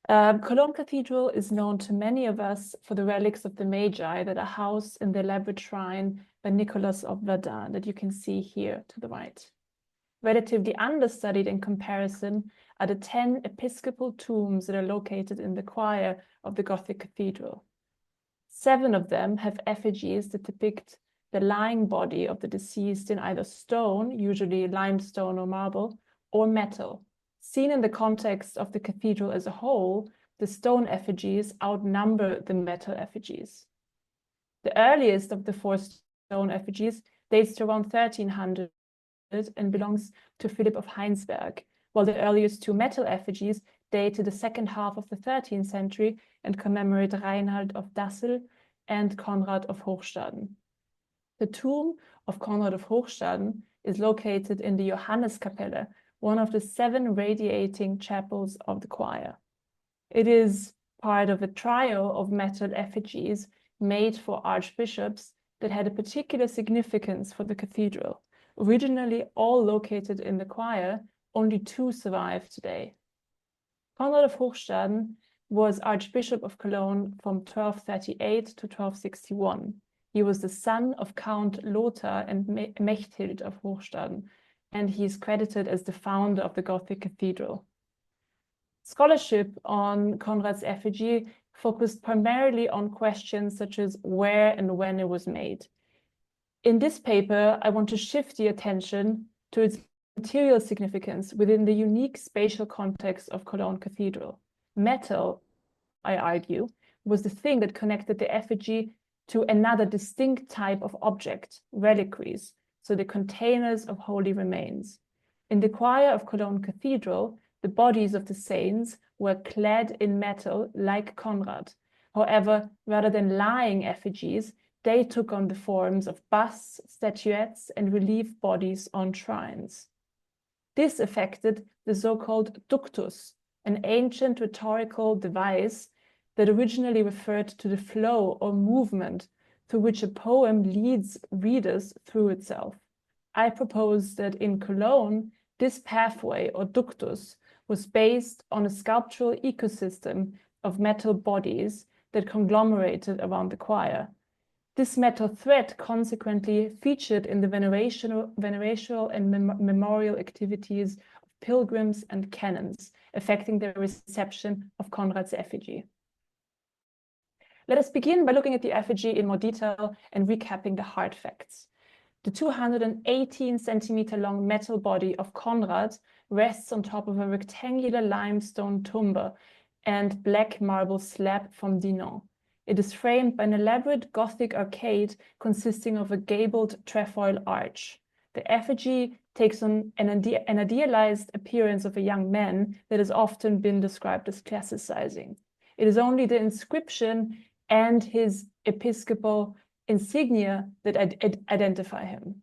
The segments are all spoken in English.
Cologne Cathedral is known to many of us for the relics of the Magi that are housed in the elaborate shrine by Nicholas of Verdun that you can see here to the right. Relatively understudied in comparison are the 10 episcopal tombs that are located in the choir of the Gothic cathedral. 7 of them have effigies that depict the lying body of the deceased in either stone, usually limestone or marble, or metal. Seen in the context of the cathedral as a whole, the stone effigies outnumber the metal effigies. The earliest of the 4 stone effigies dates to around 1300 and belongs to Philip of Heinsberg, while the earliest 2 metal effigies date to the second half of the 13th century and commemorate Reinhard of Dassel and Konrad of Hochstaden. The tomb of Konrad of Hochstaden is located in the Johanneskapelle, one of the 7 radiating chapels of the choir. It is part of a trio of metal effigies made for archbishops that had a particular significance for the cathedral. Originally all located in the choir, only 2 survive today. Konrad of Hochstaden was Archbishop of Cologne from 1238 to 1261. He was the son of Count Lothar and Mechthild of Hochstaden, and he is credited as the founder of the Gothic cathedral. Scholarship on Konrad's effigy focused primarily on questions such as where and when it was made. In this paper, I want to shift the attention to its material significance within the unique spatial context of Cologne Cathedral. Metal, I argue, was the thing that connected the effigy to another distinct type of object, reliquaries, so the containers of holy remains. In the choir of Cologne Cathedral, the bodies of the saints were clad in metal like Konrad. However, rather than lying effigies, they took on the forms of busts, statuettes, and relief bodies on shrines. This affected the so-called ductus, an ancient rhetorical device that originally referred to the flow or movement through which a poem leads readers through itself. I propose that in Cologne, this pathway or ductus was based on a sculptural ecosystem of metal bodies that conglomerated around the choir. This metal thread consequently featured in the venerational and memorial activities of pilgrims and canons, affecting the reception of Konrad's effigy. Let us begin by looking at the effigy in more detail and recapping the hard facts. The 218 centimeter long metal body of Konrad rests on top of a rectangular limestone tomba and black marble slab from Dinan. It is framed by an elaborate Gothic arcade consisting of a gabled trefoil arch. The effigy takes on an idealized appearance of a young man that has often been described as classicizing. It is only the inscription and his episcopal insignia that identify him.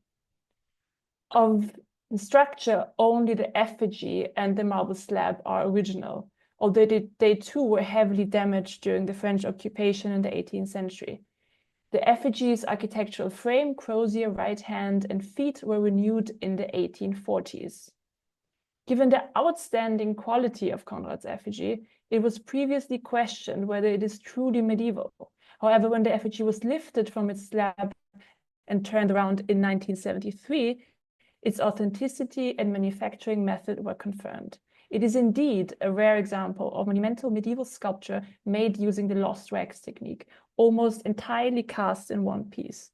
Of the structure, only the effigy and the marble slab are original, although they too were heavily damaged during the French occupation in the 18th century. The effigy's architectural frame, crozier, right hand, and feet were renewed in the 1840s. Given the outstanding quality of Konrad's effigy, it was previously questioned whether it is truly medieval. However, when the effigy was lifted from its slab and turned around in 1973, its authenticity and manufacturing method were confirmed. It is indeed a rare example of monumental medieval sculpture made using the lost wax technique, almost entirely cast in one piece.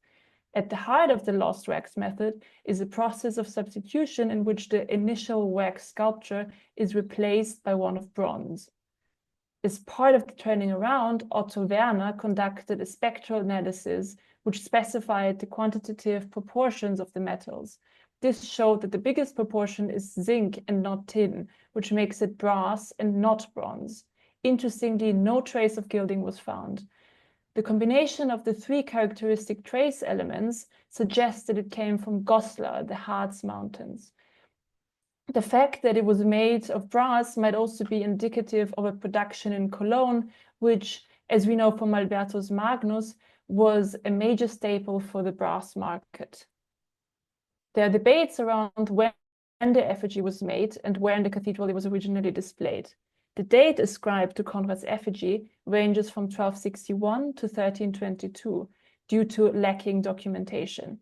At the heart of the lost wax method is a process of substitution in which the initial wax sculpture is replaced by one of bronze. As part of the turning around, Otto Werner conducted a spectral analysis which specified the quantitative proportions of the metals. This showed that the biggest proportion is zinc and not tin, which makes it brass and not bronze. Interestingly, no trace of gilding was found. The combination of the 3 characteristic trace elements suggests that it came from Goslar, the Harz Mountains. The fact that it was made of brass might also be indicative of a production in Cologne, which, as we know from Albertus Magnus, was a major staple for the brass market. There are debates around when the effigy was made and where in the cathedral it was originally displayed. The date ascribed to Conrad's effigy ranges from 1261 to 1322 due to lacking documentation.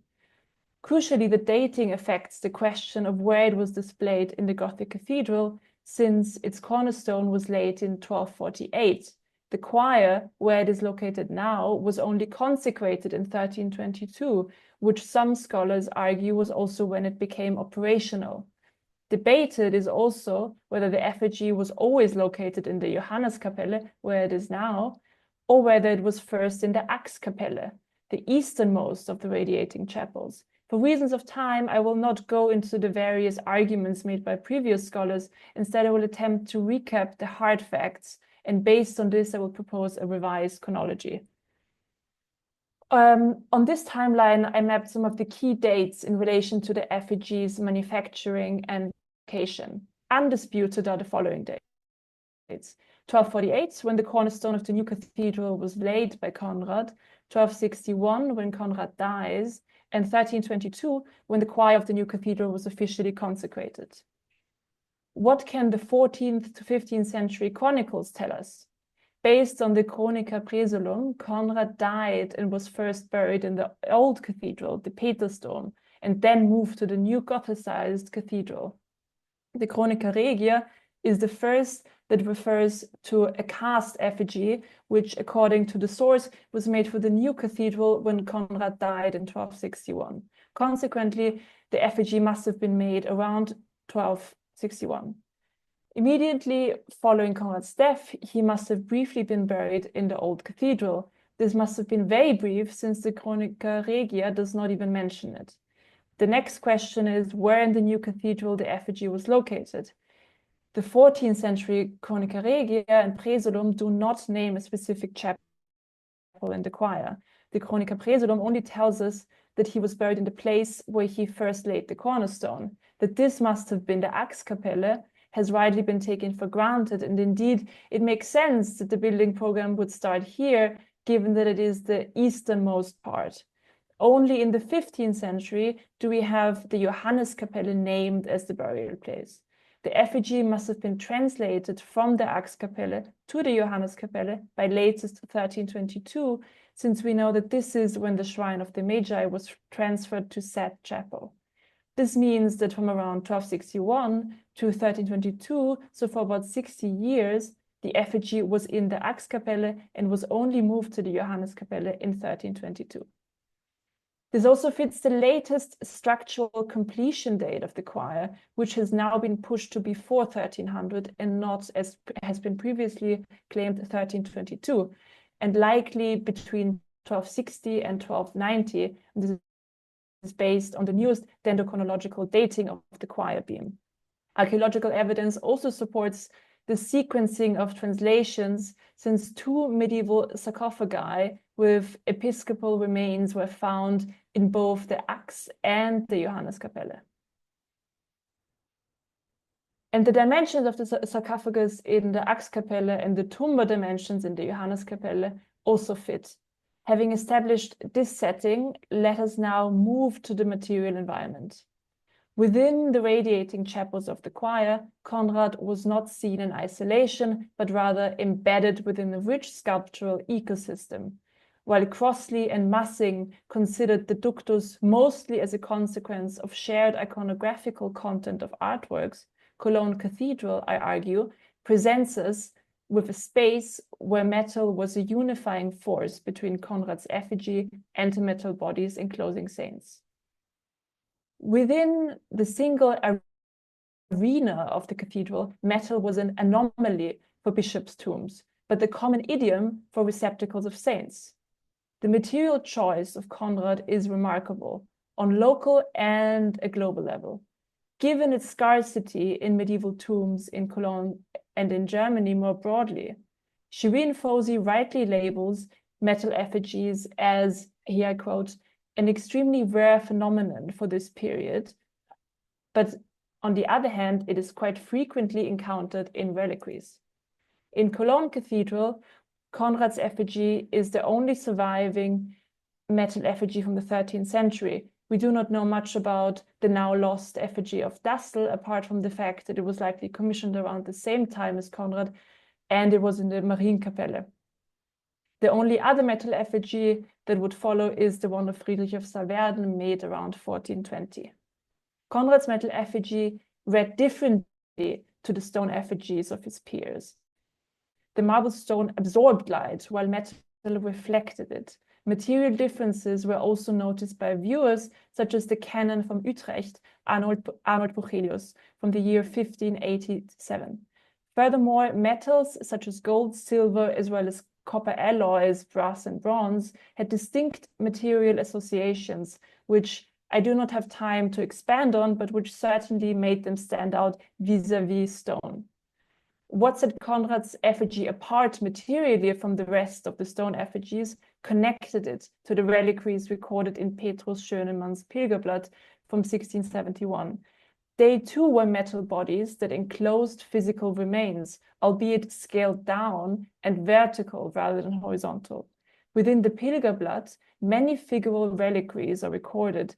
Crucially, the dating affects the question of where it was displayed in the Gothic cathedral, since its cornerstone was laid in 1248. The choir, where it is located now, was only consecrated in 1322, which some scholars argue was also when it became operational. Debated is also whether the effigy was always located in the Johanneskapelle, where it is now, or whether it was first in the Axtkapelle, the easternmost of the radiating chapels. For reasons of time, I will not go into the various arguments made by previous scholars. Instead, I will attempt to recap the hard facts, and based on this, I will propose a revised chronology. On this timeline, I mapped some of the key dates in relation to the effigy's manufacturing and location. Undisputed are the following dates. 1248, when the cornerstone of the new cathedral was laid by Conrad, 1261, when Conrad dies, and 1322, when the choir of the new cathedral was officially consecrated. What can the 14th to 15th century chronicles tell us? Based on the Chronica Praesulum, Conrad died and was first buried in the old cathedral, the Petersdom, and then moved to the new Gothicized cathedral. The Chronica Regia is the first that refers to a cast effigy, which, according to the source, was made for the new cathedral when Conrad died in 1261. Consequently, the effigy must have been made around 1261. Immediately following Conrad's death, he must have briefly been buried in the old cathedral. This must have been very brief, since the Chronica Regia does not even mention it. The next question is where in the new cathedral the effigy was located. The 14th century Chronica Regia and Praesulum do not name a specific chapel in the choir. The Chronica Praesulum only tells us that he was buried in the place where he first laid the cornerstone. That this must have been the Axtkapelle has widely been taken for granted, and indeed it makes sense that the building program would start here, given that it is the easternmost part. Only in the 15th century do we have the Johanneskapelle named as the burial place. The effigy must have been translated from the Axtkapelle to the Johanneskapelle by latest 1322, since we know that this is when the Shrine of the Magi was transferred to said chapel. This means that from around 1261 to 1322, so for about 60 years, the effigy was in the Axtkapelle and was only moved to the Johanneskapelle in 1322. This also fits the latest structural completion date of the choir, which has now been pushed to before 1300 and not, as has been previously claimed, 1322, and likely between 1260 and 1290. This is based on the newest dendrochronological dating of the choir beam. Archaeological evidence also supports the sequencing of translations, since two medieval sarcophagi with episcopal remains were found in both the Axe and the Johanneskapelle. And the dimensions of the sarcophagus in the Axtkapelle and the Tumba dimensions in the Johanneskapelle also fit. Having established this setting, let us now move to the material environment. Within the radiating chapels of the choir, Conrad was not seen in isolation, but rather embedded within a rich sculptural ecosystem. While Crossley and Massing considered the ductus mostly as a consequence of shared iconographical content of artworks, Cologne Cathedral, I argue, presents us with a space where metal was a unifying force between Conrad's effigy and the metal bodies enclosing saints. Within the single arena of the cathedral, metal was an anomaly for bishops' tombs, but the common idiom for receptacles of saints. The material choice of Conrad is remarkable on local and a global level. Given its scarcity in medieval tombs in Cologne and in Germany more broadly, Shirin Fosey rightly labels metal effigies as, here I quote, an extremely rare phenomenon for this period, but on the other hand, it is quite frequently encountered in reliquaries. In Cologne Cathedral, Conrad's effigy is the only surviving metal effigy from the 13th century. We do not know much about the now lost effigy of Dassel, apart from the fact that it was likely commissioned around the same time as Konrad, and it was in the Marienkapelle. The only other metal effigy that would follow is the one of Friedrich of Salverden, made around 1420. Konrad's metal effigy read differently to the stone effigies of his peers. The marble stone absorbed light, while metal reflected it. Material differences were also noticed by viewers, such as the canon from Utrecht, Arnold Buchelius, from the year 1587. Furthermore, metals such as gold, silver, as well as copper alloys, brass and bronze, had distinct material associations, which I do not have time to expand on, but which certainly made them stand out vis-a-vis stone. What set Konrad's effigy apart materially from the rest of the stone effigies connected it to the reliquaries recorded in Petrus Schönemann's Pilgerblatt from 1671. They too were metal bodies that enclosed physical remains, albeit scaled down and vertical rather than horizontal. Within the Pilgerblatt, many figural reliquaries are recorded,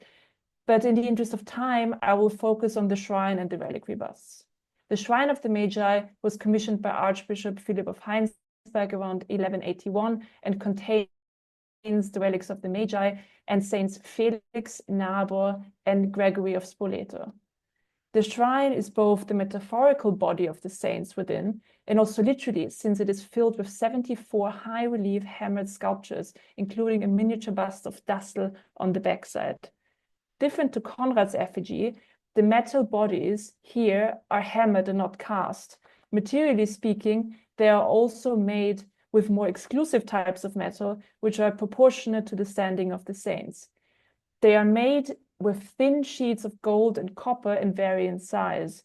but in the interest of time, I will focus on the shrine and the reliquary busts. The Shrine of the Magi was commissioned by Archbishop Philip of Heinsberg around 1181 and contains the relics of the Magi and Saints Felix, Nabor, and Gregory of Spoleto. The shrine is both the metaphorical body of the saints within and also literally, since it is filled with 74 high-relief hammered sculptures, including a miniature bust of Dassel on the backside. Different to Konrad's effigy, the metal bodies here are hammered and not cast. Materially speaking, they are also made with more exclusive types of metal, which are proportionate to the standing of the saints. They are made with thin sheets of gold and copper in varying size.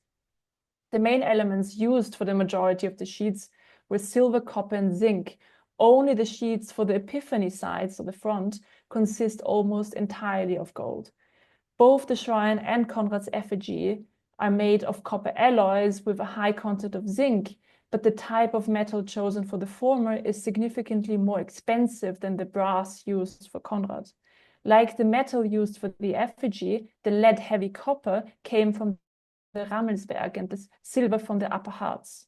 The main elements used for the majority of the sheets were silver, copper, and zinc. Only the sheets for the Epiphany sides, or the front, consist almost entirely of gold. Both the shrine and Konrad's effigy are made of copper alloys with a high content of zinc, but the type of metal chosen for the former is significantly more expensive than the brass used for Konrad. Like the metal used for the effigy, the lead-heavy copper came from the Rammelsberg and the silver from the Upper Harz.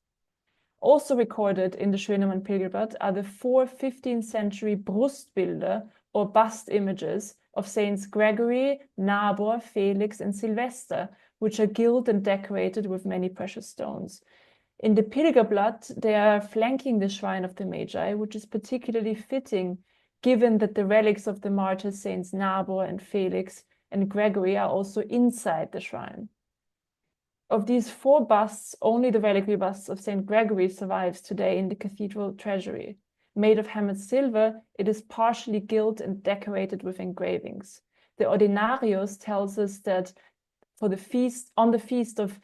Also recorded in the Schönemann Pilgerblatt are the 4 15th century Brustbilder, or bust images, of Saints Gregory, Nabor, Felix, and Sylvester, which are gilt and decorated with many precious stones. In the Pilgerblatt, they are flanking the Shrine of the Magi, which is particularly fitting, given that the relics of the martyrs Saints Nabor and Felix and Gregory are also inside the shrine. Of these 4 busts, only the reliquary bust of Saint Gregory survives today in the cathedral treasury. Made of hammered silver, it is partially gilt and decorated with engravings. The Ordinarius tells us that on the feast of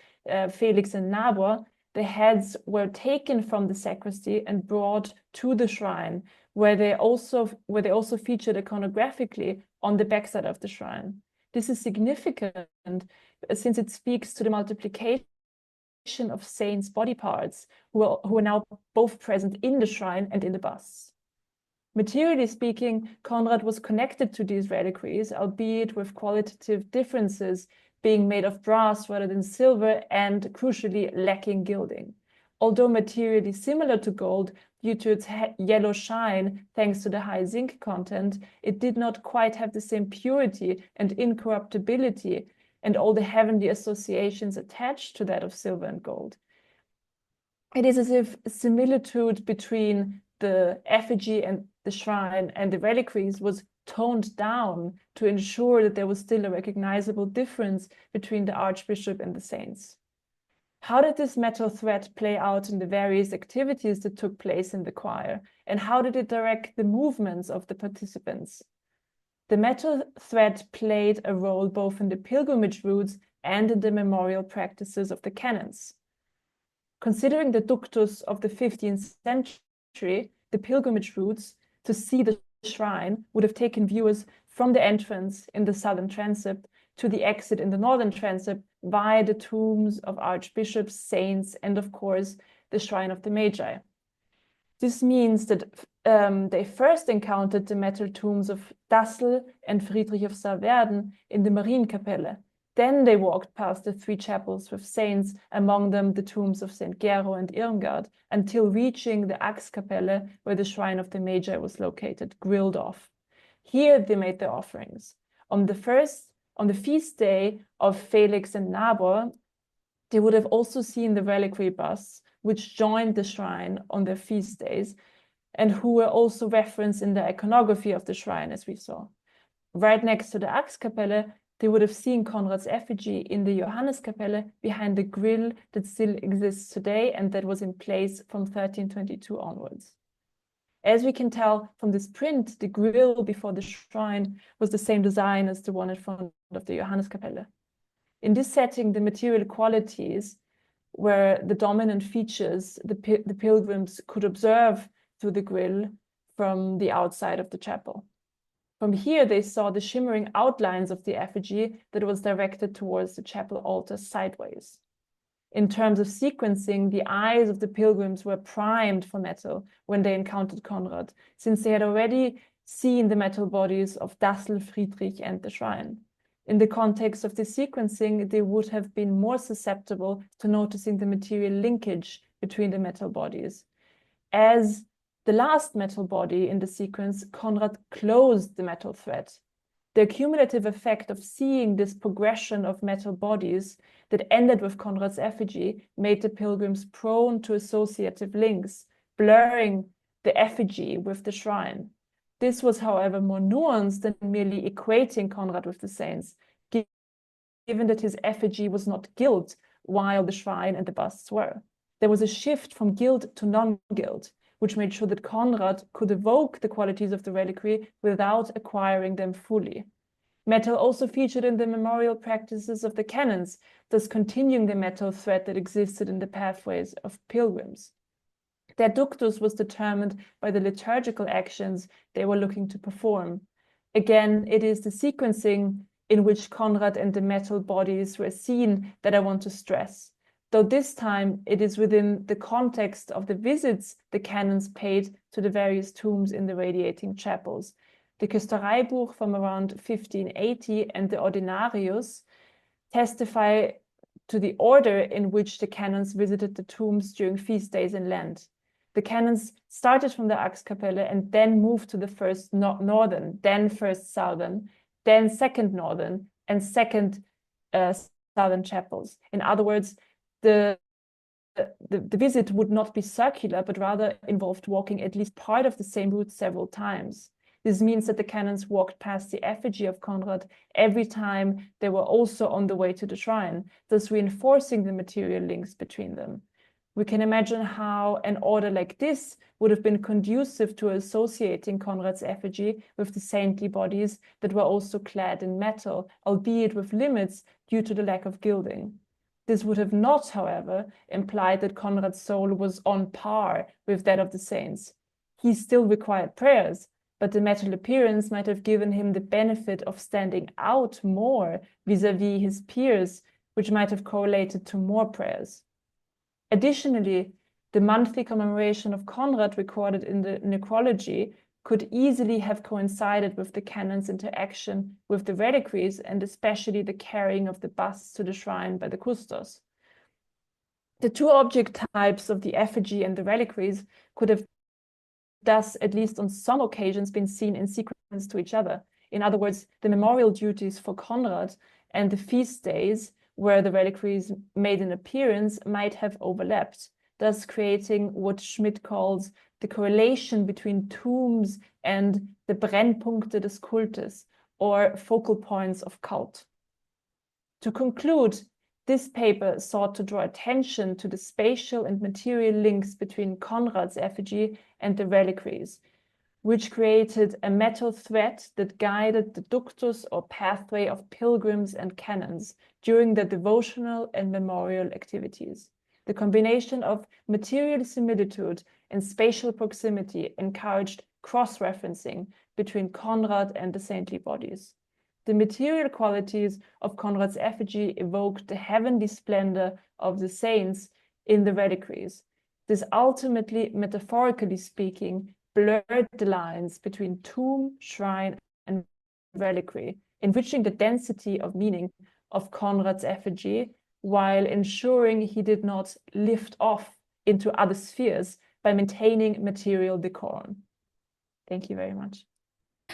Felix and Nabor, the heads were taken from the sacristy and brought to the shrine, where they also featured iconographically on the backside of the shrine. This is significant since it speaks to the multiplication of saints' body parts who are now both present in the shrine and in the busts. Materially speaking, Konrad was connected to these reliquaries, albeit with qualitative differences, being made of brass rather than silver and, crucially, lacking gilding. Although materially similar to gold due to its yellow shine thanks to the high zinc content, it did not quite have the same purity and incorruptibility and all the heavenly associations attached to that of silver and gold. It is as if a similitude between the effigy and the shrine and the reliquaries was toned down to ensure that there was still a recognizable difference between the archbishop and the saints. How did this metal thread play out in the various activities that took place in the choir, and how did it direct the movements of the participants? The metal thread played a role both in the pilgrimage routes and in the memorial practices of the canons. Considering the ductus of the 15th century, the pilgrimage routes to see the shrine would have taken viewers from the entrance in the southern transept to the exit in the northern transept via the tombs of archbishops, saints, and of course, the Shrine of the Magi. This means that they first encountered the metal tombs of Dassel and Friedrich of Savwerden in the Marienkapelle. Then they walked past the 3 chapels with saints, among them the tombs of St. Gero and Irmgard, until reaching the Axtkapelle, where the shrine of the Magi was located, grilled off. Here they made their offerings. On the feast day of Felix and Nabor, they would have also seen the reliquary busts, which joined the shrine on their feast days, and who were also referenced in the iconography of the shrine, as we saw. Right next to the Axtkapelle, they would have seen Konrad's effigy in the Johanneskapelle behind the grill that still exists today and that was in place from 1322 onwards. As we can tell from this print, the grill before the shrine was the same design as the one in front of the Johanneskapelle. In this setting, the material qualities were the dominant features the pilgrims could observe through the grill from the outside of the chapel. From here, they saw the shimmering outlines of the effigy that was directed towards the chapel altar sideways. In terms of sequencing, the eyes of the pilgrims were primed for metal when they encountered Konrad, since they had already seen the metal bodies of Dassel, Friedrich, and the shrine. In the context of the sequencing, they would have been more susceptible to noticing the material linkage between the metal bodies. As the last metal body in the sequence, Konrad closed the metal thread. The cumulative effect of seeing this progression of metal bodies that ended with Konrad's effigy made the pilgrims prone to associative links, blurring the effigy with the shrine. This was, however, more nuanced than merely equating Konrad with the saints, given that his effigy was not gilt while the shrine and the busts were. There was a shift from gilt to non-gilt, which made sure that Konrad could evoke the qualities of the reliquary without acquiring them fully. Metal also featured in the memorial practices of the canons, thus continuing the metal thread that existed in the pathways of pilgrims. Their ductus was determined by the liturgical actions they were looking to perform. Again, it is the sequencing in which Konrad and the metal bodies were seen that I want to stress, though this time it is within the context of the visits the canons paid to the various tombs in the radiating chapels. The Küstereibuch from around 1580 and the Ordinarius testify to the order in which the canons visited the tombs during feast days in Lent. The canons started from the Axtkapelle and then moved to the first northern, then first southern, then second northern, and second southern chapels. In other words, the visit would not be circular, but rather involved walking at least part of the same route several times. This means that the canons walked past the effigy of Konrad every time they were also on the way to the shrine, thus reinforcing the material links between them. We can imagine how an order like this would have been conducive to associating Konrad's effigy with the saintly bodies that were also clad in metal, albeit with limits due to the lack of gilding. This would have not, however, implied that Konrad's soul was on par with that of the saints. He still required prayers, but the metal appearance might have given him the benefit of standing out more vis-à-vis his peers, which might have correlated to more prayers. Additionally, the monthly commemoration of Konrad recorded in the necrology could easily have coincided with the canon's interaction with the reliquaries and especially the carrying of the busts to the shrine by the custos. The two object types of the effigy and the reliquaries could have thus, at least on some occasions, been seen in sequence to each other. In other words, the memorial duties for Konrad and the feast days where the reliquaries made an appearance might have overlapped, thus creating what Schmidt calls the correlation between tombs and the Brennpunkte des Kultes, or focal points of cult. To conclude, this paper sought to draw attention to the spatial and material links between Konrad's effigy and the reliquaries, which created a metal thread that guided the ductus or pathway of pilgrims and canons during their devotional and memorial activities. The combination of material similitude and spatial proximity encouraged cross-referencing between Konrad and the saintly bodies. The material qualities of Konrad's effigy evoked the heavenly splendor of the saints in the reliquaries. This ultimately, metaphorically speaking, blurred the lines between tomb, shrine, and reliquary, enriching the density of meaning of Conrad's effigy, while ensuring he did not lift off into other spheres by maintaining material decorum. Thank you very much.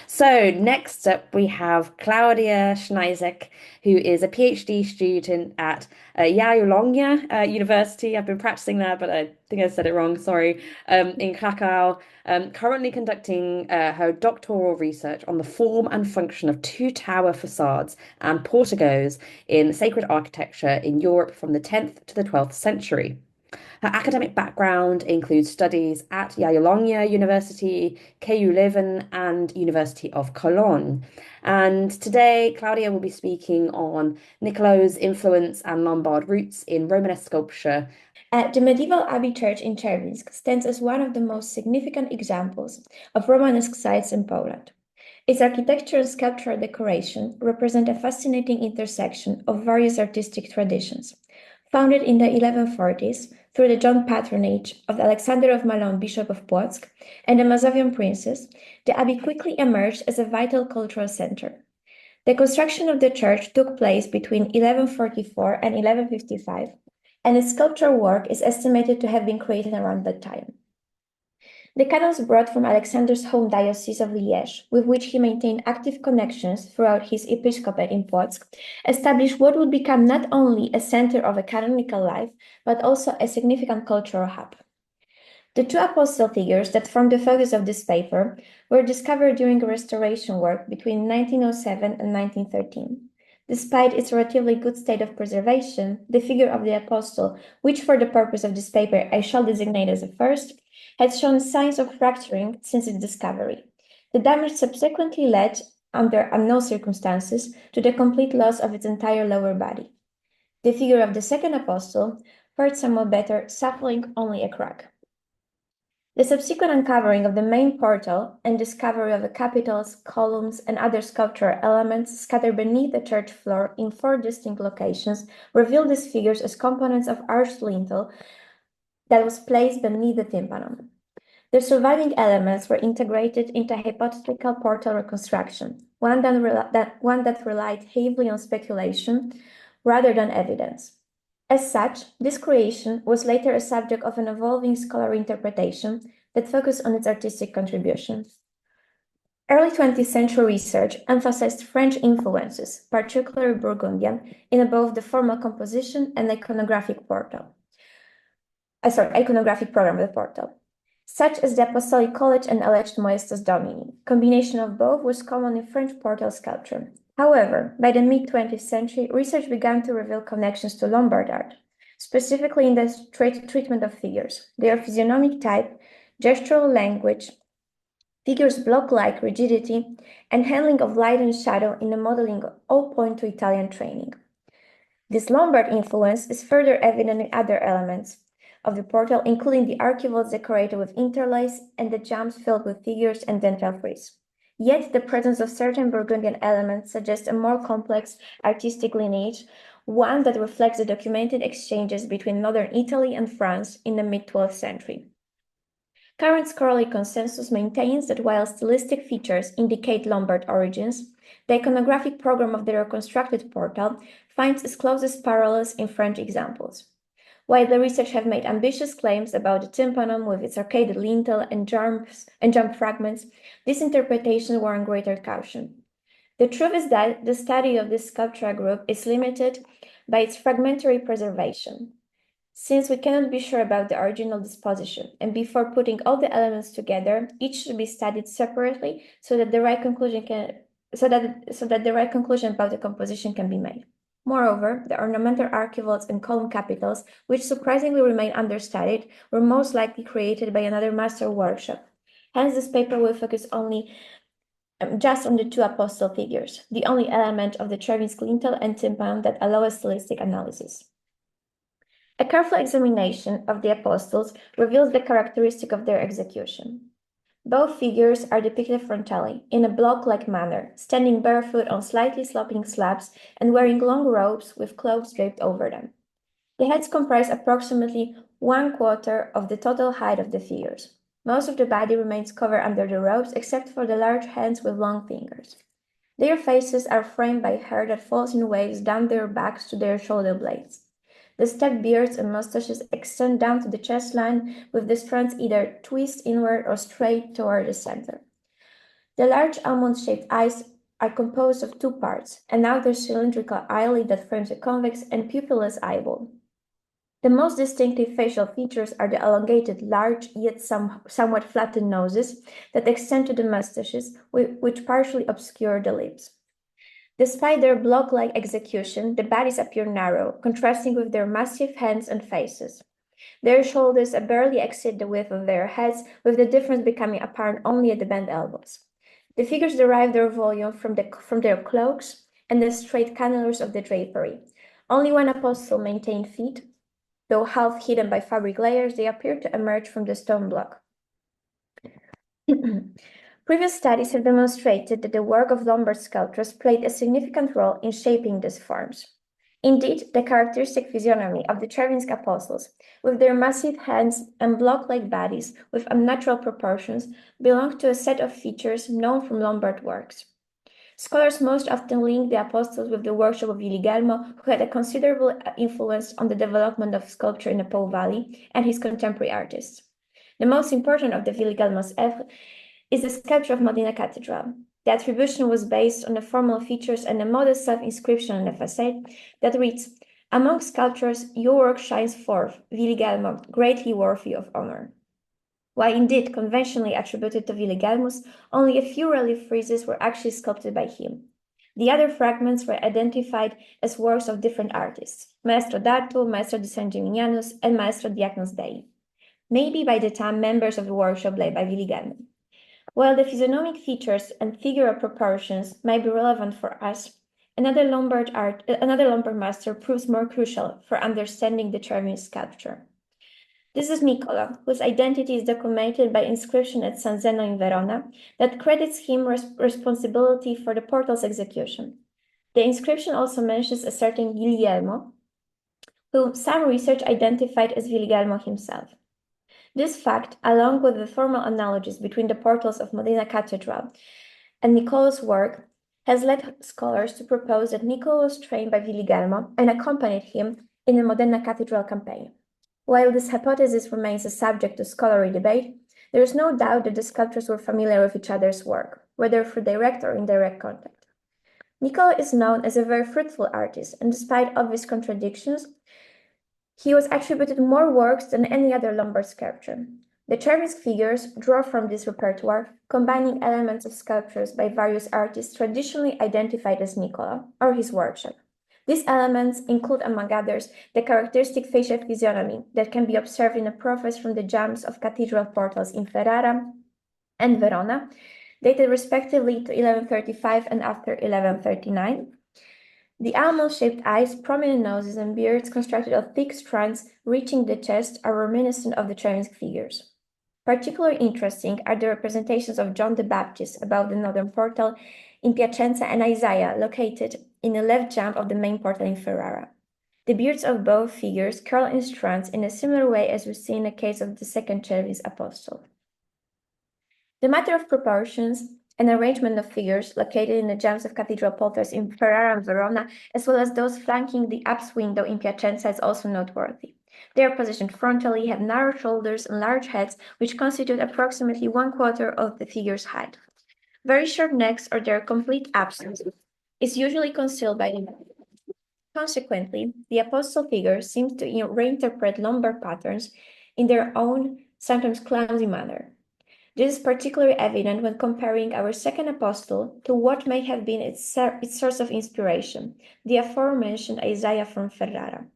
So next up, we have Claudia Schneizek, who is a PhD student at Jagiellonia University. I've been practicing there, but I think I said it wrong, sorry, in Krakow, currently conducting her doctoral research on the form and function of two tower facades and porticos in sacred architecture in Europe from the 10th to the 12th century. Her academic background includes studies at Jagiellonia University, KU Leuven, and University of Cologne. And today, Claudia will be speaking on Niccolò's influence and Lombard roots in Romanesque sculpture. The medieval abbey church in Czerwińsk stands as one of the most significant examples of Romanesque sites in Poland. Its architecture and sculptural decoration represent a fascinating intersection of various artistic traditions. Founded in the 1140s through the joint patronage of Alexander of Malon, Bishop of Płock, and the Mazovian princes, the abbey quickly emerged as a vital cultural center. The construction of the church took place between 1144 and 1155, and its sculptural work is estimated to have been created around that time. The canons brought from Alexander's home diocese of Liège, with which he maintained active connections throughout his episcopate in Płock, established what would become not only a center of a canonical life, but also a significant cultural hub. The two apostle figures that form the focus of this paper were discovered during restoration work between 1907 and 1913. Despite its relatively good state of preservation, the figure of the apostle, which for the purpose of this paper I shall designate as the first, had shown signs of fracturing since its discovery. The damage subsequently led, under unknown circumstances, to the complete loss of its entire lower body. The figure of the second apostle fared somewhat better, suffering only a crack. The subsequent uncovering of the main portal and discovery of the capitals, columns, and other sculptural elements scattered beneath the church floor in 4 distinct locations revealed these figures as components of arched lintel that was placed beneath the tympanum. The surviving elements were integrated into a hypothetical portal reconstruction, one that relied heavily on speculation rather than evidence. As such, this creation was later a subject of an evolving scholarly interpretation that focused on its artistic contribution. Early 20th century research emphasized French influences, particularly Burgundian, in both the formal composition and iconographic program of the portal, such as the Apostolic College and alleged Moestus Domini. Combination of both was common in French portal sculpture. However, by the mid-20th century, research began to reveal connections to Lombard art, specifically in the treatment of figures, their physiognomic type, gestural language, figures' block-like rigidity, and handling of light and shadow in the modeling all point to Italian training. This Lombard influence is further evident in other elements of the portal, including the archivolts decorated with interlace and the jambs filled with figures and dental frieze. Yet the presence of certain Burgundian elements suggests a more complex artistic lineage, one that reflects the documented exchanges between northern Italy and France in the mid-12th century. Current scholarly consensus maintains that while stylistic features indicate Lombard origins, the iconographic program of the reconstructed portal finds its closest parallels in French examples. While the research have made ambitious claims about the tympanum with its arcaded lintel and jump fragments, these interpretations warrant greater caution. The truth is that the study of this sculptural group is limited by its fragmentary preservation. Since we cannot be sure about the original disposition, and before putting all the elements together, each should be studied separately so that the right conclusion about the composition can be made. Moreover, the ornamental archivolts and column capitals, which surprisingly remain understudied, were most likely created by another master workshop. Hence, this paper will focus only just on the two apostle figures, the only element of the Czerwińsk lintel and tympanum that allow a stylistic analysis. A careful examination of the apostles reveals the characteristic of their execution. Both figures are depicted frontally, in a block-like manner, standing barefoot on slightly sloping slabs and wearing long robes with cloaks draped over them. The heads comprise approximately 1/4 of the total height of the figures. Most of the body remains covered under the robes, except for the large hands with long fingers. Their faces are framed by hair that falls in waves down their backs to their shoulder blades. The stepped beards and mustaches extend down to the chest line, with the strands either twist inward or straight toward the center. The large almond-shaped eyes are composed of two parts, an outer cylindrical eyelid that frames a convex and pupilless eyeball. The most distinctive facial features are the elongated, large, yet somewhat flattened noses that extend to the mustaches, which partially obscure the lips. Despite their block-like execution, the bodies appear narrow, contrasting with their massive hands and faces. Their shoulders barely exceed the width of their heads, with the difference becoming apparent only at the bent elbows. The figures derive their volume from their cloaks and the straight candelabers of the drapery. Only one apostle maintained feet. Though half hidden by fabric layers, they appear to emerge from the stone block. Previous studies have demonstrated that the work of Lombard sculptors played a significant role in shaping these forms. Indeed, the characteristic physiognomy of the Chervinsk apostles, with their massive hands and block-like bodies with unnatural proportions, belong to a set of features known from Lombard works. Scholars most often link the apostles with the workshop of Viligelmo, who had a considerable influence on the development of sculpture in the Po Valley, and his contemporary artists. The most important of the Viligelmo's oeuvre is the sculpture of Modena Cathedral. The attribution was based on the formal features and a modest self-inscription on the facade that reads, "Among sculptures, your work shines forth, Viligelmo, greatly worthy of honor." While indeed conventionally attributed to Viligelmus, only a few relief friezes were actually sculpted by him. The other fragments were identified as works of different artists, Maestro Dartu, Maestro di San Gimignanus, and Maestro Diaconos Dei, maybe by the time members of the workshop led by Viligelmo. While the physiognomic features and figural proportions might be relevant for us, another Lombard master proves more crucial for understanding the Chervinsk sculpture. This is Nicola, whose identity is documented by inscription at San Zeno in Verona that credits him responsibility for the portal's execution. The inscription also mentions a certain Guglielmo, whom some research identified as Viligelmo himself. This fact, along with the formal analogies between the portals of Modena Cathedral and Nicolo's work, has led scholars to propose that Nicolo was trained by Viligelmo and accompanied him in the Modena Cathedral campaign. While this hypothesis remains a subject to scholarly debate, there is no doubt that the sculptors were familiar with each other's work, whether through direct or indirect contact. Nicolo is known as a very fruitful artist, and despite obvious contradictions, he was attributed more works than any other Lombard sculptor. The Chervinsk figures draw from this repertoire, combining elements of sculptures by various artists traditionally identified as Nicola or his workshop. These elements include, among others, the characteristic facial physiognomy that can be observed in the profiles from the jambs of cathedral portals in Ferrara and Verona, dated respectively to 1135 and after 1139. The almond-shaped eyes, prominent noses, and beards constructed of thick strands reaching the chest are reminiscent of the Chervinsk figures. Particularly interesting are the representations of John the Baptist above the northern portal in Piacenza and Isaiah, located in the left jump of the main portal in Ferrara. The beards of both figures curl in strands in a similar way as we see in the case of the second Chervinsk apostle. The matter of proportions and arrangement of figures located in the jumps of cathedral portals in Ferrara and Verona, as well as those flanking the apse window in Piacenza, is also noteworthy. They are positioned frontally, have narrow shoulders and large heads, which constitute approximately 1/4 of the figure's height. Very short necks or their complete absence is usually concealed by the body. Consequently, the apostle figure seems to reinterpret Lombard patterns in their own, sometimes clumsy manner. This is particularly evident when comparing our second apostle to what may have been its source of inspiration, the aforementioned Isaiah from Ferrara.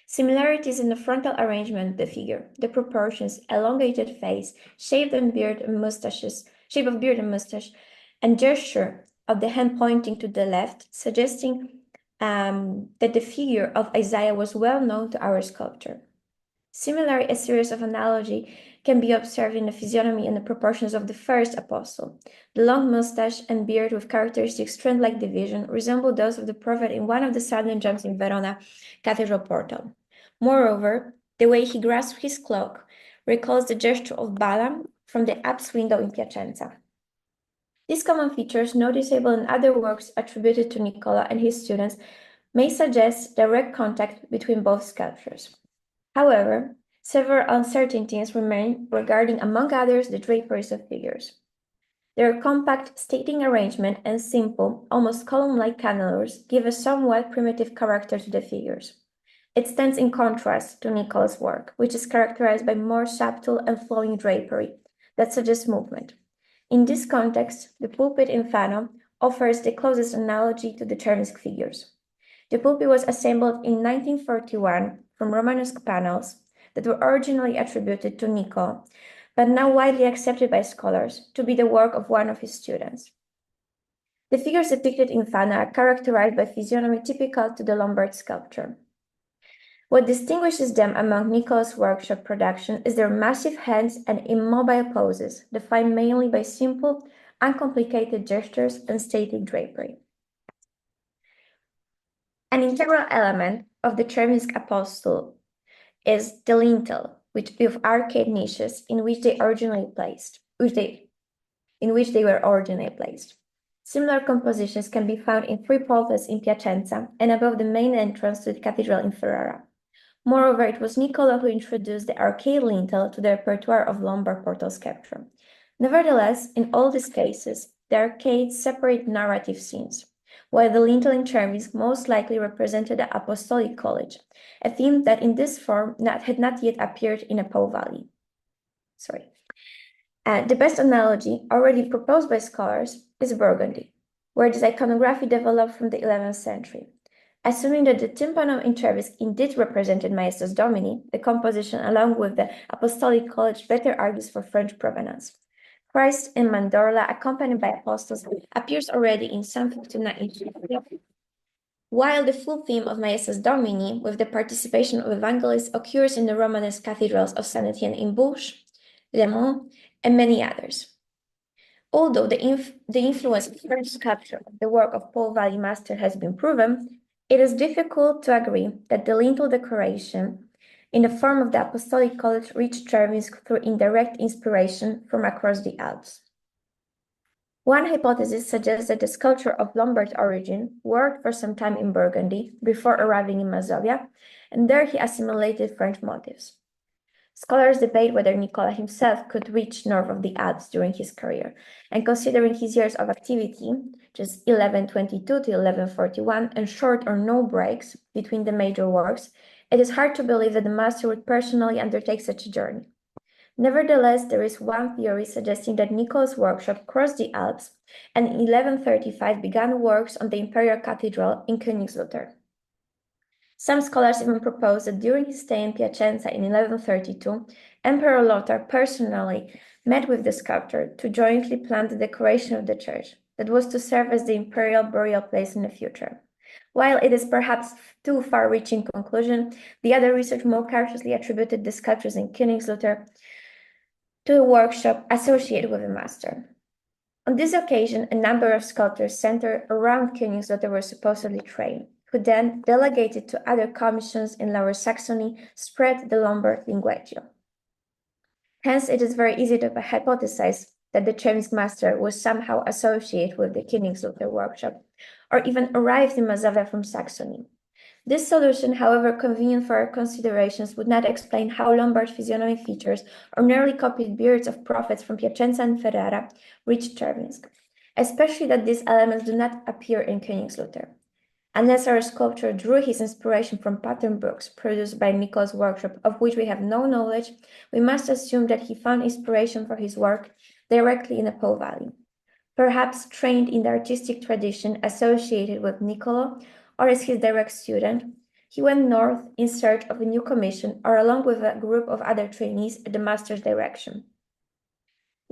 Similarities in the frontal arrangement of the figure, the proportions, elongated face, shape of beard and mustache, and gesture of the hand pointing to the left, suggesting that the figure of Isaiah was well known to our sculptor. Similarly, a series of analogy can be observed in the physiognomy and the proportions of the first apostle. The long mustache and beard with characteristic strand-like division resemble those of the prophet in one of the southern jumps in Verona Cathedral portal. Moreover, the way he grasped his cloak recalls the gesture of Balaam from the apse window in Piacenza. These common features, noticeable in other works attributed to Nicola and his students, may suggest direct contact between both sculptures. However, several uncertainties remain regarding, among others, the draperies of figures. Their compact stating arrangement and simple, almost column-like candelabres give a somewhat primitive character to the figures. It stands in contrast to Nicola's work, which is characterized by more subtle and flowing drapery that suggests movement. In this context, the pulpit in Fano offers the closest analogy to the Czernysk figures. The pulpit was assembled in 1941 from Romanesque panels that were originally attributed to Nicola, but now widely accepted by scholars to be the work of one of his students. The figures depicted in Fano are characterized by physiognomy typical to the Lombard sculpture. What distinguishes them among Nicola's workshop production is their massive hands and immobile poses, defined mainly by simple, uncomplicated gestures and static drapery. An integral element of the Czernysk apostolate is the lintel, with arcade niches in which they were originally placed. Similar compositions can be found in 3 pulpits in Piacenza and above the main entrance to the cathedral in Ferrara. Moreover, it was Nicola who introduced the arcade lintel to the repertoire of Lombard portal sculpture. Nevertheless, in all these cases, the arcades separate narrative scenes, while the lintel in Czernysk most likely represented the Apostolic College, a theme that in this form had not yet appeared in a Po Valley. The best analogy, already proposed by scholars, is Burgundy, where this iconography developed from the 11th century. Assuming that the tympanum in Czernysk indeed represented Maestas Domini, the composition, along with the Apostolic College, better argues for French provenance. Christ in mandorla, accompanied by apostles, appears already in some 1590, while the full theme of Maestas Domini, with the participation of evangelists, occurs in the Romanesque cathedrals of Saint Etienne in Bourges, Le Mans, and many others. Although the influence of French sculpture of the work of Po Valley master has been proven, it is difficult to agree that the lintel decoration in the form of the Apostolic College reached Czernysk through indirect inspiration from across the Alps. One hypothesis suggests that the sculptor of Lombard origin worked for some time in Burgundy before arriving in Mazovia, and there he assimilated French motifs. Scholars debate whether Nicola himself could reach north of the Alps during his career, and considering his years of activity, just 1122 to 1141, and short or no breaks between the major works, it is hard to believe that the master would personally undertake such a journey. Nevertheless, there is one theory suggesting that Nicola's workshop crossed the Alps and in 1135 began works on the imperial cathedral in Königslutter. Some scholars even propose that during his stay in Piacenza in 1132, Emperor Lothar personally met with the sculptor to jointly plan the decoration of the church that was to serve as the imperial burial place in the future. While it is perhaps too far-reaching conclusion, the other research more cautiously attributed the sculptures in Königslutter to a workshop associated with the master. On this occasion, a number of sculptors centered around Königslutter were supposedly trained, who then, delegated to other commissions in Lower Saxony, spread the Lombard linguaggio. Hence, it is very easy to hypothesize that the Czernysk master was somehow associated with the Königslutter workshop, or even arrived in Mazovia from Saxony. This solution, however convenient for our considerations, would not explain how Lombard physiognomy features or nearly copied beards of prophets from Piacenza and Ferrara reached Czernysk, especially that these elements do not appear in Königslutter. Unless our sculptor drew his inspiration from pattern books produced by Nicola's workshop, of which we have no knowledge, we must assume that he found inspiration for his work directly in the Po Valley. Perhaps trained in the artistic tradition associated with Nicola, or as his direct student, he went north in search of a new commission or along with a group of other trainees at the master's direction.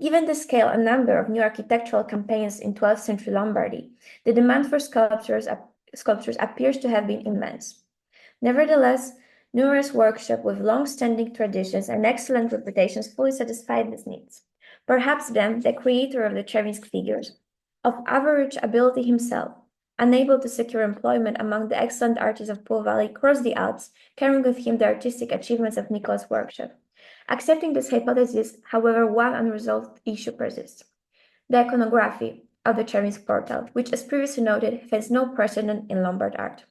Given the scale and number of new architectural campaigns in 12th century Lombardy, the demand for sculptures appears to have been immense. Nevertheless, numerous workshops with long-standing traditions and excellent reputations fully satisfied these needs. Perhaps then, the creator of the Czernysk figures, of average ability himself, unable to secure employment among the excellent artists of Po Valley, crossed the Alps, carrying with him the artistic achievements of Nicola's workshop. Accepting this hypothesis, however, one unresolved issue persists: the iconography of the Chermsky portal, which, as previously noted, finds no precedent in Lombard art.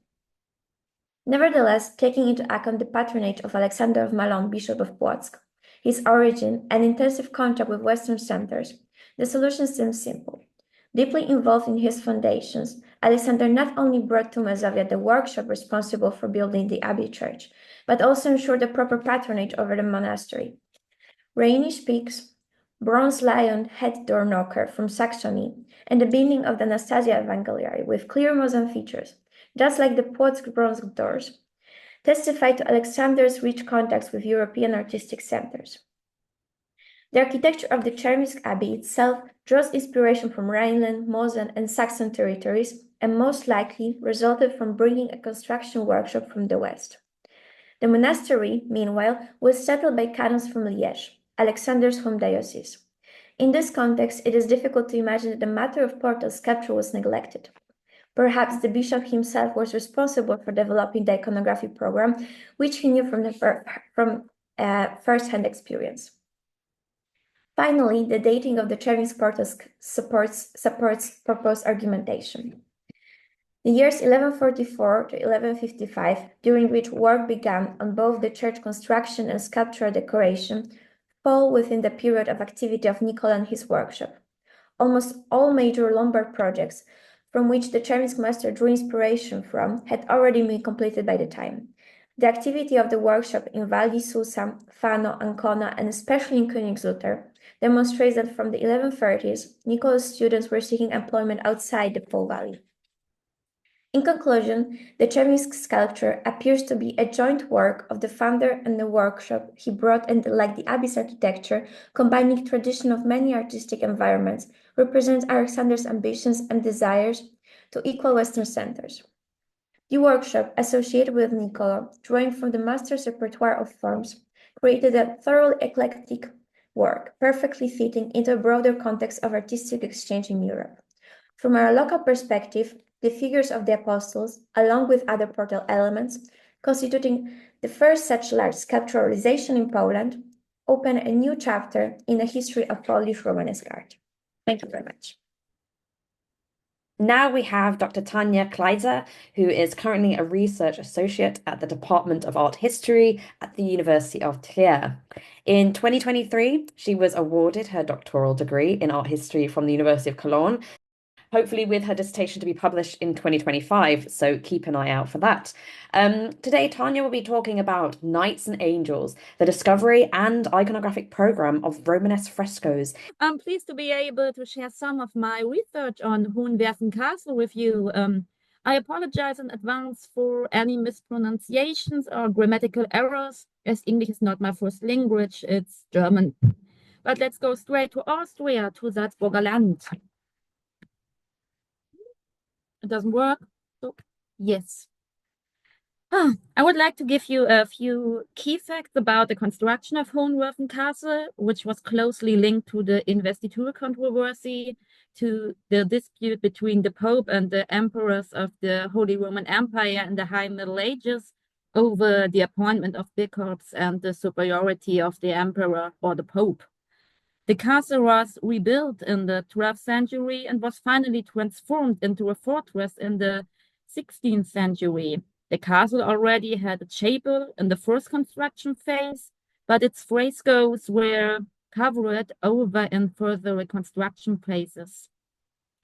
Nevertheless, taking into account the patronage of Alexander of Malon, Bishop of Płock, his origin, and intensive contact with Western centers, the solution seems simple. Deeply involved in his foundations, Alexander not only brought to Mazovia the workshop responsible for building the abbey church, but also ensured the proper patronage over the monastery. Rhenish peaks, bronze lion head door knocker from Saxony, and the binding of the Anastasia Evangeliary with clear mosaic features, just like the Płock bronze doors, testify to Alexander's rich contacts with European artistic centers. The architecture of the Chermsky Abbey itself draws inspiration from Rhineland, Moselle, and Saxon territories, and most likely resulted from bringing a construction workshop from the west. The monastery, meanwhile, was settled by canons from Liège, Alexander's home diocese. In this context, it is difficult to imagine that the matter of portal sculpture was neglected. Perhaps the bishop himself was responsible for developing the iconography program, which he knew from first-hand experience. Finally, the dating of the Chermsky portals supports proposed argumentation. The years 1144 to 1155, during which work began on both the church construction and sculptural decoration, fall within the period of activity of Nicola and his workshop. Almost all major Lombard projects from which the Chermsky master drew inspiration from had already been completed by the time. The activity of the workshop in Val di Susa, Fano, Ancona, and especially in Königslutter demonstrates that from the 1130s, Nicola's students were seeking employment outside the Po Valley. In conclusion, the Chermsky sculpture appears to be a joint work of the founder and the workshop he brought, and like the abbey's architecture, combining tradition of many artistic environments, represents Alexander's ambitions and desires to equal Western centers. The workshop, associated with Nicola, drawing from the master's repertoire of forms, created a thoroughly eclectic work, perfectly fitting into a broader context of artistic exchange in Europe. From our local perspective, the figures of the apostles, along with other portal elements, constituting the first such large sculptural realization in Poland, open a new chapter in the history of Polish Romanesque art. Thank you very much. Now we have Dr. Tanya Kleiser, who is currently a research associate at the Department of Art History at the University of Trier. In 2023, she was awarded her doctoral degree in art history from the University of Cologne, hopefully with her dissertation to be published in 2025, so keep an eye out for that. Today, Tanya will be talking about Knights and Angels, the discovery and iconographic program of Romanesque frescoes. I'm pleased to be able to share some of my research on Hohenwerfen Castle with you. I apologize in advance for any mispronunciations or grammatical errors, as English is not my first language, it's German. But let's go straight to Austria, to Salzburger Land. It doesn't work. So, yes. I would like to give you a few key facts about the construction of Hohenwerfen Castle, which was closely linked to the investiture controversy, to the dispute between the Pope and the emperors of the Holy Roman Empire in the High Middle Ages over the appointment of bishops and the superiority of the emperor or the Pope. The castle was rebuilt in the 12th century and was finally transformed into a fortress in the 16th century. The castle already had a chapel in the first construction phase, but its frescoes were covered over in further reconstruction phases.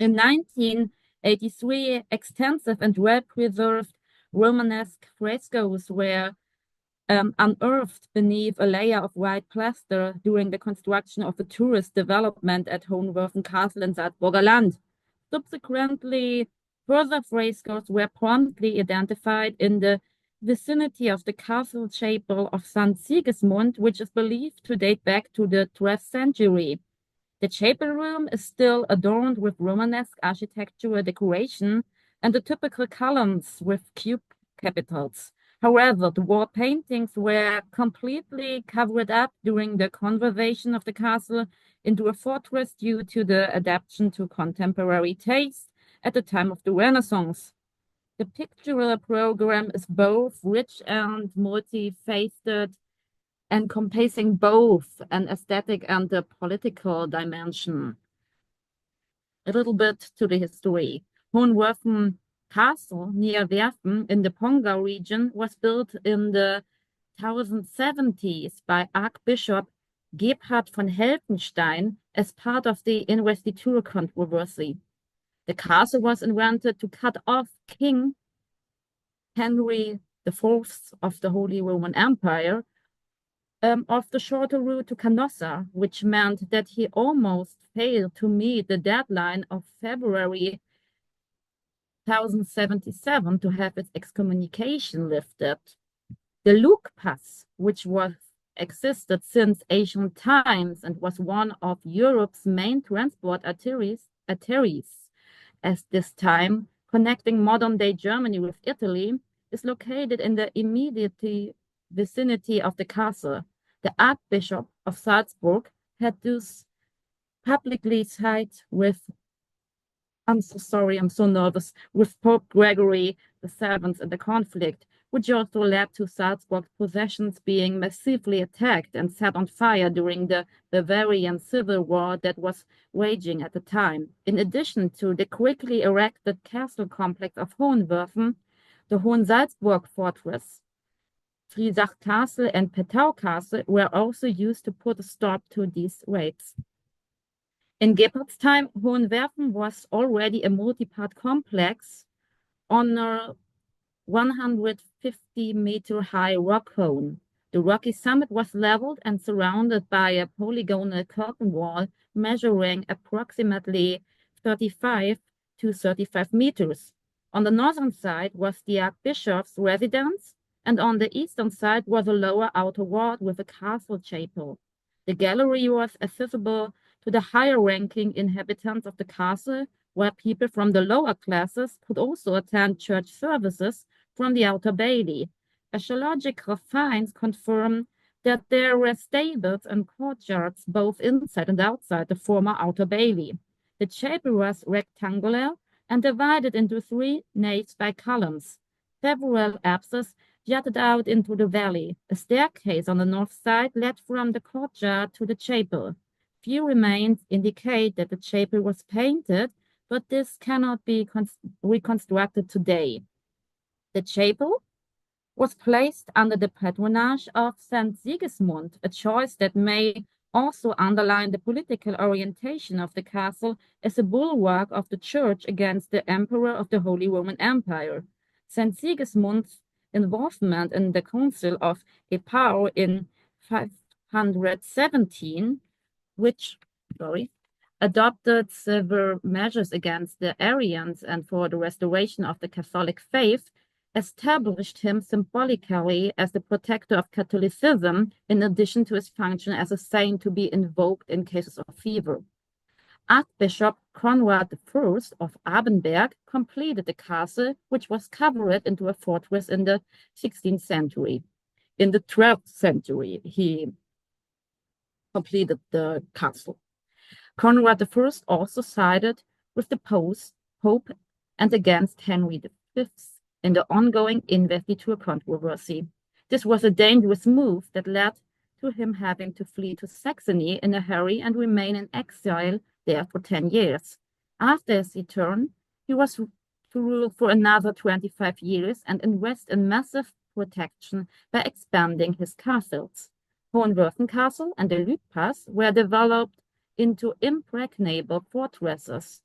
In 1983, extensive and well-preserved Romanesque frescoes were unearthed beneath a layer of white plaster during the construction of a tourist development at Hohenwerfen Castle in Salzburger Land. Subsequently, further frescoes were promptly identified in the vicinity of the castle chapel of St. Sigismund, which is believed to date back to the 12th century. The chapel room is still adorned with Romanesque architectural decoration and the typical columns with cube capitals. However, the wall paintings were completely covered up during the conversion of the castle into a fortress due to the adaptation to contemporary taste at the time of the Renaissance. The pictorial program is both rich and multifaceted, encompassing both an aesthetic and a political dimension. A little bit to the history. Hohenwerfen Castle near Werfen in the Pongau region was built in the 1070s by Archbishop Gebhard von Helfenstein as part of the investiture controversy. The castle was invented to cut off King Henry IV of the Holy Roman Empire of the shorter route to Canossa, which meant that he almost failed to meet the deadline of February 1077 to have its excommunication lifted. The Luke Pass, which existed since ancient times and was one of Europe's main transport arteries at this time, connecting modern-day Germany with Italy, is located in the immediate vicinity of the castle. The Archbishop of Salzburg had thus publicly sided with, I'm so sorry, I'm so nervous, with Pope Gregory VII in the conflict, which also led to Salzburg's possessions being massively attacked and set on fire during the Bavarian Civil War that was waging at the time. In addition to the quickly erected castle complex of Hohenwerfen, the Hohensalzburg fortress, Friesach Castle and Pettau Castle were also used to put a stop to these raids. In Gebhard's time, Hohenwerfen was already a multi-part complex on a 150-meter-high rock cone. The rocky summit was leveled and surrounded by a polygonal curtain wall measuring approximately 35 to 35 meters. On the northern side was the Archbishop's residence, and on the eastern side was a lower outer ward with a castle chapel. The gallery was accessible to the higher-ranking inhabitants of the castle, where people from the lower classes could also attend church services from the outer bailey. Archaeological finds confirm that there were stables and courtyards both inside and outside the former outer bailey. The chapel was rectangular and divided into 3 naves by columns. Several apses jutted out into the valley. A staircase on the north side led from the courtyard to the chapel. Few remains indicate that the chapel was painted, but this cannot be reconstructed today. The chapel was placed under the patronage of St. Sigismund, a choice that may also underline the political orientation of the castle as a bulwark of the church against the emperor of the Holy Roman Empire. St. Sigismund's involvement in the Council of Eppau in 517, which adopted severe measures against the Arians and for the restoration of the Catholic faith, established him symbolically as the protector of Catholicism, in addition to his function as a saint to be invoked in cases of fever. Archbishop Konrad I of Abenberg completed the castle, which was covered into a fortress in the 16th century. In the 12th century, he completed the castle. Konrad I also sided with the Pope and against Henry V in the ongoing investiture controversy. This was a dangerous move that led to him having to flee to Saxony in a hurry and remain in exile there for 10 years. After his return, he was to rule for another 25 years and invest in massive protection by expanding his castles. Hohenwerfen Castle and the Luke Pass were developed into impregnable fortresses,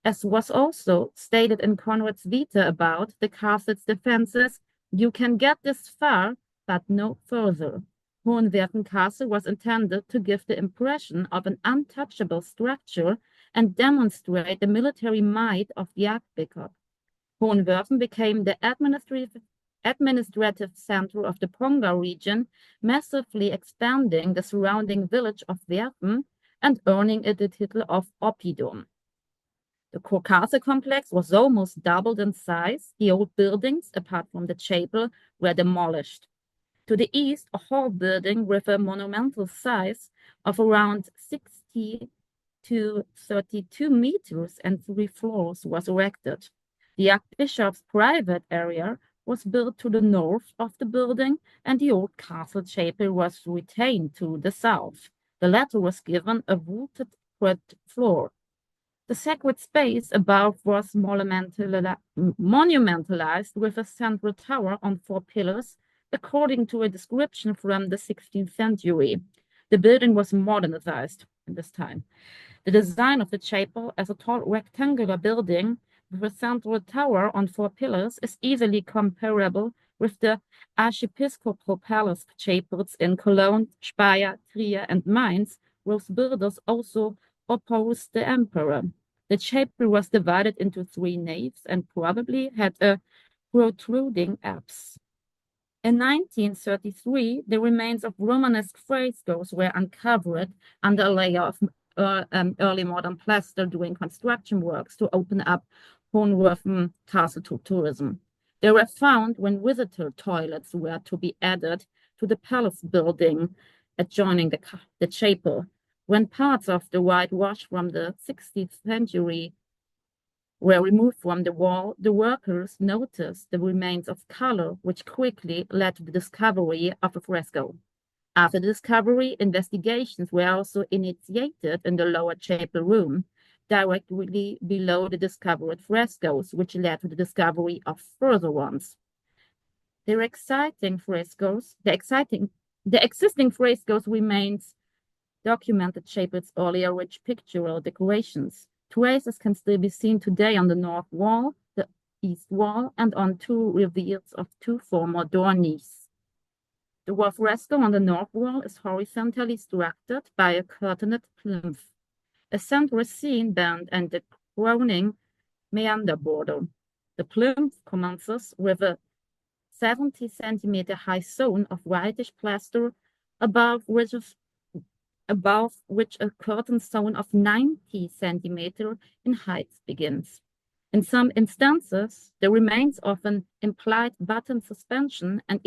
as was also stated in Conrad's Vita about the castle's defenses. You can get this far, but no further. Hohenwerfen Castle was intended to give the impression of an untouchable structure and demonstrate the military might of the Archbishop. Hohenwerfen became the administrative center of the Pongau region, massively expanding the surrounding village of Werfen and earning it the title of Oppidum. The core castle complex was almost doubled in size. The old buildings, apart from the chapel, were demolished. To the east, a hall building with a monumental size of around 60 to 32 meters and 3 floors was erected. The Archbishop's private area was built to the north of the building, and the old castle chapel was retained to the south. The latter was given a vaulted third floor. The sacred space above was monumentalized with a central tower on 4 pillars, according to a description from the 16th century. The building was modernized in this time. The design of the chapel as a tall rectangular building with a central tower on 4 pillars is easily comparable with the archiepiscopal palace chapels in Cologne, Speyer, Trier, and Mainz, whose builders also opposed the emperor. The chapel was divided into 3 naves and probably had a protruding apse. In 1933, the remains of Romanesque frescoes were uncovered under a layer of early modern plaster during construction works to open up Hohenwürfen Castle to tourism. They were found when visitor toilets were to be added to the palace building adjoining the chapel. When parts of the whitewash from the 16th century were removed from the wall, the workers noticed the remains of color, which quickly led to the discovery of a fresco. After the discovery, investigations were also initiated in the lower chapel room, directly below the discovered frescoes, which led to the discovery of further ones. The existing frescoes remains document the chapel's earlier rich pictorial decorations. Traces can still be seen today on the north wall, the east wall, and on 2 reveals of 2 former door niches. The wall fresco on the north wall is horizontally structured by a curtained plinth, a central scene band, and the crowning meander border. The plinth commences with a 70-centimeter high zone of whitish plaster, above which a curtain zone of 90 centimeters in height begins. In some instances, the remains of an implied button suspension and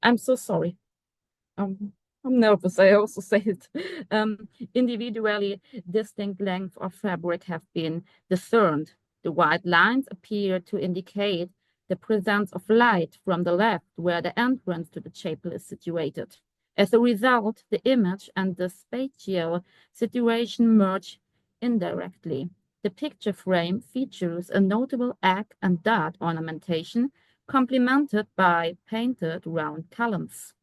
I'm so sorry. I'm nervous, I also say it. Individually distinct lengths of fabric have been discerned. The white lines appear to indicate the presence of light from the left, where the entrance to the chapel is situated. As a result, the image and the spatial situation merge indirectly. The picture frame features a notable egg and dot ornamentation, complemented by painted round columns.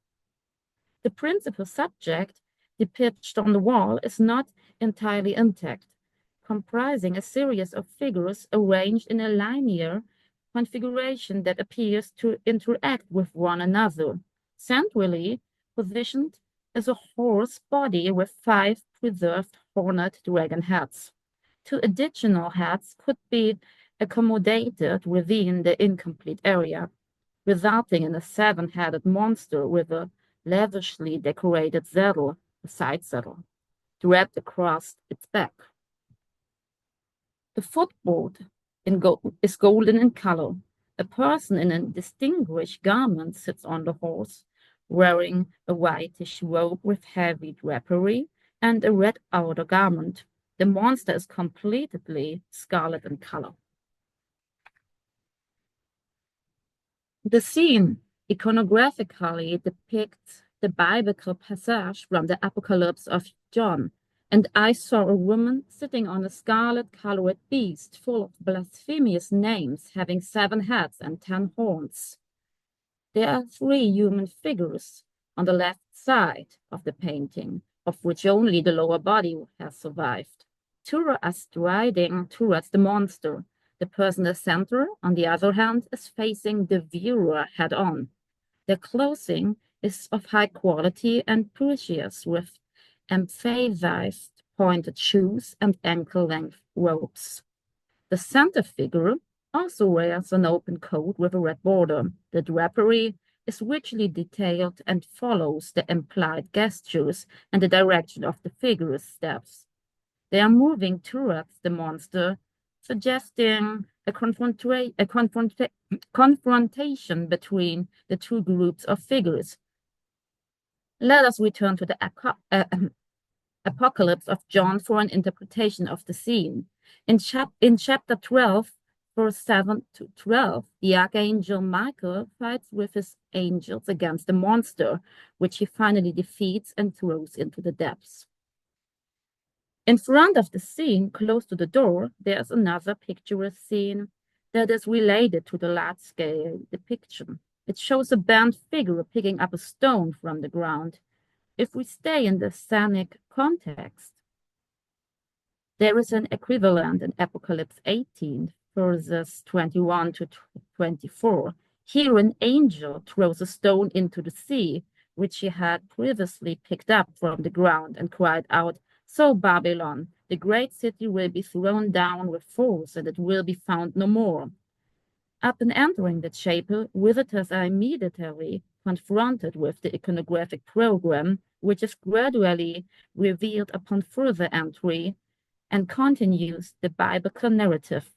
The principal subject depicted on the wall is not entirely intact, comprising a series of figures arranged in a linear configuration that appears to interact with one another. Centrally positioned is a horse body with 5 preserved horned dragon heads. 2 additional heads could be accommodated within the incomplete area, resulting in a 7-headed monster with a lavishly decorated saddle, a side saddle, draped across its back. The footboard is golden in color. A person in a distinguished garment sits on the horse, wearing a whitish robe with heavy drapery and a red outer garment. The monster is completely scarlet in color. The scene iconographically depicts the biblical passage from the Apocalypse of John, and I saw a woman sitting on a scarlet-colored beast full of blasphemous names, having 7 heads and 10 horns. There are 3 human figures on the left side of the painting, of which only the lower body has survived. 2 are striding towards the monster. The person in the center, on the other hand, is facing the viewer head-on. Their clothing is of high quality and precious, with emphasized pointed shoes and ankle-length robes. The center figure also wears an open coat with a red border. The drapery is richly detailed and follows the implied gestures and the direction of the figure's steps. They are moving towards the monster, suggesting a confrontation between the 2 groups of figures. Let us return to the Apocalypse of John for an interpretation of the scene. In chapter 12, verse 7 to 12, the archangel Michael fights with his angels against the monster, which he finally defeats and throws into the depths. In front of the scene, close to the door, there's another picturesque scene that is related to the large-scale depiction. It shows a bent figure picking up a stone from the ground. If we stay in the scenic context, there is an equivalent in Apocalypse 18, verses 21 to 24. Here an angel throws a stone into the sea, which he had previously picked up from the ground, and cried out, "So Babylon, the great city, will be thrown down with force, and it will be found no more." Upon entering the chapel, visitors are immediately confronted with the iconographic program, which is gradually revealed upon further entry and continues the biblical narrative.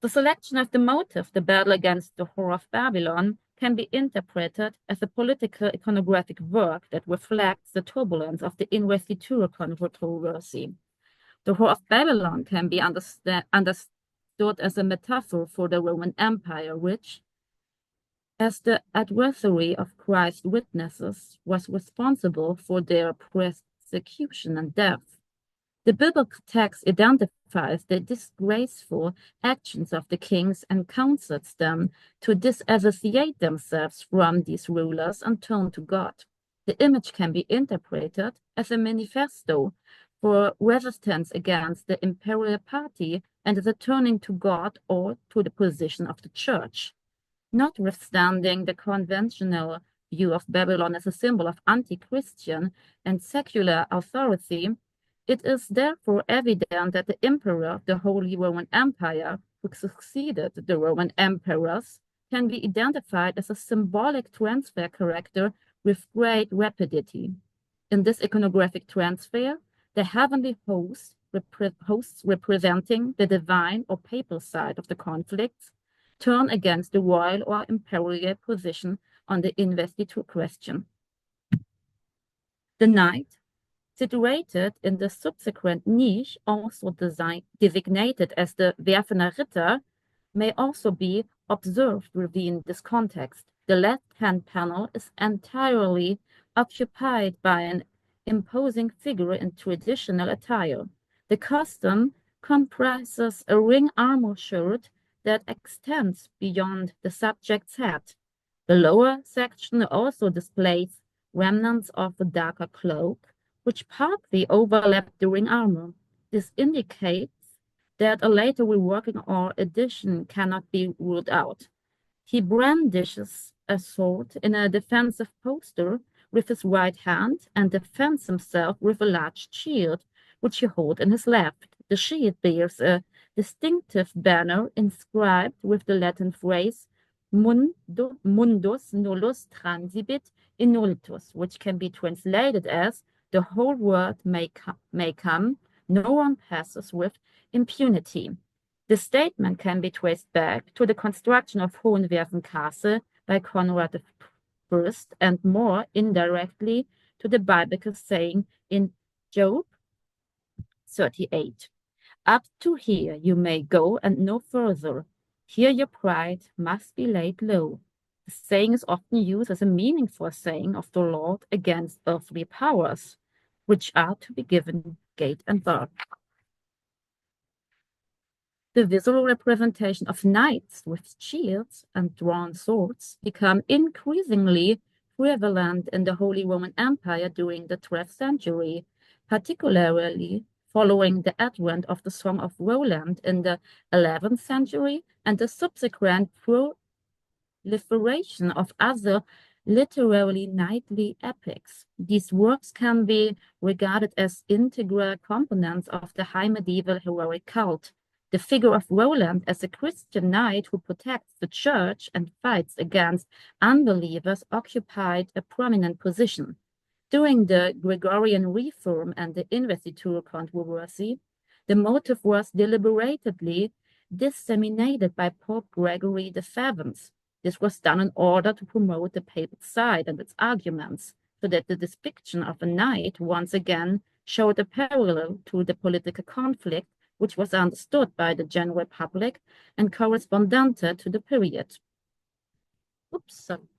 The selection of the motive, the battle against the Whore of Babylon, can be interpreted as a political iconographic work that reflects the turbulence of the investiture controversy. The Whore of Babylon can be understood as a metaphor for the Roman Empire, which, as the adversary of Christ's witnesses, was responsible for their persecution and death. The biblical text identifies the disgraceful actions of the kings and counsels them to disassociate themselves from these rulers and turn to God. The image can be interpreted as a manifesto for resistance against the imperial party and as a turning to God or to the position of the church. Notwithstanding the conventional view of Babylon as a symbol of anti-Christian and secular authority, it is therefore evident that the emperor of the Holy Roman Empire, who succeeded the Roman emperors, can be identified as a symbolic transfer character with great rapidity. In this iconographic transfer, the heavenly hosts representing the divine or papal side of the conflicts turn against the royal or imperial position on the investiture question. The knight, situated in the subsequent niche, also designated as the Werfener Ritter, may also be observed within this context. The left-hand panel is entirely occupied by an imposing figure in traditional attire. The costume comprises a ring armor shirt that extends beyond the subject's head. The lower section also displays remnants of a darker cloak, which partly overlap the ring armor. This indicates that a later reworking or addition cannot be ruled out. He brandishes a sword in a defensive posture with his right hand and defends himself with a large shield, which he holds in his left. The shield bears a distinctive banner inscribed with the Latin phrase mundus nullus transibit innultus, which can be translated as "the whole world may come, no one passes with impunity." The statement can be traced back to the construction of Hohenwerfen Castle by Conrad I, and more indirectly to the biblical saying in Job 38. "Up to here you may go and no further. Here your pride must be laid low." The saying is often used as a meaningful saying of the Lord against earthly powers, which are to be given gate and bar. The visual representation of knights with shields and drawn swords become increasingly prevalent in the Holy Roman Empire during the 12th century, particularly following the advent of the Song of Roland in the 11th century and the subsequent proliferation of other literary knightly epics. These works can be regarded as integral components of the high medieval heroic cult. The figure of Roland as a Christian knight who protects the church and fights against unbelievers occupied a prominent position. During the Gregorian Reform and the investiture controversy, the motive was deliberately disseminated by Pope Gregory VII. This was done in order to promote the papal side and its arguments, so that the depiction of a knight once again showed a parallel to the political conflict which was understood by the general public and corresponded to the period. Oops, sorry.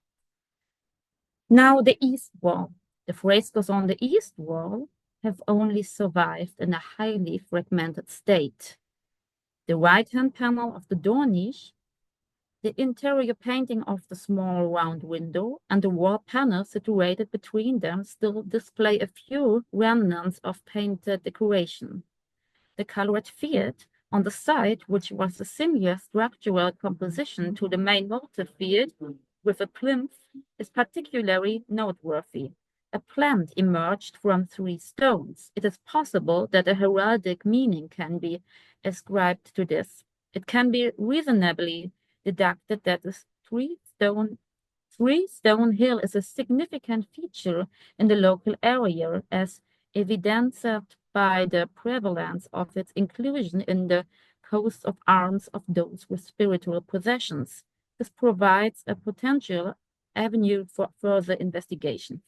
Now the east wall. The frescoes on the east wall have only survived in a highly fragmented state. The right-hand panel of the door niche, the interior painting of the small round window, and the wall panel situated between them still display a few remnants of painted decoration. The colored field on the side, which was a similar structural composition to the main motif field with a plinth, is particularly noteworthy. A plant emerged from 3 stones. It is possible that a heraldic meaning can be ascribed to this. It can be reasonably deducted that the three stone hill is a significant feature in the local area, as evidenced by the prevalence of its inclusion in the coats of arms of those with spiritual possessions. This provides a potential avenue for further investigation.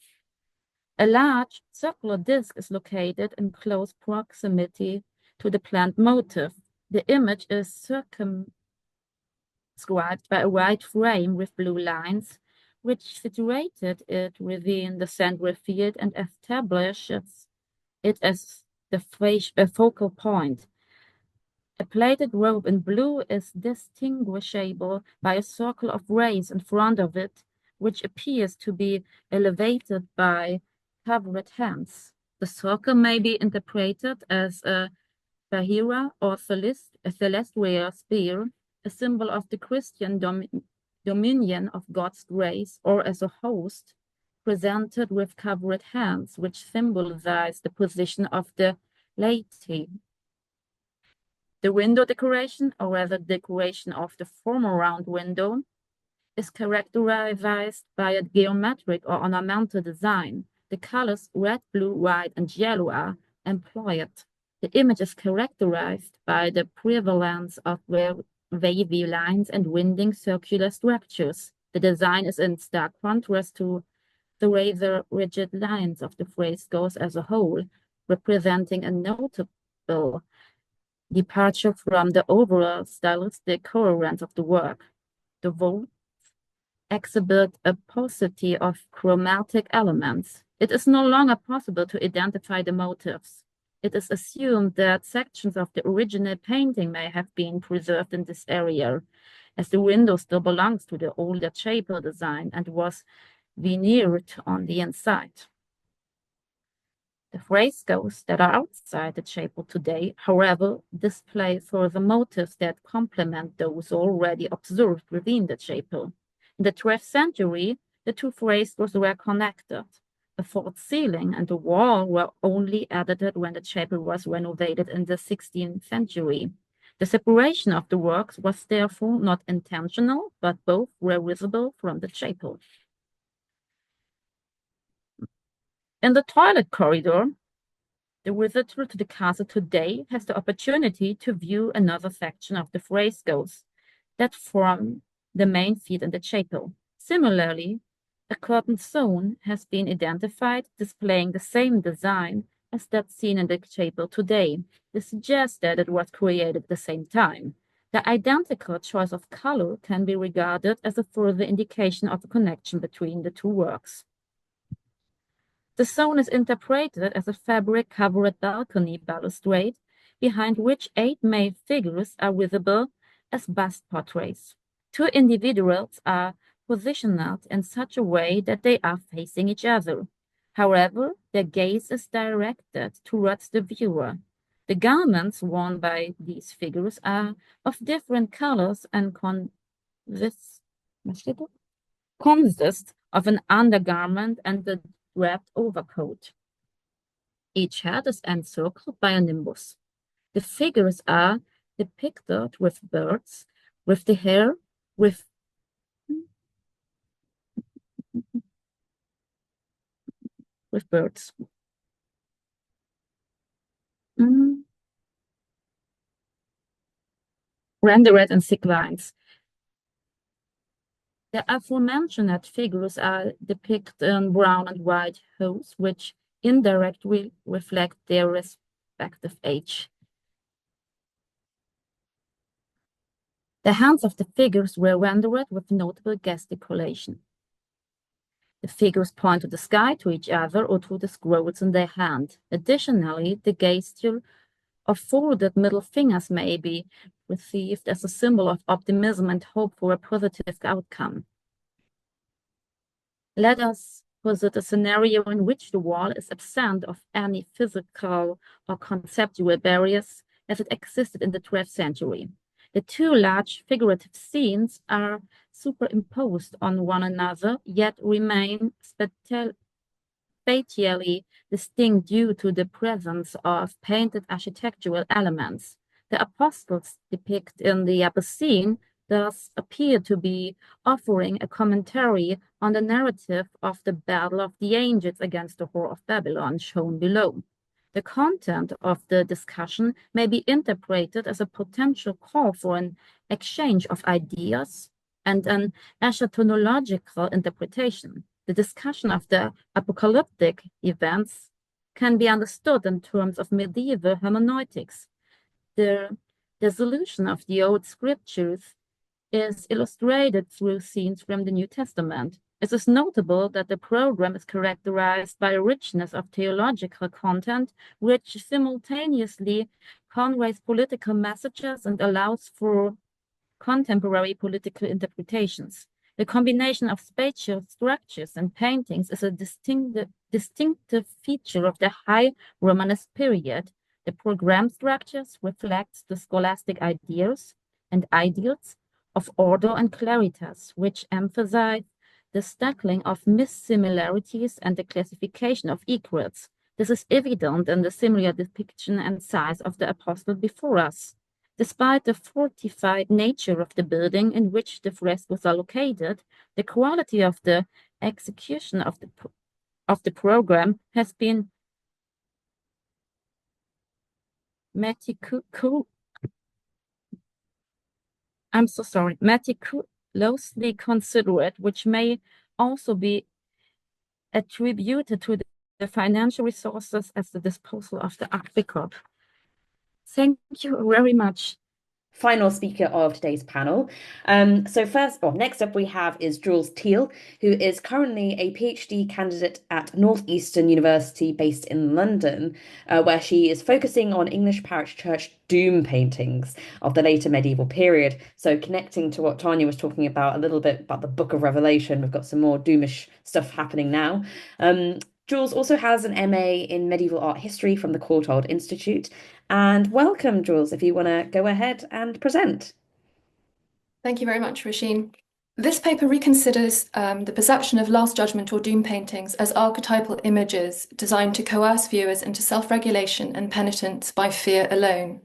A large circular disc is located in close proximity to the plant motif. The image is circumscribed by a white frame with blue lines, which situated it within the central field and establishes it as the focal point. A plated robe in blue is distinguishable by a circle of rays in front of it, which appears to be elevated by covered hands. The circle may be interpreted as a bahira or celestial spear, a symbol of the Christian dominion of God's grace, or as a host presented with covered hands, which symbolize the position of the laity. The window decoration, or rather decoration of the former round window, is characterized by a geometric or ornamental design. The colors red, blue, white, and yellow are employed. The image is characterized by the prevalence of wavy lines and winding circular structures. The design is in stark contrast to the rather rigid lines of the frescoes as a whole, representing a notable departure from the overall stylistic coherence of the work. The vaults exhibit a paucity of chromatic elements. It is no longer possible to identify the motifs. It is assumed that sections of the original painting may have been preserved in this area, as the window still belongs to the older chapel design and was veneered on the inside. The frescoes that are outside the chapel today, however, display further motifs that complement those already observed within the chapel. In the 12th century, the 2 frescoes were connected. A false ceiling and a wall were only added when the chapel was renovated in the 16th century. The separation of the works was therefore not intentional, but both were visible from the chapel. In the toilet corridor, the visitor to the castle today has the opportunity to view another section of the frescoes that form the main feed in the chapel. Similarly, a curtained zone has been identified displaying the same design as that seen in the chapel today. This suggests that it was created at the same time. The identical choice of color can be regarded as a further indication of a connection between the 2 works. The zone is interpreted as a fabric-covered balcony balustrade, behind which 8 male figures are visible as bust portraits. 2 individuals are positioned in such a way that they are facing each other. However, their gaze is directed towards the viewer. The garments worn by these figures are of different colors and consist of an undergarment and a wrapped overcoat. Each head is encircled by a nimbus. The figures are depicted with birds, with the hair, with birds. Rendered in thick lines. The aforementioned figures are depicted in brown and white hues, which indirectly reflect their respective age. The hands of the figures were rendered with notable gesticulation. The figures point to the sky, to each other, or to the scrolls in their hand. Additionally, the gesture of folded middle fingers may be received as a symbol of optimism and hope for a positive outcome. Let us posit a scenario in which the wall is absent of any physical or conceptual barriers as it existed in the 12th century. The two large figurative scenes are superimposed on one another, yet remain spatially distinct due to the presence of painted architectural elements. The apostles depicted in the upper scene thus appear to be offering a commentary on the narrative of the Battle of the Angels against the Whore of Babylon shown below. The content of the discussion may be interpreted as a potential call for an exchange of ideas and an eschatological interpretation. The discussion of the apocalyptic events can be understood in terms of medieval hermeneutics. The dissolution of the old scriptures is illustrated through scenes from the New Testament. It is notable that the program is characterized by a richness of theological content, which simultaneously conveys political messages and allows for contemporary political interpretations. The combination of spatial structures and paintings is a distinctive feature of the High Romanesque period. The program structures reflect the scholastic ideas and ideals of order and claritas, which emphasize the stackling of missimilarities and the classification of equals. This is evident in the similar depiction and size of the apostle before us. Despite the fortified nature of the building in which the frescoes are located, the quality of the execution of the program has been meticulously considered, which may also be attributed to the financial resources at the disposal of the Archbishop. Thank you very much. Final speaker of today's panel. Next up we have is Jules Teal, who is currently a PhD candidate at Northeastern University based in London, where she is focusing on English parish church doom paintings of the later medieval period. So connecting to what Tanya was talking about a little bit about the Book of Revelation, we've got some more doomish stuff happening now. Jules also has an MA in medieval art history from the Courtauld Institute. And welcome, Jules, if you want to go ahead and present. Thank you very much, Rasheen. This paper reconsiders the perception of Last Judgment or doom paintings as archetypal images designed to coerce viewers into self-regulation and penitence by fear alone.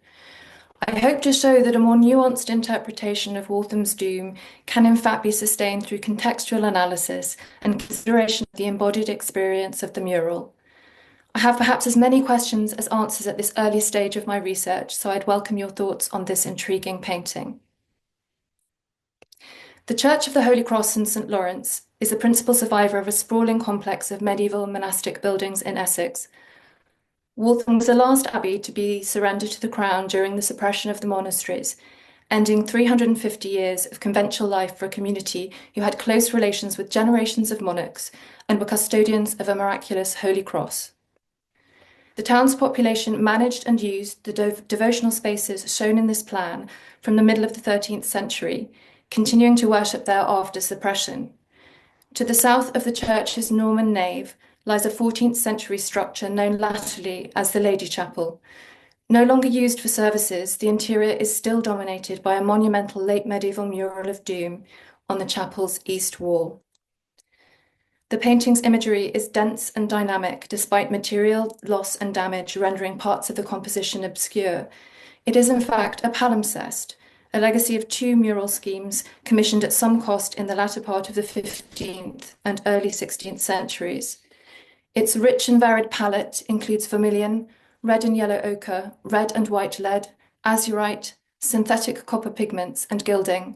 I hope to show that a more nuanced interpretation of Waltham's doom can in fact be sustained through contextual analysis and consideration of the embodied experience of the mural. I have perhaps as many questions as answers at this early stage of my research, so I'd welcome your thoughts on this intriguing painting. The Church of the Holy Cross in St. Lawrence is the principal survivor of a sprawling complex of medieval monastic buildings in Essex. Waltham was the last abbey to be surrendered to the crown during the suppression of the monasteries, ending 350 years of conventual life for a community who had close relations with generations of monarchs and were custodians of a miraculous Holy Cross. The town's population managed and used the devotional spaces shown in this plan from the middle of the 13th century, continuing to worship there after suppression. To the south of the church's Norman nave lies a 14th century structure known latterly as the Lady Chapel. No longer used for services, the interior is still dominated by a monumental late medieval mural of doom on the chapel's east wall. The painting's imagery is dense and dynamic, despite material loss and damage rendering parts of the composition obscure. It is in fact a palimpsest, a legacy of two mural schemes commissioned at some cost in the latter part of the 15th and early 16th centuries. Its rich and varied palette includes vermilion, red and yellow ochre, red and white lead, azurite, synthetic copper pigments, and gilding.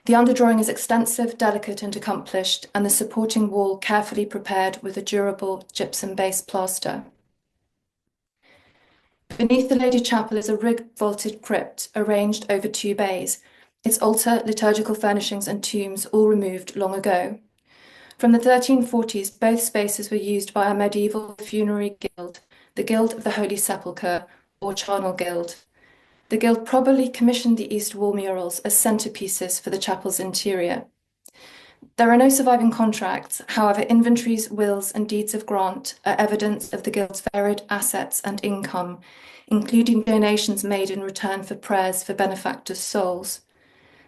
The underdrawing is extensive, delicate, and accomplished, and the supporting wall carefully prepared with a durable gypsum-based plaster. Beneath the Lady Chapel is a rig-vaulted crypt arranged over two bays, its altar, liturgical furnishings, and tombs all removed long ago. From the 1340s, both spaces were used by a medieval funerary guild, the Guild of the Holy Sepulchre, or Charnel Guild. The guild probably commissioned the east wall murals as centerpieces for the chapel's interior. There are no surviving contracts, however, inventories, wills, and deeds of grant are evidence of the guild's varied assets and income, including donations made in return for prayers for benefactors' souls.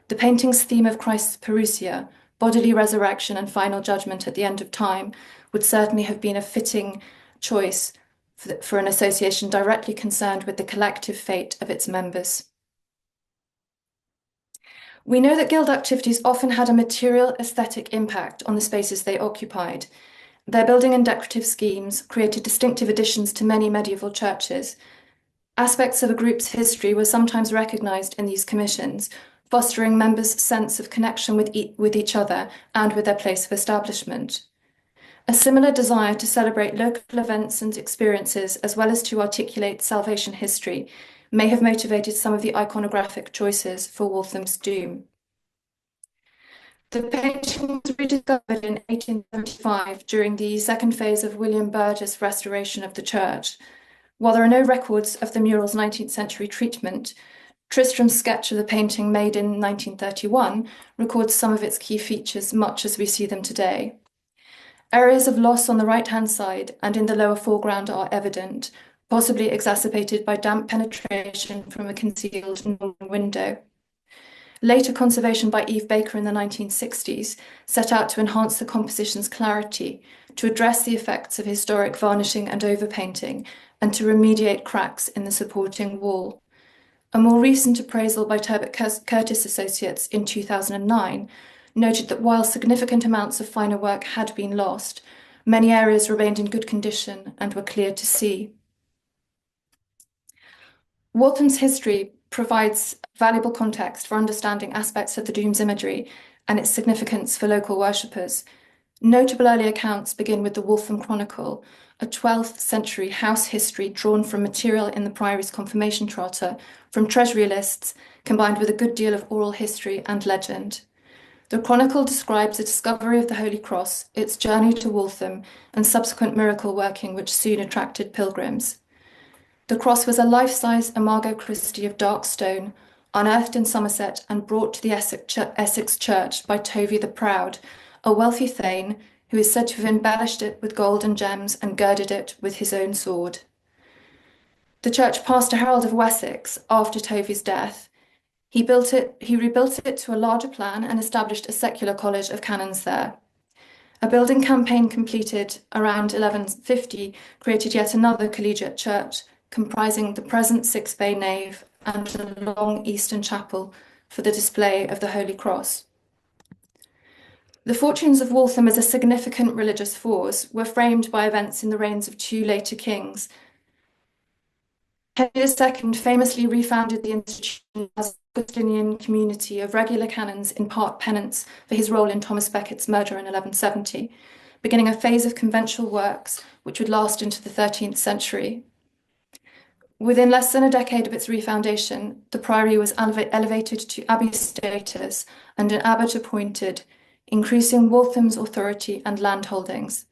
The painting's theme of Christ's parousia, bodily resurrection and final judgment at the end of time, would certainly have been a fitting choice for an association directly concerned with the collective fate of its members. We know that guild activities often had a material aesthetic impact on the spaces they occupied. Their building and decorative schemes created distinctive additions to many medieval churches. Aspects of a group's history were sometimes recognized in these commissions, fostering members' sense of connection with each other and with their place of establishment. A similar desire to celebrate local events and experiences, as well as to articulate salvation history, may have motivated some of the iconographic choices for Waltham's Doom. The painting was rediscovered in 1875 during the second phase of William Burgess' restoration of the church. While there are no records of the mural's 19th century treatment, Tristram's sketch of the painting made in 1931 records some of its key features much as we see them today. Areas of loss on the right-hand side and in the lower foreground are evident, possibly exacerbated by damp penetration from a concealed northern window. Later conservation by Eve Baker in the 1960s set out to enhance the composition's clarity, to address the effects of historic varnishing and overpainting, and to remediate cracks in the supporting wall. A more recent appraisal by Turbot Curtis Associates in 2009 noted that while significant amounts of finer work had been lost, many areas remained in good condition and were clear to see. Waltham's history provides valuable context for understanding aspects of the Doom's imagery and its significance for local worshippers. Notable early accounts begin with the Waltham Chronicle, a 12th century house history drawn from material in the Priory's confirmation charter, from treasury lists, combined with a good deal of oral history and legend. The Chronicle describes the discovery of the Holy Cross, its journey to Waltham, and subsequent miracle working which soon attracted pilgrims. The cross was a life-size Imago Christi of dark stone, unearthed in Somerset and brought to the Essex Church by Tovey the Proud, a wealthy thane who is said to have embellished it with gold and gems and girded it with his own sword. The church passed to Harold of Wessex after Tovey's death. He rebuilt it to a larger plan and established a secular college of canons there. A building campaign completed around 1150 created yet another collegiate church, comprising the present six-bay nave and a long eastern chapel for the display of the Holy Cross. The fortunes of Waltham as a significant religious force were framed by events in the reigns of two later kings. Henry II famously refounded the institution as a Augustinian community of regular canons in part penance for his role in Thomas Becket's murder in 1170, beginning a phase of conventual works which would last into the 13th century. Within less than a decade of its refoundation, the priory was elevated to abbey status and an abbot appointed, increasing Waltham's authority and land holdings.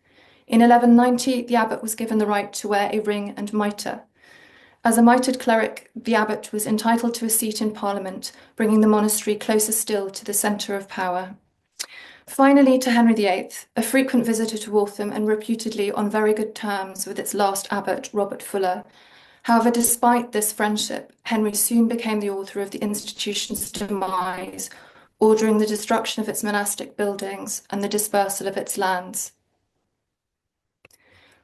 In 1190, the abbot was given the right to wear a ring and mitre. As a mitred cleric, the abbot was entitled to a seat in Parliament, bringing the monastery closer still to the centre of power. Finally, to Henry VIII, a frequent visitor to Waltham and reputedly on very good terms with its last abbot, Robert Fuller. However, despite this friendship, Henry soon became the author of the institution's demise, ordering the destruction of its monastic buildings and the dispersal of its lands.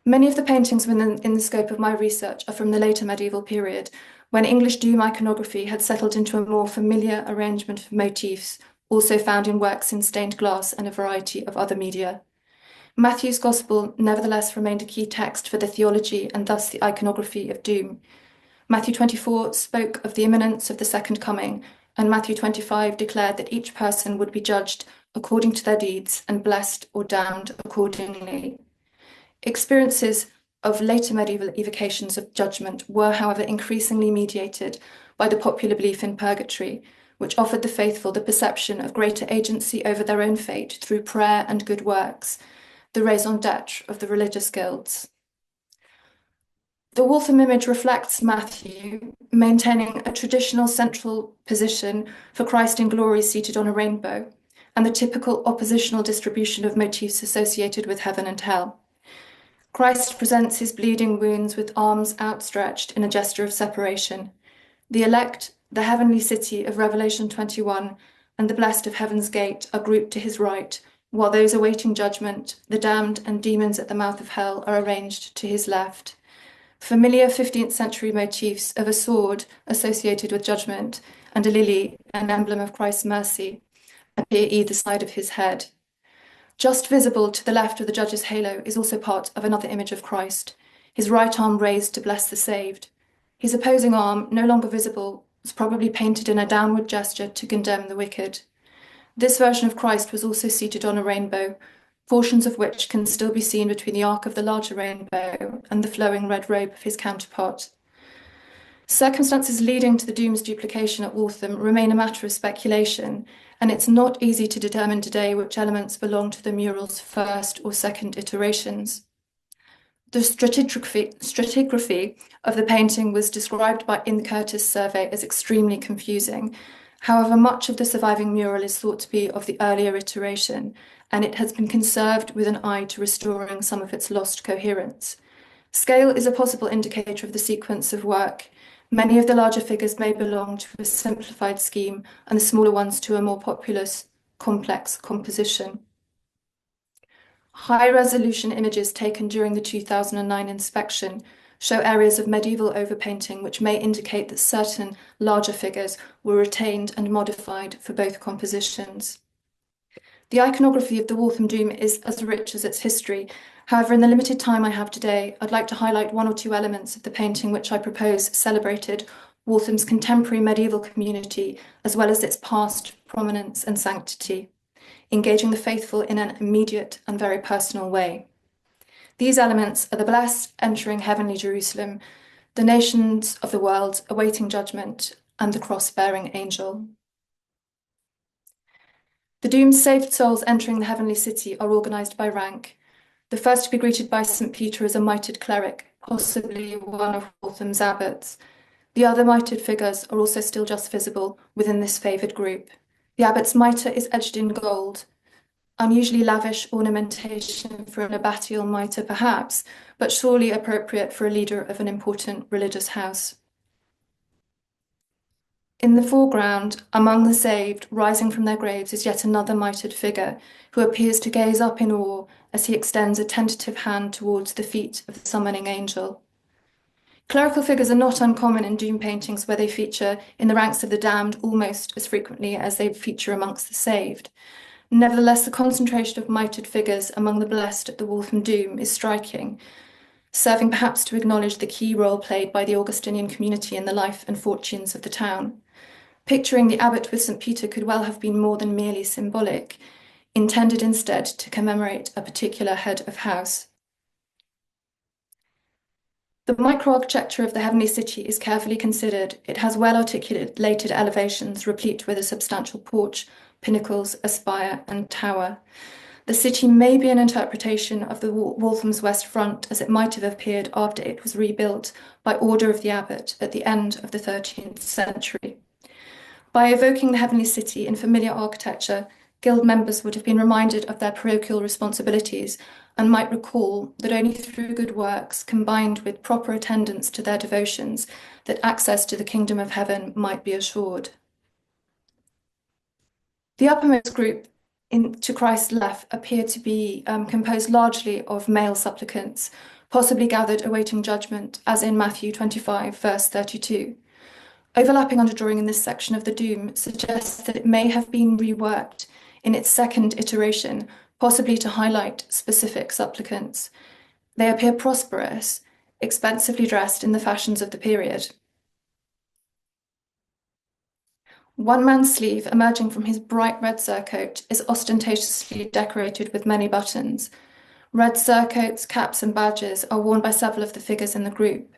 Many of the paintings in the scope of my research are from the later medieval period, when English Doom iconography had settled into a more familiar arrangement of motifs, also found in works in stained glass and a variety of other media. Matthew's Gospel nevertheless remained a key text for the theology and thus the iconography of Doom. Matthew 24 spoke of the imminence of the second coming, and Matthew 25 declared that each person would be judged according to their deeds and blessed or damned accordingly. Experiences of later medieval evocations of judgment were, however, increasingly mediated by the popular belief in purgatory, which offered the faithful the perception of greater agency over their own fate through prayer and good works, the raison d'etre of the religious guilds. The Waltham image reflects Matthew, maintaining a traditional central position for Christ in glory seated on a rainbow, and the typical oppositional distribution of motifs associated with heaven and hell. Christ presents his bleeding wounds with arms outstretched in a gesture of separation. The elect, the heavenly city of Revelation 21, and the blessed of heaven's gate are grouped to his right, while those awaiting judgment, the damned and demons at the mouth of hell, are arranged to his left. Familiar 15th century motifs of a sword associated with judgment and a lily, an emblem of Christ's mercy, appear either side of his head. Just visible to the left of the judge's halo is also part of another image of Christ, his right arm raised to bless the saved. His opposing arm, no longer visible, was probably painted in a downward gesture to condemn the wicked. This version of Christ was also seated on a rainbow, portions of which can still be seen between the arc of the larger rainbow and the flowing red robe of his counterpart. Circumstances leading to the doom's duplication at Waltham remain a matter of speculation, and it's not easy to determine today which elements belong to the mural's first or second iterations. The stratigraphy of the painting was described by in the Curtis survey as extremely confusing. However, much of the surviving mural is thought to be of the earlier iteration, and it has been conserved with an eye to restoring some of its lost coherence. Scale is a possible indicator of the sequence of work. Many of the larger figures may belong to a simplified scheme, and the smaller ones to a more populous, complex composition. High-resolution images taken during the 2009 inspection show areas of medieval overpainting which may indicate that certain larger figures were retained and modified for both compositions. The iconography of the Waltham Doom is as rich as its history. However, in the limited time I have today, I'd like to highlight one or two elements of the painting which I propose celebrated Waltham's contemporary medieval community, as well as its past prominence and sanctity, engaging the faithful in an immediate and very personal way. These elements are the blessed entering heavenly Jerusalem, the nations of the world awaiting judgment, and the cross-bearing angel. The doomed saved souls entering the heavenly city are organised by rank. The first to be greeted by St. Peter is a mitred cleric, possibly one of Waltham's abbots. The other mitred figures are also still just visible within this favoured group. The abbot's mitre is edged in gold. Unusually lavish ornamentation for an abbatial mitre perhaps, but surely appropriate for a leader of an important religious house. In the foreground, among the saved, rising from their graves, is yet another mitred figure, who appears to gaze up in awe as he extends a tentative hand towards the feet of the summoning angel. Clerical figures are not uncommon in doom paintings, where they feature in the ranks of the damned almost as frequently as they feature amongst the saved. Nevertheless, the concentration of mitred figures among the blessed at the Waltham Doom is striking, serving perhaps to acknowledge the key role played by the Augustinian community in the life and fortunes of the town. Picturing the abbot with St. Peter could well have been more than merely symbolic, intended instead to commemorate a particular head of house. The microarchitecture of the heavenly city is carefully considered. It has well-articulated elevations, replete with a substantial porch, pinnacles, a spire, and tower. The city may be an interpretation of the Waltham's west front as it might have appeared after it was rebuilt by order of the abbot at the end of the 13th century. By evoking the heavenly city in familiar architecture, guild members would have been reminded of their parochial responsibilities and might recall that only through good works, combined with proper attendance to their devotions, that access to the kingdom of heaven might be assured. The uppermost group to Christ's left appear to be composed largely of male supplicants, possibly gathered awaiting judgment, as in Matthew 25, verse 32. Overlapping underdrawing in this section of the Doom suggests that it may have been reworked in its second iteration, possibly to highlight specific supplicants. They appear prosperous, expensively dressed in the fashions of the period. One man's sleeve, emerging from his bright red surcoat, is ostentatiously decorated with many buttons. Red surcoats, caps, and badges are worn by several of the figures in the group.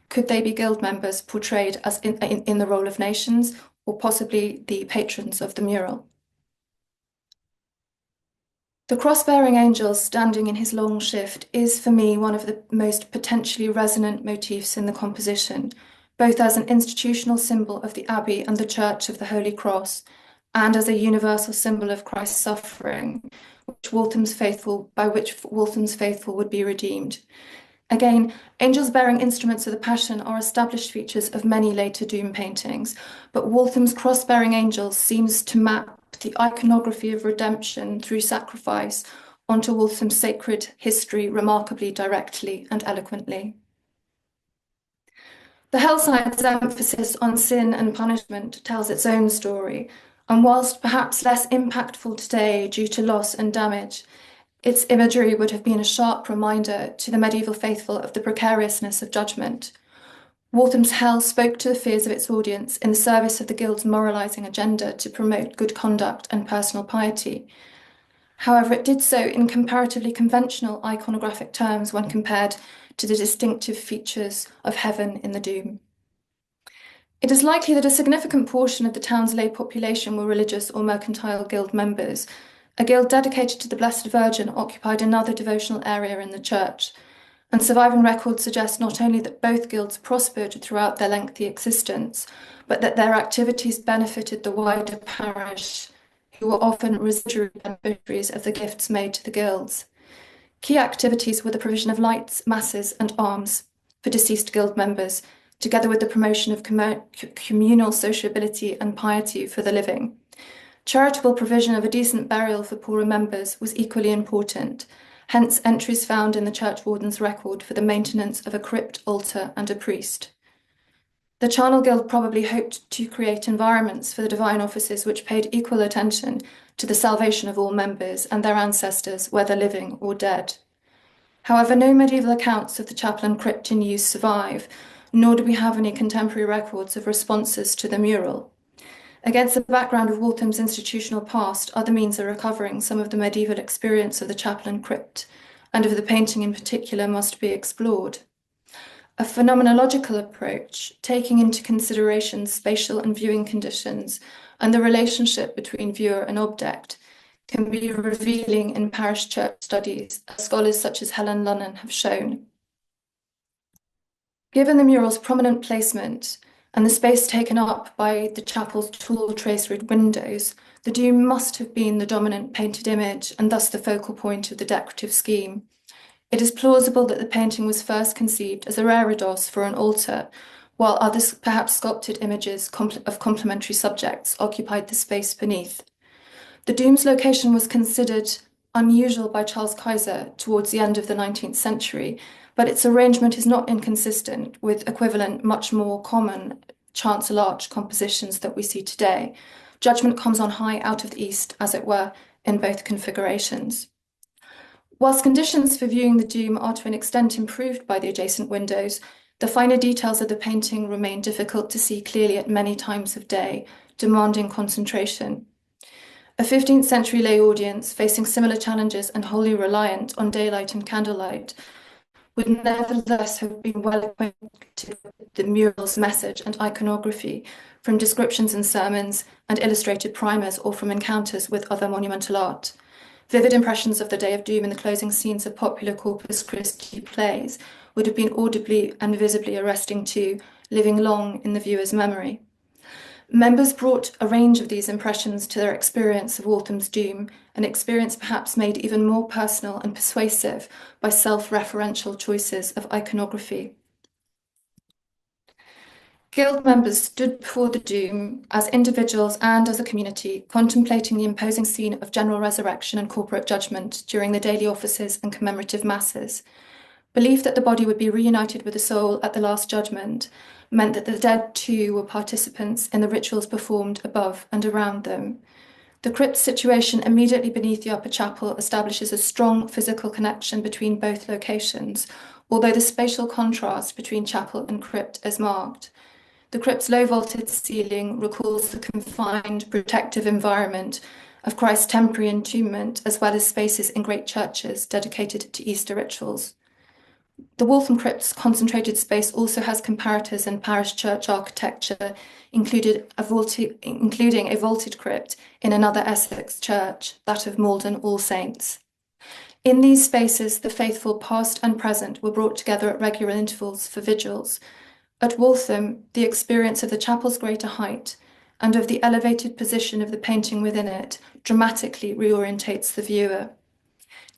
Could they be guild members portrayed as in the role of nations, or possibly the patrons of the mural. The cross-bearing angel standing in his long shift is, for me, one of the most potentially resonant motifs in the composition, both as an institutional symbol of the Abbey and the Church of the Holy Cross, and as a universal symbol of Christ's suffering, by which Waltham's faithful would be redeemed. Again, angels bearing instruments of the Passion are established features of many later Doom paintings, but Waltham's cross-bearing angel seems to map the iconography of redemption through sacrifice onto Waltham's sacred history remarkably directly and eloquently. The Hellside's emphasis on sin and punishment tells its own story, and whilst perhaps less impactful today due to loss and damage, its imagery would have been a sharp reminder to the medieval faithful of the precariousness of judgment. Waltham's Hell spoke to the fears of its audience in the service of the Guild's moralising agenda to promote good conduct and personal piety. However, it did so in comparatively conventional iconographic terms when compared to the distinctive features of heaven in the Doom. It is likely that a significant portion of the town's lay population were religious or mercantile guild members. A guild dedicated to the Blessed Virgin occupied another devotional area in the church, and surviving records suggest not only that both guilds prospered throughout their lengthy existence, but that their activities benefited the wider parish, who were often residuary beneficiaries of the gifts made to the guilds. Key activities were the provision of lights, masses, and alms for deceased guild members, together with the promotion of communal sociability and piety for the living. Charitable provision of a decent burial for poorer members was equally important, hence entries found in the churchwarden's record for the maintenance of a crypt, altar, and a priest. The Charnel Guild probably hoped to create environments for the divine offices which paid equal attention to the salvation of all members and their ancestors, whether living or dead. However, no medieval accounts of the chapel and crypt in use survive, nor do we have any contemporary records of responses to the mural. Against the background of Waltham's institutional past, other means of recovering some of the medieval experience of the chapel and crypt, and of the painting in particular, must be explored. A phenomenological approach, taking into consideration spatial and viewing conditions and the relationship between viewer and object, can be revealing in parish church studies, as scholars such as Helen Lunnan have shown. Given the mural's prominent placement and the space taken up by the chapel's tall traceried windows, the Doom must have been the dominant painted image and thus the focal point of the decorative scheme. It is plausible that the painting was first conceived as a reredos for an altar, while other perhaps sculpted images of complementary subjects occupied the space beneath. The Doom's location was considered unusual by Charles Kaiser towards the end of the 19th century, but its arrangement is not inconsistent with equivalent, much more common chancel arch compositions that we see today. Judgment comes on high out of the east, as it were, in both configurations. Whilst conditions for viewing the Doom are to an extent improved by the adjacent windows, the finer details of the painting remain difficult to see clearly at many times of day, demanding concentration. A 15th century lay audience facing similar challenges and wholly reliant on daylight and candlelight would nevertheless have been well acquainted with the mural's message and iconography from descriptions in sermons and illustrated primers or from encounters with other monumental art. Vivid impressions of the Day of Doom in the closing scenes of popular Corpus Christi plays would have been audibly and visibly arresting too, living long in the viewer's memory. Members brought a range of these impressions to their experience of Waltham's Doom, an experience perhaps made even more personal and persuasive by self-referential choices of iconography. Guild members stood before the Doom as individuals and as a community, contemplating the imposing scene of general resurrection and corporate judgment during the daily offices and commemorative masses. Belief that the body would be reunited with the soul at the Last Judgment meant that the dead too were participants in the rituals performed above and around them. The crypt situation immediately beneath the upper chapel establishes a strong physical connection between both locations, although the spatial contrast between chapel and crypt is marked. The crypt's low vaulted ceiling recalls the confined, protective environment of Christ's temporary entombment, as well as spaces in great churches dedicated to Easter rituals. The Waltham Crypt's concentrated space also has comparators in parish church architecture, including a vaulted crypt in another Essex church, that of Malden All Saints. In these spaces, the faithful past and present were brought together at regular intervals for vigils. At Waltham, the experience of the chapel's greater height and of the elevated position of the painting within it dramatically reorientates the viewer.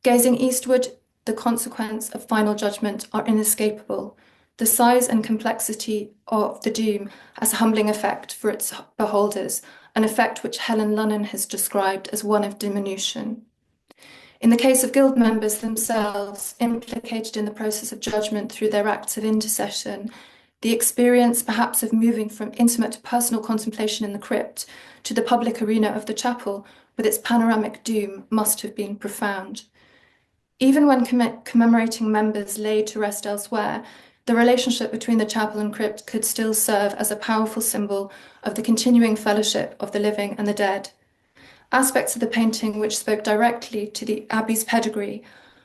Gazing eastward, the consequence of final judgment are inescapable. The size and complexity of the doom has a humbling effect for its beholders, an effect which Helen Lunnan has described as one of diminution. In the case of guild members themselves, implicated in the process of judgment through their acts of intercession, the experience perhaps of moving from intimate personal contemplation in the crypt to the public arena of the chapel with its panoramic doom must have been profound. Even when commemorating members laid to rest elsewhere, the relationship between the chapel and crypt could still serve as a powerful symbol of the continuing fellowship of the living and the dead. Aspects of the painting which spoke directly to the abbey's pedigree,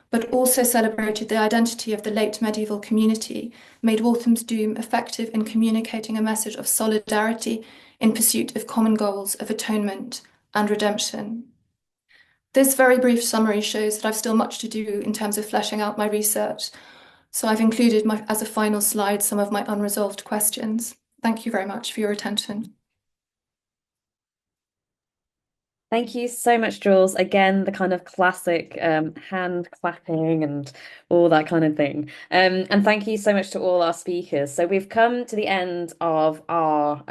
but also celebrated the identity of the late medieval community, made Waltham's doom effective in communicating a message of solidarity in pursuit of common goals of atonement and redemption. This very brief summary shows that I've still much to do in terms of fleshing out my research, so I've included as a final slide some of my unresolved questions. Thank you very much for your attention. Thank you so much, Jules. Again, the kind of classic hand clapping and all that kind of thing. And thank you so much to all our speakers. So we've come to the end of our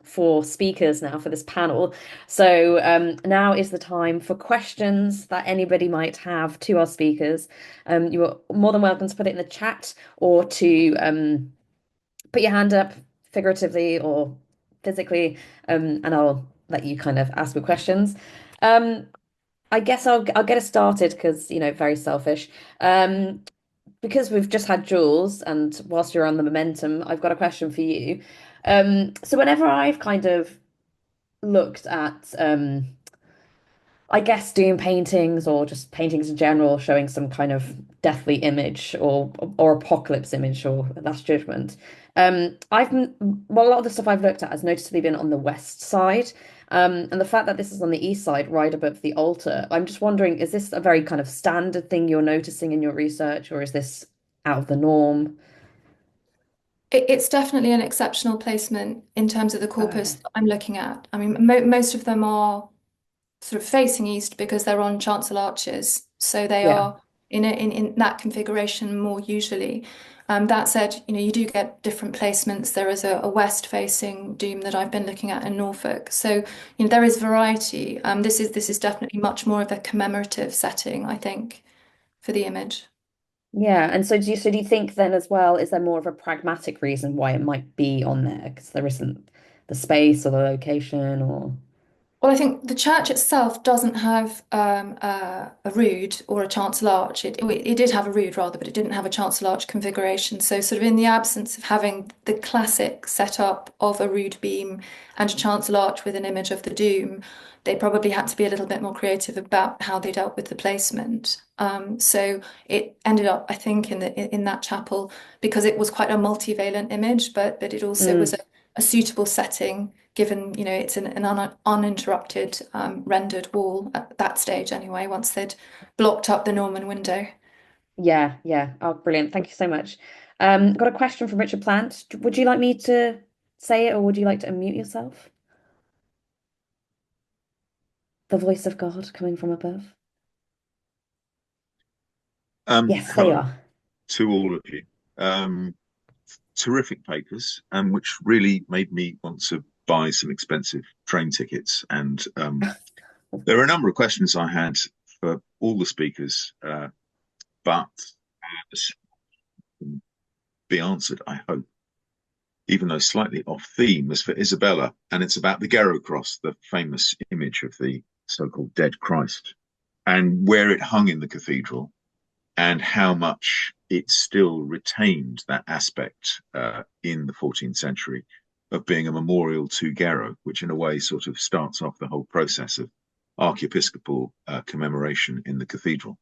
4 speakers now for this panel. So now is the time for questions that anybody might have to our speakers. You are more than welcome to put it in the chat or to put your hand up figuratively or physically, and I'll let you kind of ask your questions. I guess I'll get us started because, very selfish. Because we've just had Jules, and whilst you're on the momentum, I've got a question for you. So whenever I've kind of looked at I guess doing paintings or just paintings in general, showing some kind of deathly image or apocalypse image or Last Judgment. Well, a lot of the stuff I've looked at has noticeably been on the west side. And the fact that this is on the east side, right above the altar, I'm just wondering, is this a very kind of standard thing you're noticing in your research, or is this out of the norm? It's definitely an exceptional placement in terms of the corpus that I'm looking at. I mean, most of them are sort of facing east because they're on chancel arches, so they are in that configuration more usually. That said, you do get different placements. There is a west-facing doom that I've been looking at in Norfolk, so there is variety. This is definitely much more of a commemorative setting, I think, for the image. Yeah, and so do you think then as well, is there more of a pragmatic reason why it might be on there? Because there isn't the space or the location or Well, I think the church itself doesn't have a rood or a chancel arch. It did have a rood rather, but it didn't have a chancel arch configuration. So sort of in the absence of having the classic setup of a rood beam and a chancel arch with an image of the doom, they probably had to be a little bit more creative about how they dealt with the placement. So it ended up, I think, in that chapel because it was quite a multivalent image, but it also was a suitable setting given, it's an uninterrupted rendered wall at that stage anyway, once they'd blocked up the Norman window. Yeah. Oh, brilliant. Thank you so much. Got a question from Richard Plant. Would you like me to say it or would you like to unmute yourself? The voice of God coming from above. Yes, there you Hello are. to all of you. Terrific papers, which really made me want to buy some expensive train tickets. And there are a number of questions I had for all the speakers, but be answered, I hope. Even though slightly off theme, was for Isabella, and it's about the Garrow Cross, the famous image of the so-called dead Christ, and where it hung in the cathedral, and how much it still retained that aspect in the 14th century of being a memorial to Garrow, which in a way sort of starts off the whole process of archiepiscopal commemoration in the cathedral.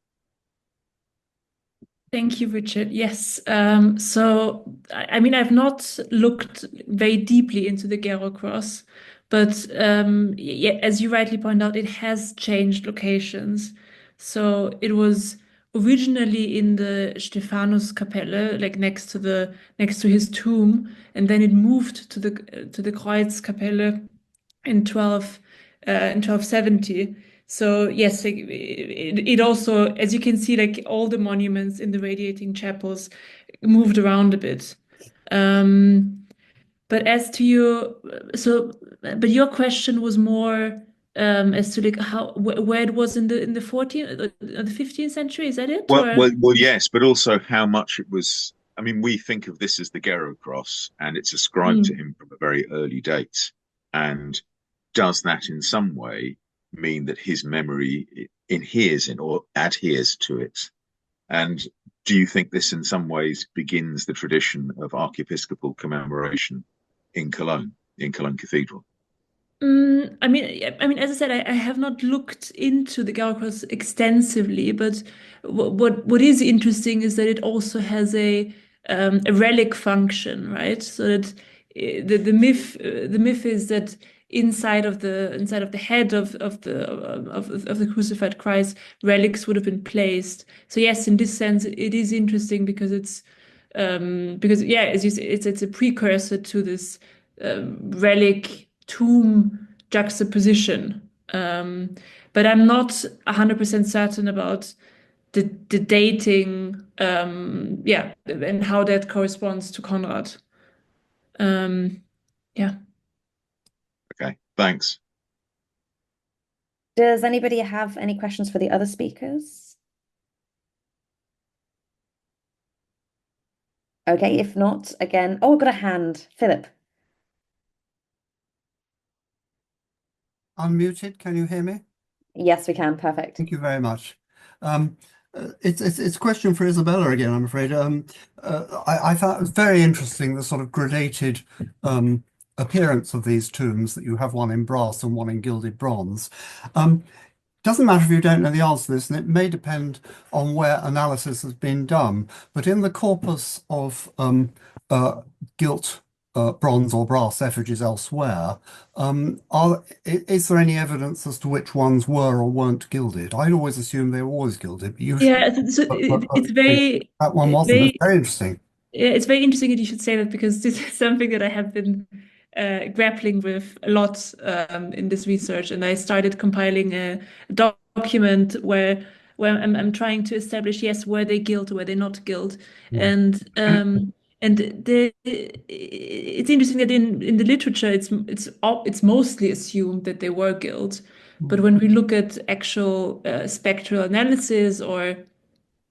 Thank you, Richard. Yes. So, I mean, I've not looked very deeply into the Gero cross, but yeah, as you rightly point out, it has changed locations. So it was originally in the Stephanuskapelle, like next to his tomb, and then it moved to the Kreuzkapelle in 1270. So yes, like, it also, as you can see, like all the monuments in the radiating chapels moved around a bit. But as to but your question was more as to like where it was in the 14th, the 15th century, is that it? Well, yes, but also how much it was. I mean, we think of this as the Gero cross, and it's ascribed to him from a very early date. And does that in some way mean that his memory inheres in or adheres to it? And do you think this in some ways begins the tradition of archiepiscopal commemoration in Cologne Cathedral? I mean, as I said, I have not looked into the Garo cross extensively, but what is interesting is that it also has a relic function, right? So that the myth is that inside of the head of the crucified Christ, relics would have been placed. So yes, in this sense, it is interesting because yeah, as you say, it's a precursor to this relic tomb juxtaposition. But I'm not 100% certain about the dating, yeah, and how that corresponds to Conrad. Yeah. Okay, thanks. Does anybody have any questions for the other speakers? Okay, if not, again, oh, I've got a hand. Philip. Unmuted, can you hear me? Yes, we can. Perfect. Thank you very much. It's a question for Isabella again, I'm afraid. I found it very interesting the sort of gradated appearance of these tombs, that you have one in brass and one in gilded bronze. Doesn't matter if you don't know the answer to this, and it may depend on where analysis has been done, but in the corpus of gilt bronze or brass effigies elsewhere, is there any evidence as to which ones were or weren't gilded? I'd always assumed they were always gilded, but usually Yeah, so it's very that one wasn't. It's very interesting. Yeah, it's very interesting that you should say that, because this is something that I have been grappling with a lot in this research, and I started compiling a document where I'm trying to establish, yes, were they gilt or were they not gilt, and it's interesting that in the literature it's mostly assumed that they were gilt, but when we look at actual spectral analysis or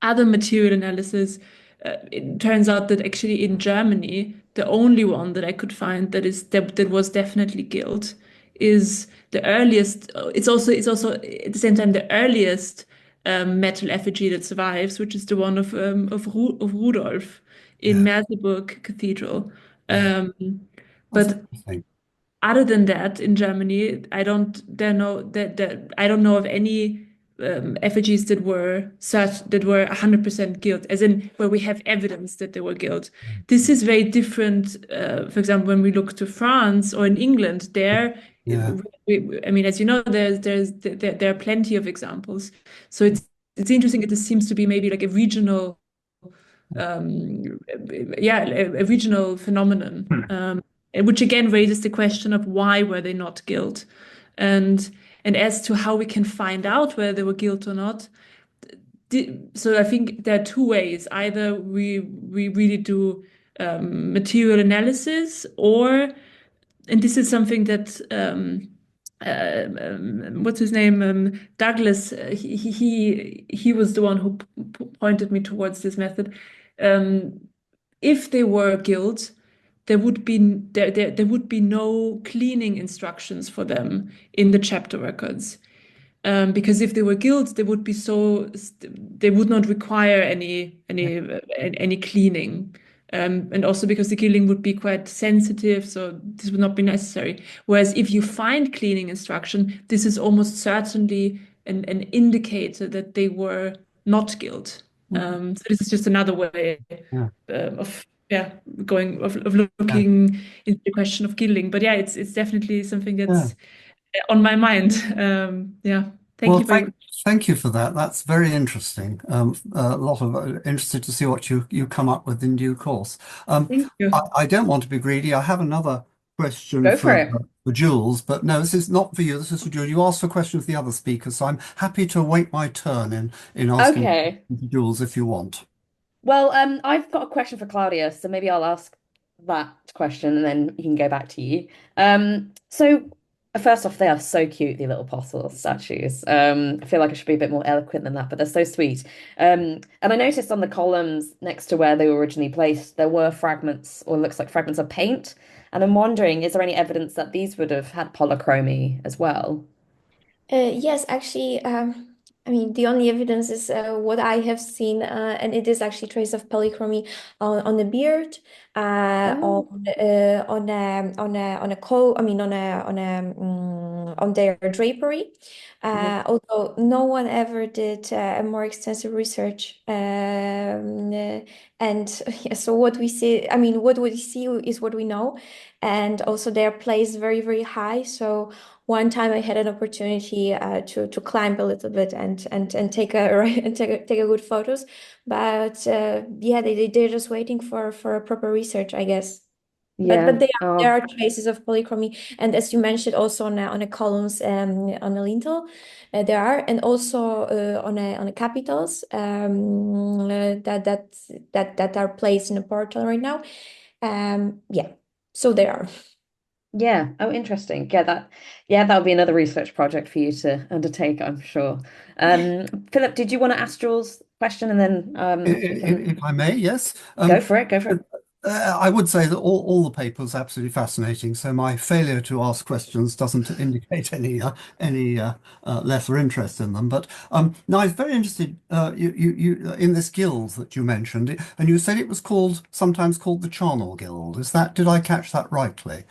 other material analysis, it turns out that actually in Germany, the only one that I could find that was definitely gilt is the earliest. It's also at the same time the earliest metal effigy that survives, which is the one of Rudolf in Merseburg Cathedral. That's But interesting. other than that, in Germany, I don't know of any effigies that were 100% gilt, as in where we have evidence that they were gilt. This is very different. For example, when we look to France or in England, there, Yeah. I mean, as you know, there are plenty of examples. So it's interesting that this seems to be maybe like a regional, yeah, a regional phenomenon. Which again raises the question of why were they not gilt, and as to how we can find out whether they were gilt or not. So I think there are two ways: either we really do material analysis, and this is something that what's his name, Douglas, he was the one who pointed me towards this method. If they were gilt, there would be no cleaning instructions for them in the chapter records, because if they were gilt, they would not require any cleaning, and also because the gilding would be quite sensitive, so this would not be necessary. Whereas if you find cleaning instruction, this is almost certainly an indicator that they were not gilt. So this is just another way Yeah. of looking into the question of gilding. But yeah, it's definitely something that's on my mind. Thank you very much. Thank you for that. That's very interesting. A lot of interested to see what you come up with in due course. Thank you. I don't want to be greedy. I have another question Go for it. for Jules, but no, this is not for you. This is for Jules. You asked for a question of the other speakers, so I'm happy to wait my turn in asking Okay. Jules if you want. Well, I've got a question for Claudia, so maybe I'll ask that question and then you can go back to you. So first off, they are so cute, the little postle statues. I feel like I should be a bit more eloquent than that, but they're so sweet. And I noticed on the columns next to where they were originally placed, there were fragments, or looks like fragments of paint. And I'm wondering, is there any evidence that these would have had polychromy as well? Yes, actually, I mean, the only evidence is what I have seen, and it is actually trace of polychromy on the beard, Oh. on a coat. I mean, on their drapery. Although no one ever did a more extensive research, and yeah, so what we see, I mean, what we see is what we know, and also they are placed very, very high. So one time I had an opportunity to climb a little bit and take a good photos, but yeah, they're just waiting for a proper research, I guess. Yeah. But Oh. there are traces of polychromy, and as you mentioned, also on the columns on the lintel, there are, and also on the capitals that are placed in the portal right now. Yeah, so there are. Yeah. Oh, interesting. That would be another research project for you to undertake, I'm sure. Philip, did you want to ask Jules' question and then If I may, yes. go for it, go for it. I would say that all the papers are absolutely fascinating. So my failure to ask questions doesn't indicate any lesser interest in them. But now I'm very interested you in this guild that you mentioned, and you said it was sometimes called the charnel guild. Did I catch that rightly?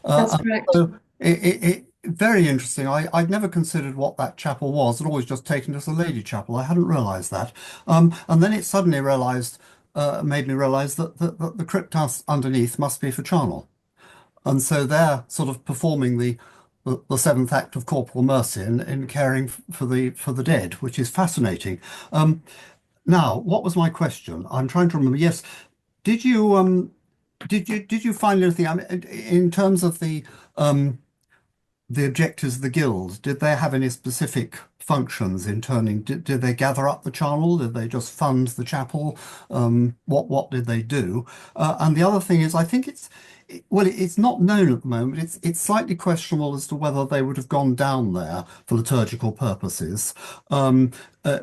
That's correct. So very interesting. I'd never considered what that chapel was. I'd always just taken it as a lady chapel. I hadn't realised that. And then it suddenly made me realise that the crypt house underneath must be for charnel. And so they're sort of performing the seventh act of corporal mercy in caring for the dead, which is fascinating. Now, what was my question? I'm trying to remember. Yes, did you find anything? I mean, in terms of the objectives of the guild, did they have any specific functions in turning? Did they gather up the charnel? Did they just fund the chapel? What did they do? And the other thing is, I think it's not known at the moment. It's slightly questionable as to whether they would have gone down there for liturgical purposes,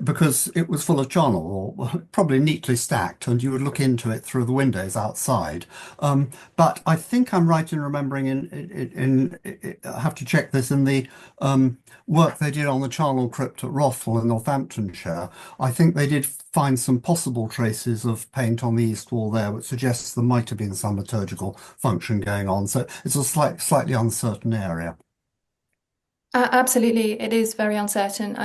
because it was full of charnel, or probably neatly stacked, and you would look into it through the windows outside. But I think I'm right in remembering I have to check this, in the work they did on the charnel crypt at Rothwell in Northamptonshire. I think they did find some possible traces of paint on the east wall there, which suggests there might have been some liturgical function going on. So it's a slightly uncertain area. Absolutely, it is very uncertain.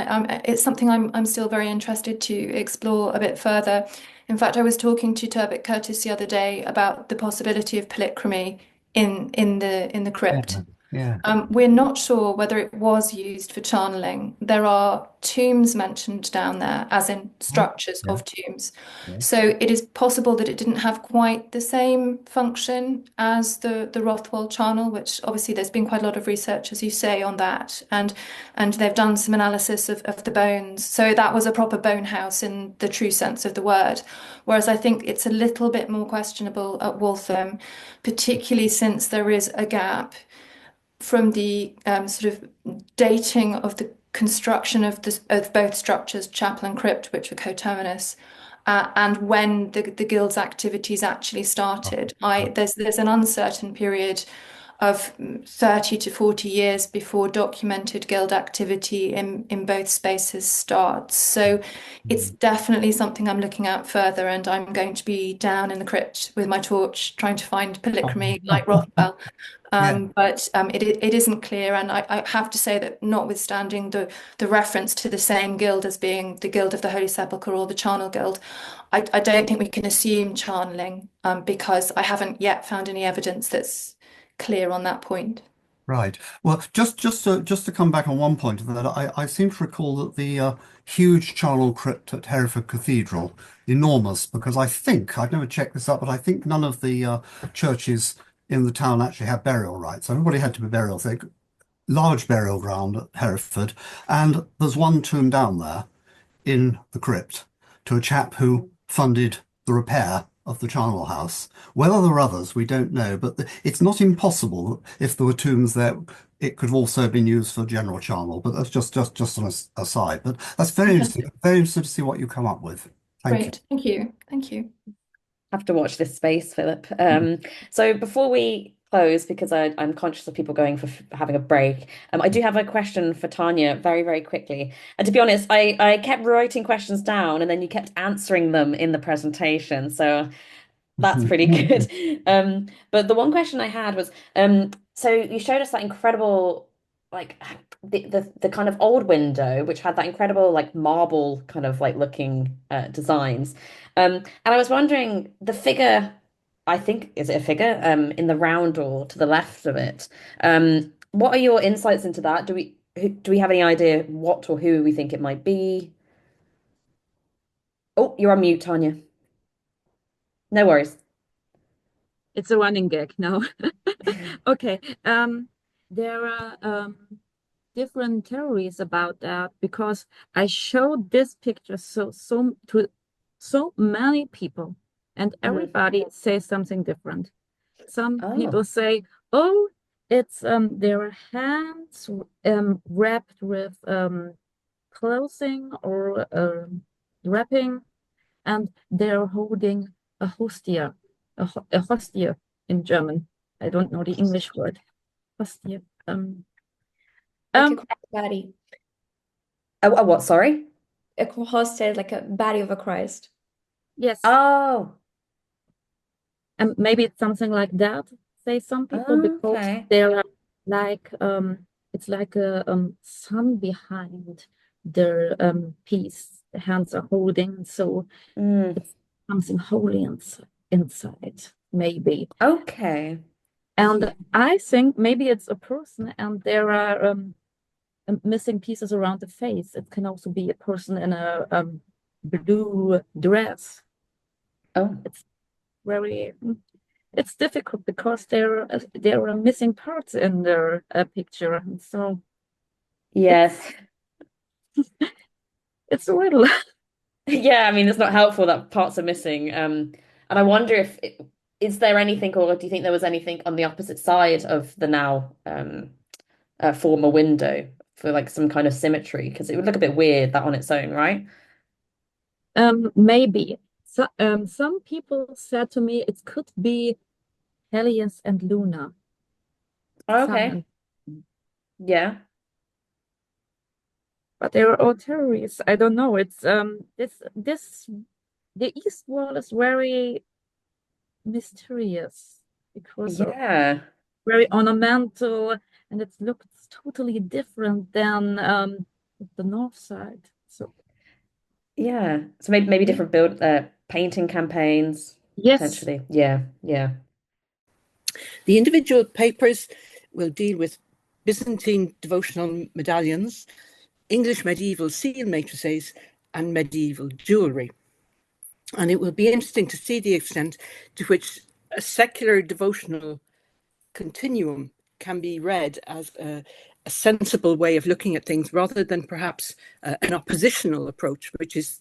It's something I'm still very interested to explore a bit further. In fact, I was talking to Turbot Curtis the other day about the possibility of polychromy in the crypt. Yeah. We're not sure whether it was used for channeling. There are tombs mentioned down there, as in structures of tombs. Yeah. So it is possible that it didn't have quite the same function as the Rothwell charnel, which obviously there's been quite a lot of research, as you say, on that. And they've done some analysis of the bones. So that was a proper bone house in the true sense of the word. Whereas I think it's a little bit more questionable at Waltham, particularly since there is a gap from the sort of dating of the construction of both structures, chapel and crypt, which were coterminous, and when the guild's activities actually started. There's an uncertain period of 30 to 40 years before documented guild activity in both spaces starts. So it's definitely something I'm looking at further, and I'm going to be down in the crypt with my torch trying to find polychromy like Rothwell. But it isn't clear, and I have to say that notwithstanding the reference to the same guild as being the Guild of the Holy Sepulchre or the Charnel Guild, I don't think we can assume channeling because I haven't yet found any evidence that's clear on that point. Right. Well, just to come back on one point of that, I seem to recall that the huge charnel crypt at Hereford Cathedral, enormous, because I think I've never checked this up, but I think none of the churches in the town actually had burial rights. Everybody had to be burial. They large burial ground at Hereford, and there's one tomb down there in the crypt to a chap who funded the repair of the charnel house. Whether there are others, we don't know, but it's not impossible if there were tombs there, it could also have been used for general charnel, but that's just an aside. But that's very interesting. Very interested to see what you come up with. Thank you. Great, thank you. Thank you. Have to watch this space, Philip. So before we close, because I'm conscious of people going for having a break, I do have a question for Tanya very, very quickly. And to be honest, I kept writing questions down and then you kept answering them in the presentation. So that's pretty good. But the one question I had was, so you showed us that incredible, like the kind of old window, which had that incredible like marble kind of like looking designs. And I was wondering the figure, I think, is it a figure in the round or to the left of it? What are your insights into that? Do we have any idea what or who we think it might be? Oh, you're on mute, Tanya. No worries. It's a running gag now. Okay. There are different theories about that because I showed this picture to so many people, and everybody says something different. Some people say, "Oh, it's their hands wrapped with clothing or wrapping, and they're holding a hostia, a hostia in German. I don't know the English word. Hostia. Like a Christ body. A what? Sorry. A hostia is like a body of a Christ. Yes. Oh. And maybe it's something like that, say some people, because they're like it's like a sun behind their piece. The hands are holding, so it's something holy inside, maybe. Okay. And I think maybe it's a person, and there are missing pieces around the face. It can also be a person in a blue dress. Oh, it's difficult because there are missing parts in their picture, and so yes, it's a riddle. Yeah, I mean, it's not helpful that parts are missing. And I wonder if is there anything, or do you think there was anything on the opposite side of the now former window for like some kind of symmetry? Because it would look a bit weird that on its own, right? Maybe. So some people said to me it could be Helios and Luna. Okay. Yeah. But there are all theories. I don't know. It's the East wall is very mysterious because very ornamental, and it looks totally different than the north side. So yeah, so maybe different painting campaigns. Yes, potentially. Yeah. The individual papers will deal with Byzantine devotional medallions, English medieval seal matrices, and medieval jewellery. And it will be interesting to see the extent to which a secular devotional continuum can be read as a sensible way of looking at things rather than perhaps an oppositional approach, which is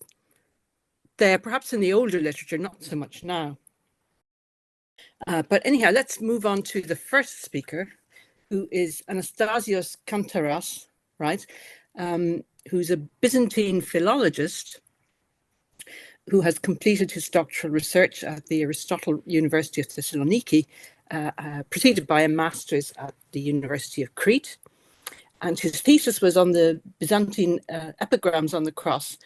there perhaps in the older literature, not so much now. But anyhow, let's move on to the first speaker, who is Anastasios Kantaras, right? Who's a Byzantine philologist who has completed his doctoral research at the Aristotle University of Thessaloniki preceded by a master's at the University of Crete. And his thesis was on the Byzantine epigrams on the cross,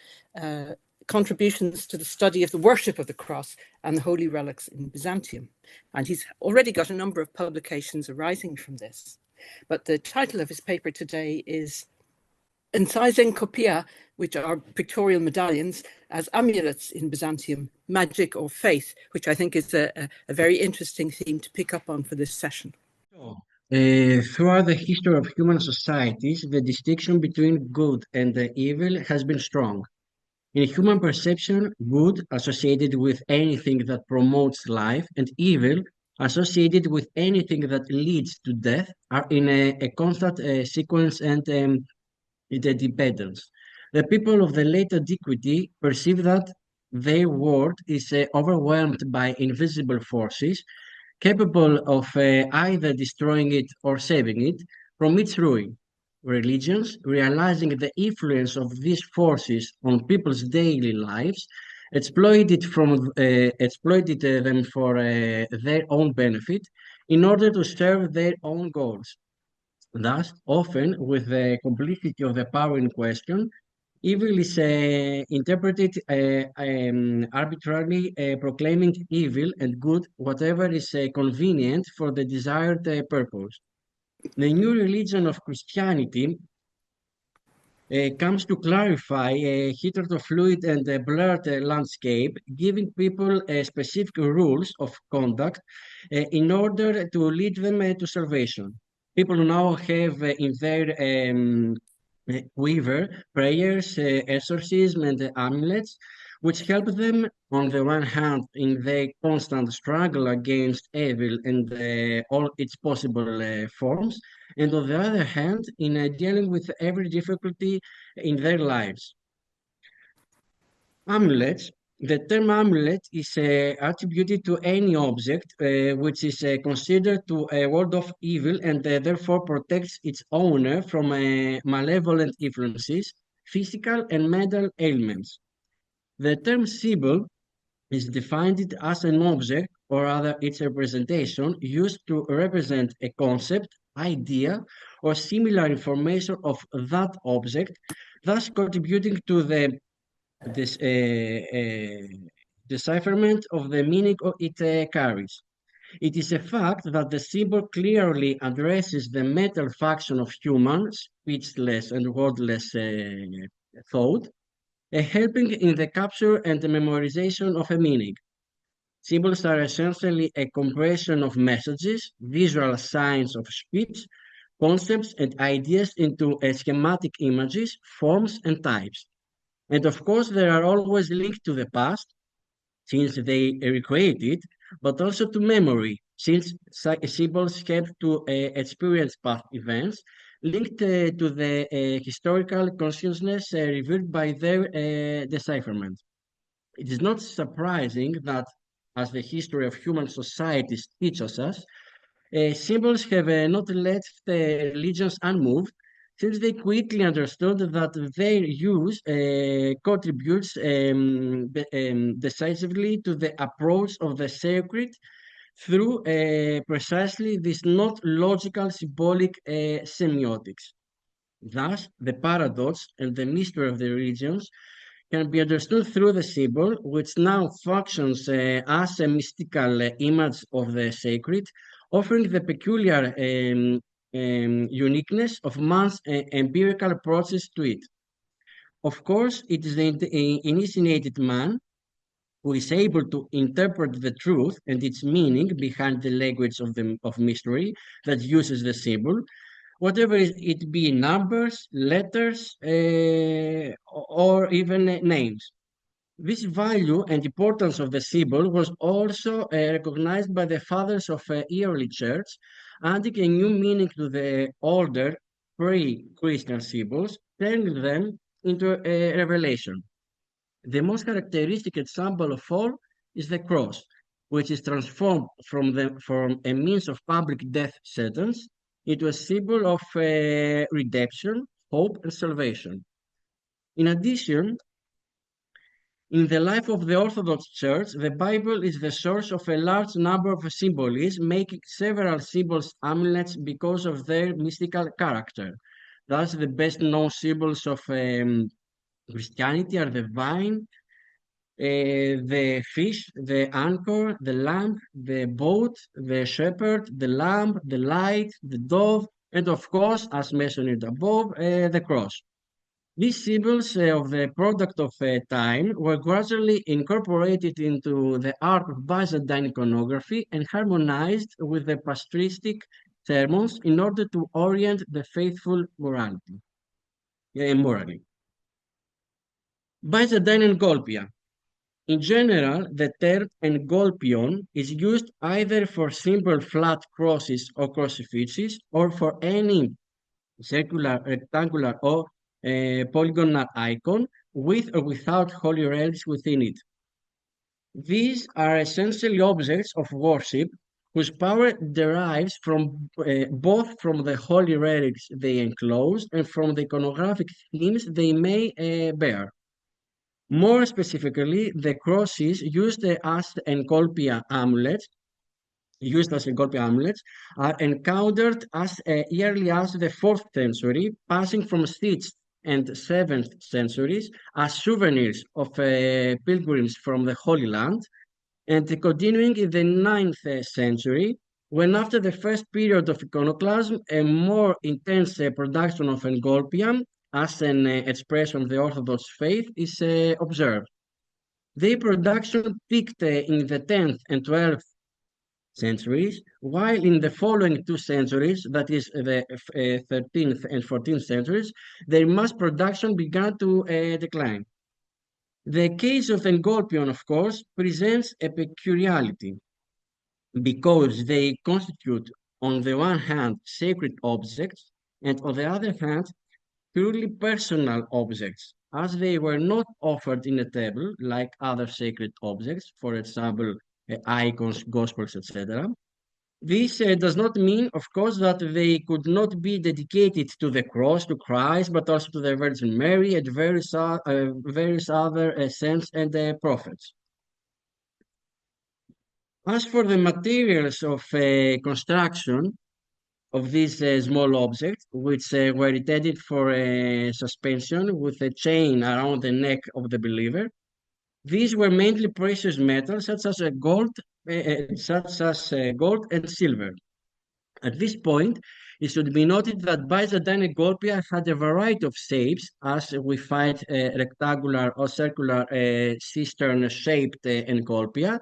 contributions to the study of the worship of the cross and the holy relics in Byzantium. And he's already got a number of publications arising from this. But the title of his paper today is Incising Copia, which are pictorial medallions, as amulets in Byzantium, magic or faith, which I think is a very interesting theme to pick up on for this session. Throughout the history of human societies, the distinction between good and evil has been strong. In human perception, good associated with anything that promotes life and evil associated with anything that leads to death are in a constant sequence and interdependence. The people of the late antiquity perceive that their world is overwhelmed by invisible forces capable of either destroying it or saving it from its ruin. Religions, realizing the influence of these forces on people's daily lives, exploited them for their own benefit in order to serve their own goals. Thus, often with the complicity of the power in question, evil is interpreted arbitrarily, proclaiming evil and good whatever is convenient for the desired purpose. The new religion of Christianity comes to clarify a hitherto fluid and blurred landscape, giving people specific rules of conduct in order to lead them to salvation. People now have in their quiver prayers, exorcism, and amulets, which help them, on the one hand, in their constant struggle against evil and all its possible forms, and on the other hand, in dealing with every difficulty in their lives. Amulets. The term amulet is attributed to any object which is considered to ward off evil and therefore protects its owner from malevolent influences, physical and mental ailments. The term symbol is defined as an object, or rather its representation, used to represent a concept, idea, or similar information of that object, thus contributing to the decipherment of the meaning it carries. It is a fact that the symbol clearly addresses the mental function of human, speechless and wordless thought, helping in the capture and the memorization of a meaning. Symbols are essentially a compression of messages, visual signs of speech, concepts and ideas into schematic images, forms and types. And of course, they are always linked to the past, since they recreate it, but also to memory, since symbols help to experience past events, linked to the historical consciousness revealed by their decipherment. It is not surprising that, as the history of human societies teaches us, symbols have not left religions unmoved, since they quickly understood that their use contributes decisively to the approach of the sacred through precisely this not logical symbolic semiotics. Thus, the paradox and the mystery of the religions can be understood through the symbol, which now functions as a mystical image of the sacred, offering the peculiar uniqueness of man's empirical approaches to it. Of course, it is the initiated man who is able to interpret the truth and its meaning behind the language of mystery that uses the symbol, whatever it be numbers, letters, or even names. This value and importance of the symbol was also recognized by the fathers of early church, adding a new meaning to the older pre-Christian symbols, turning them into a revelation. The most characteristic example of all is the cross, which is transformed from a means of public death sentence into a symbol of redemption, hope, and salvation. In addition, In the life of the Orthodox Church, the Bible is the source of a large number of symbolism, making several symbols amulets because of their mystical character. Thus, the best-known symbols of Christianity are the vine, the fish, the anchor, the lamp, the boat, the shepherd, the lamp, the light, the dove, and of course, as mentioned above, the cross. These symbols of the product of time were gradually incorporated into the art of Byzantine iconography and harmonized with the patristic sermons in order to orient the faithful morally. Byzantine engolpia. In general, the term engolpion is used either for simple flat crosses or crucifixes or for any circular, rectangular, or polygonal icon with or without holy relics within it. These are essentially objects of worship whose power derives from both from the holy relics they enclose and from the iconographic themes they may bear. More specifically, the crosses used as engolpia amulets are encountered as early as the 4th century, passing from 6th and 7th centuries as souvenirs of pilgrims from the Holy Land, and continuing in the 9th century, when after the first period of iconoclasm, a more intense production of engolpia as an expression of the Orthodox faith is observed. Their production peaked in the 10th and 12th centuries, while in the following 2 centuries, that is the 13th and 14th centuries, their mass production began to decline. The case of engolpion, of course, presents a peculiarity because they constitute, on the one hand, sacred objects, and on the other hand, purely personal objects, as they were not offered in a table like other sacred objects, for example, icons, gospels, etc. This does not mean, of course, that they could not be dedicated to the cross, to Christ, but also to the Virgin Mary and various other saints and prophets. As for the materials of construction of these small objects, which were intended for suspension with a chain around the neck of the believer, these were mainly precious metals such as gold and silver. At this point, it should be noted that Byzantine engolpia had a variety of shapes, as we find rectangular or circular cistern-shaped engolpia,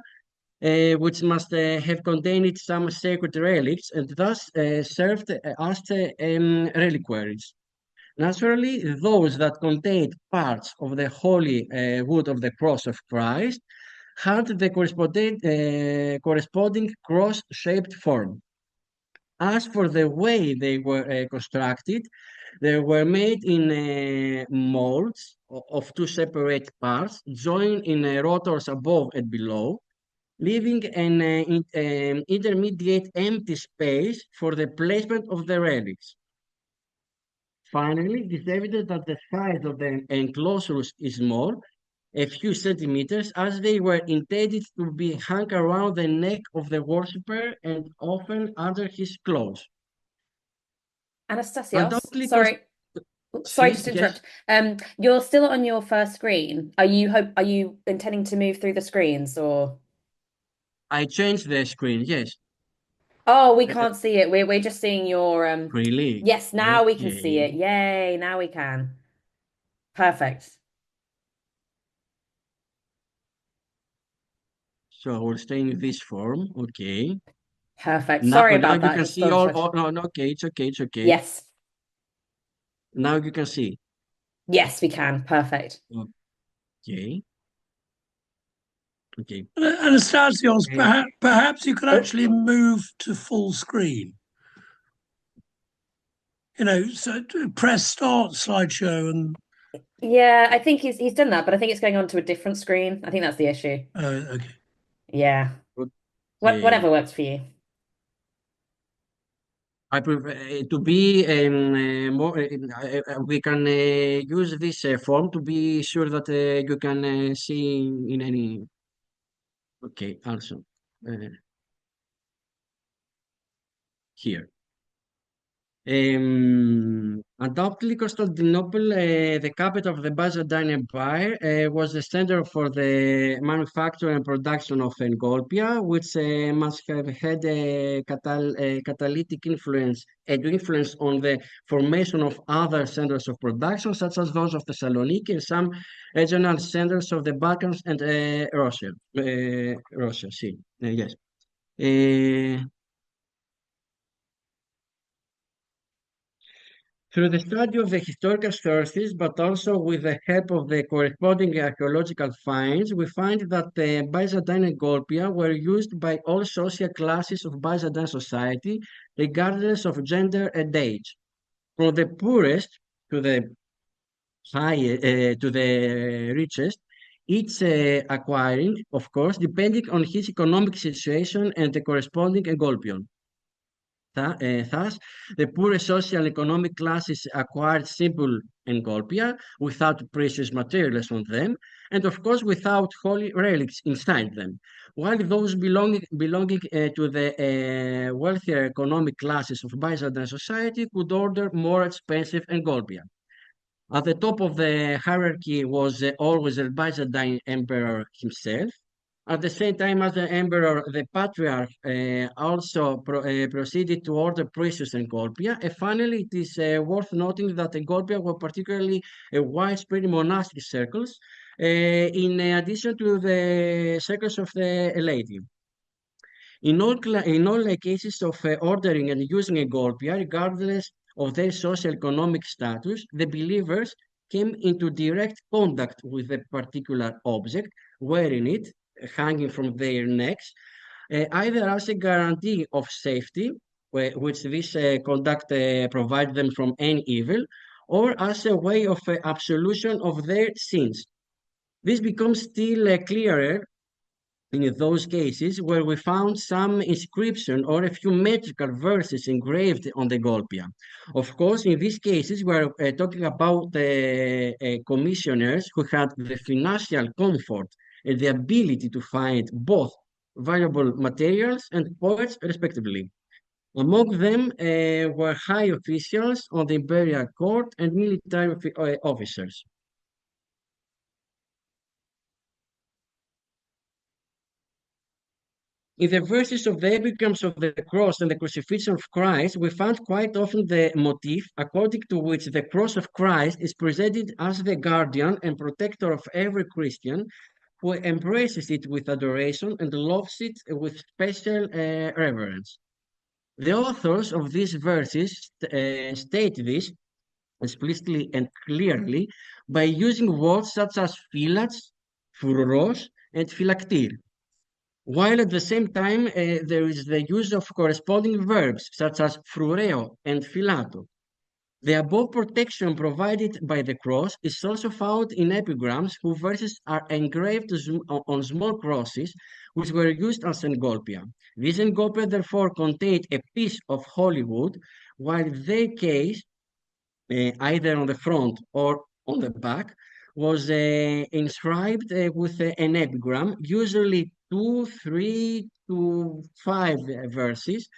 which must have contained some sacred relics and thus served as reliquaries. Naturally, those that contained parts of the holy wood of the cross of Christ had the corresponding cross-shaped form. As for the way they were constructed, they were made in molds of 2 separate parts, joined in rotors above and below, leaving an intermediate empty space for the placement of the relics. Finally, it is evident that the size of the enclosures is small, a few centimeters, as they were intended to be hung around the neck of the worshipper and often under his clothes. Anastasios, sorry to interrupt. You're still on your first screen. Are you intending to move through the screens, or? I changed the screen, yes. Oh, we can't see it. We're just seeing your Really? Yes, now we can see it. Yay, now we can. Perfect. So we'll stay in this form, okay. Perfect. Sorry about that. Now you can see all no, okay, it's okay. Yes. Now you can see. Yes, we can. Perfect. Okay. Anastasios, perhaps you could actually move to full screen. So press start slideshow and. Yeah, I think he's done that, but I think it's going on to a different screen. I think that's the issue. Okay. Yeah. Whatever works for you. I prefer to be more. We can use this form to be sure that you can see in any. Okay, also here. Undoubtedly, Constantinople, the capital of the Byzantine Empire, was the center for the manufacture and production of engolpia, which must have had a catalytic influence on the formation of other centers of production, such as those of Thessaloniki and some regional centers of the Balkans and Russia. Russia, see, yes. Through the study of the historical sources, but also with the help of the corresponding archaeological finds, we find that the Byzantine engolpia were used by all social classes of Byzantine society, regardless of gender and age. From the poorest to the to the richest, each acquiring, of course, depending on his economic situation and the corresponding engolpion. Thus, the poorer social economic classes acquired simple engolpia without precious materials on them, and of course without holy relics inside them, while those belonging to the wealthier economic classes of Byzantine society could order more expensive engolpia. At the top of the hierarchy was always the Byzantine emperor himself. At the same time as the emperor, the patriarch also proceeded to order precious engolpia. And finally, it is worth noting that engolpia were particularly widespread in monastic circles, in addition to the circles of the laity. In all cases of ordering and using engolpia, regardless of their socio-economic status, the believers came into direct contact with a particular object, wearing it, hanging from their necks, either as a guarantee of safety, which this conduct provides them from any evil, or as a way of absolution of their sins. This becomes still clearer in those cases where we found some inscription or a few metrical verses engraved on the golpia. Of course, in these cases, we're talking about commissioners who had the financial comfort and the ability to find both valuable materials and poets, respectively. Among them were high officials on the imperial court and military officers. In the verses of the epigrams of the cross and the crucifixion of Christ, we find quite often the motif according to which the cross of Christ is presented as the guardian and protector of every Christian who embraces it with adoration and loves it with special reverence. The authors of these verses state this explicitly and clearly by using words such as phylats, phuros, and phylactir, while at the same time there is the use of corresponding verbs such as frureo and philato. The above protection provided by the cross is also found in epigrams whose verses are engraved on small crosses which were used as engolpia. This engolpia therefore contained a piece of holy wood, while their case, either on the front or on the back, was inscribed with an epigram, usually 2, 3 to 5 verses,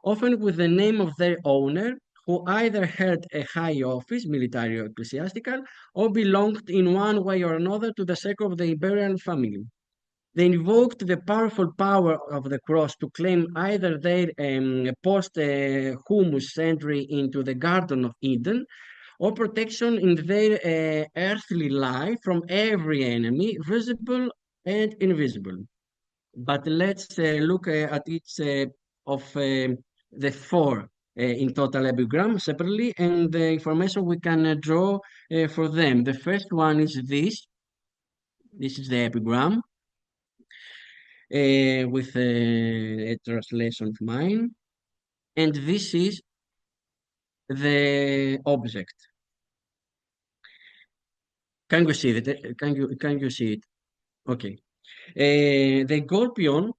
often with the name of their owner, who either held a high office, military or ecclesiastical, or belonged in one way or another to the circle of the imperial family. They invoked the powerful power of the cross to claim either their post-humus entry into the Garden of Eden, or protection in their earthly life from every enemy, visible and invisible. But let's look at each of the 4 in total epigram separately, and the information we can draw for them. The first one is this. This is the epigram with a translation of mine. And this is the object. Can you see it? Can you see it? Okay. The golpion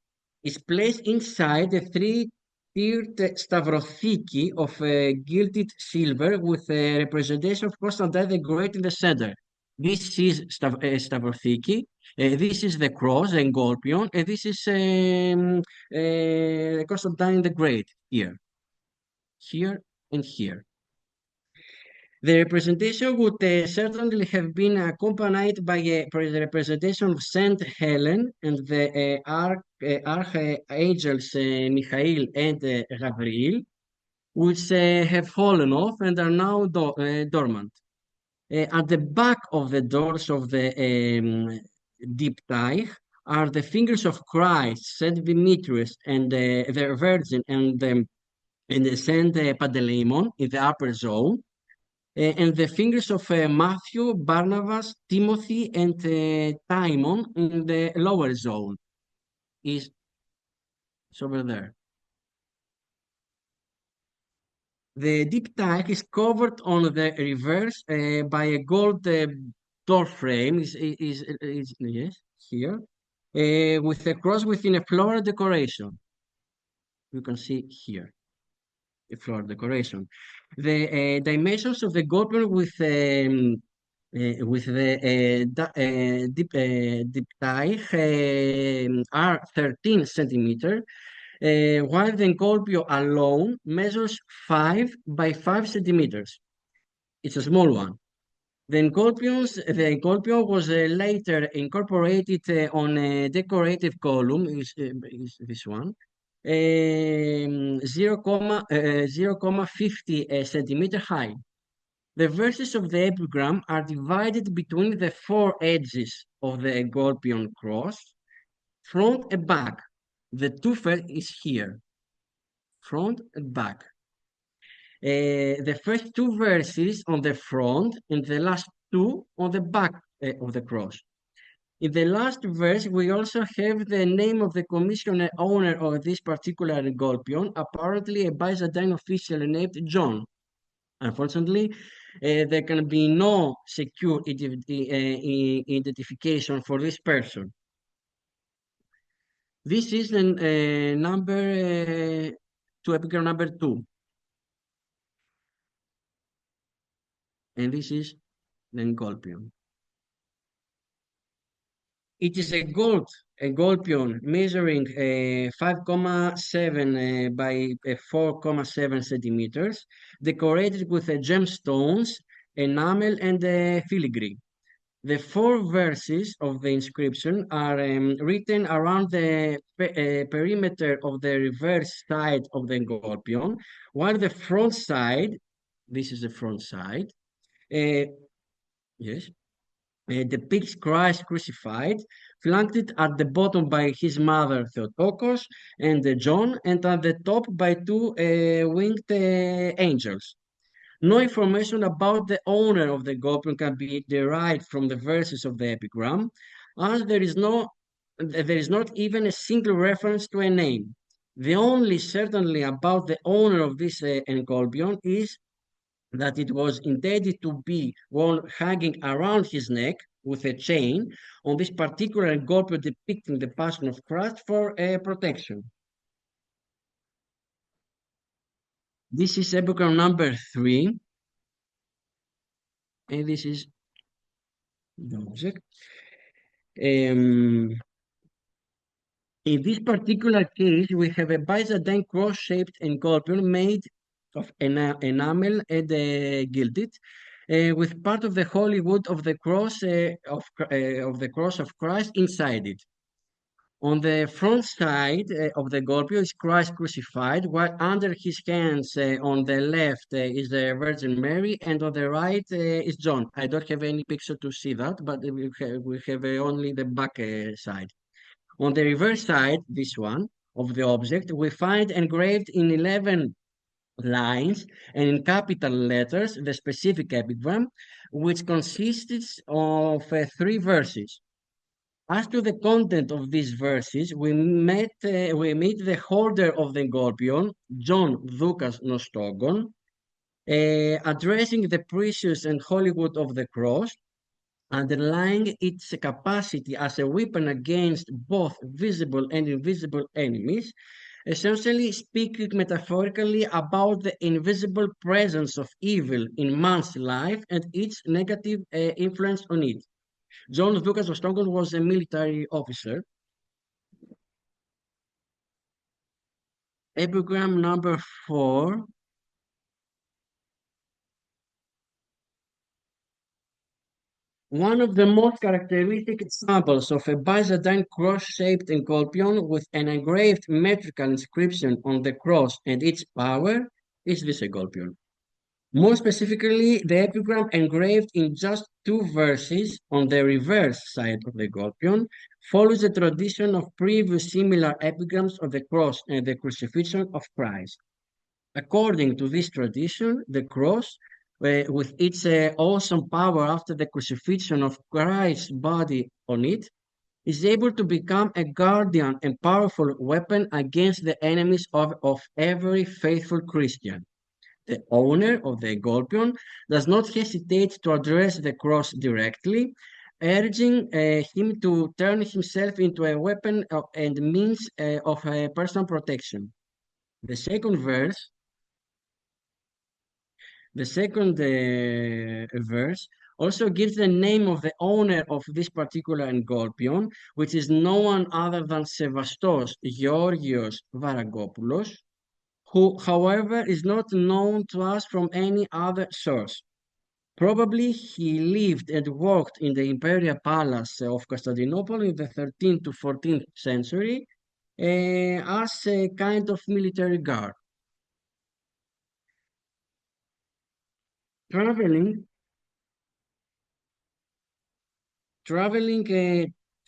is placed inside the 3 tiered stavrothiki of gilded silver with a representation of Constantine the Great in the center. This is stavrothiki. This is the cross, the Engolpion, and this is Constantine the Great here and here. The representation would certainly have been accompanied by the representation of Saint Helen and the archangels Michael and Gabriel, which have fallen off and are now dormant. At the back of the doors of the diptych are the fingers of Christ, Saint Demetrius, and the Virgin, and Saint Panteleimon in the upper zone. And the fingers of Matthew, Barnabas, Timothy, and Timon in the lower zone. It's over there. The diptych is covered on the reverse by a gold door frame. Yes, here, with a cross within a floral decoration. You can see here a floral decoration. The dimensions of the Engolpion with the diptych are 13 centimeters, while the Engolpion alone measures 5 by 5 centimeters. It's a small one. The Engolpion was later incorporated on a decorative column, is this one, 0.50 centimeter high. The verses of the epigram are divided between the four edges of the Engolpion cross, front and back. The two first is here, front and back. The first two verses on the front and the last two on the back of the cross. In the last verse, we also have the name of the commissioner owner of this particular Engolpion, apparently a Byzantine official named John. Unfortunately, there can be no secure identification for this person. This is the epigram number 2. And this is the Engolpion. It is a gold Engolpion measuring 5.7 by 4.7 centimeters, decorated with gemstones, enamel, and filigree. The four verses of the inscription are written around the perimeter of the reverse side of the Engolpion, while the front side, this is the front side, yes, depicts Christ crucified, flanked at the bottom by his mother Theotokos and John, and at the top by two winged angels. No information about the owner of the Engolpion can be derived from the verses of the epigram, as there is not even a single reference to a name. The only certainly about the owner of this Engolpion is that it was intended to be one hanging around his neck with a chain on this particular Engolpion depicting the Passion of Christ for protection. This is epigram number 3, and this is the object. In this particular case, we have a Byzantine cross-shaped Engolpion made of enamel and gilded, with part of the holy wood of the cross of Christ inside it. On the front side of the Engolpion is Christ crucified, while under his hands on the left is the Virgin Mary, and on the right is John. I don't have any picture to see that, but we have only the back side. On the reverse side, this one, of the object, we find engraved in 11 lines and in capital letters the specific epigram, which consists of 3 verses. As to the content of these verses, we meet the holder of the Engolpion, John Doukas Nostogon, addressing the precious and holy wood of the cross, underlying its capacity as a weapon against both visible and invisible enemies, essentially speaking metaphorically about the invisible presence of evil in man's life and its negative influence on it. John Lucas Vostokos was a military officer. Epigram number 4. One of the most characteristic examples of a Byzantine cross-shaped encolpion with an engraved metrical inscription on the cross and its power is this encolpion. More specifically, the epigram engraved in just 2 verses on the reverse side of the encolpion follows the tradition of previous similar epigrams of the cross and the crucifixion of Christ. According to this tradition, the cross, with its awesome power after the crucifixion of Christ's body on it, is able to become a guardian and powerful weapon against the enemies of every faithful Christian. The owner of the encolpion does not hesitate to address the cross directly, urging him to turn himself into a weapon and means of personal protection. The second verse also gives the name of the owner of this particular encolpion, which is no one other than Sevastos Georgios Varagopoulos, who, however, is not known to us from any other source. Probably he lived and worked in the imperial palace of Constantinople in the 13th to 14th century as a kind of military guard. Traveling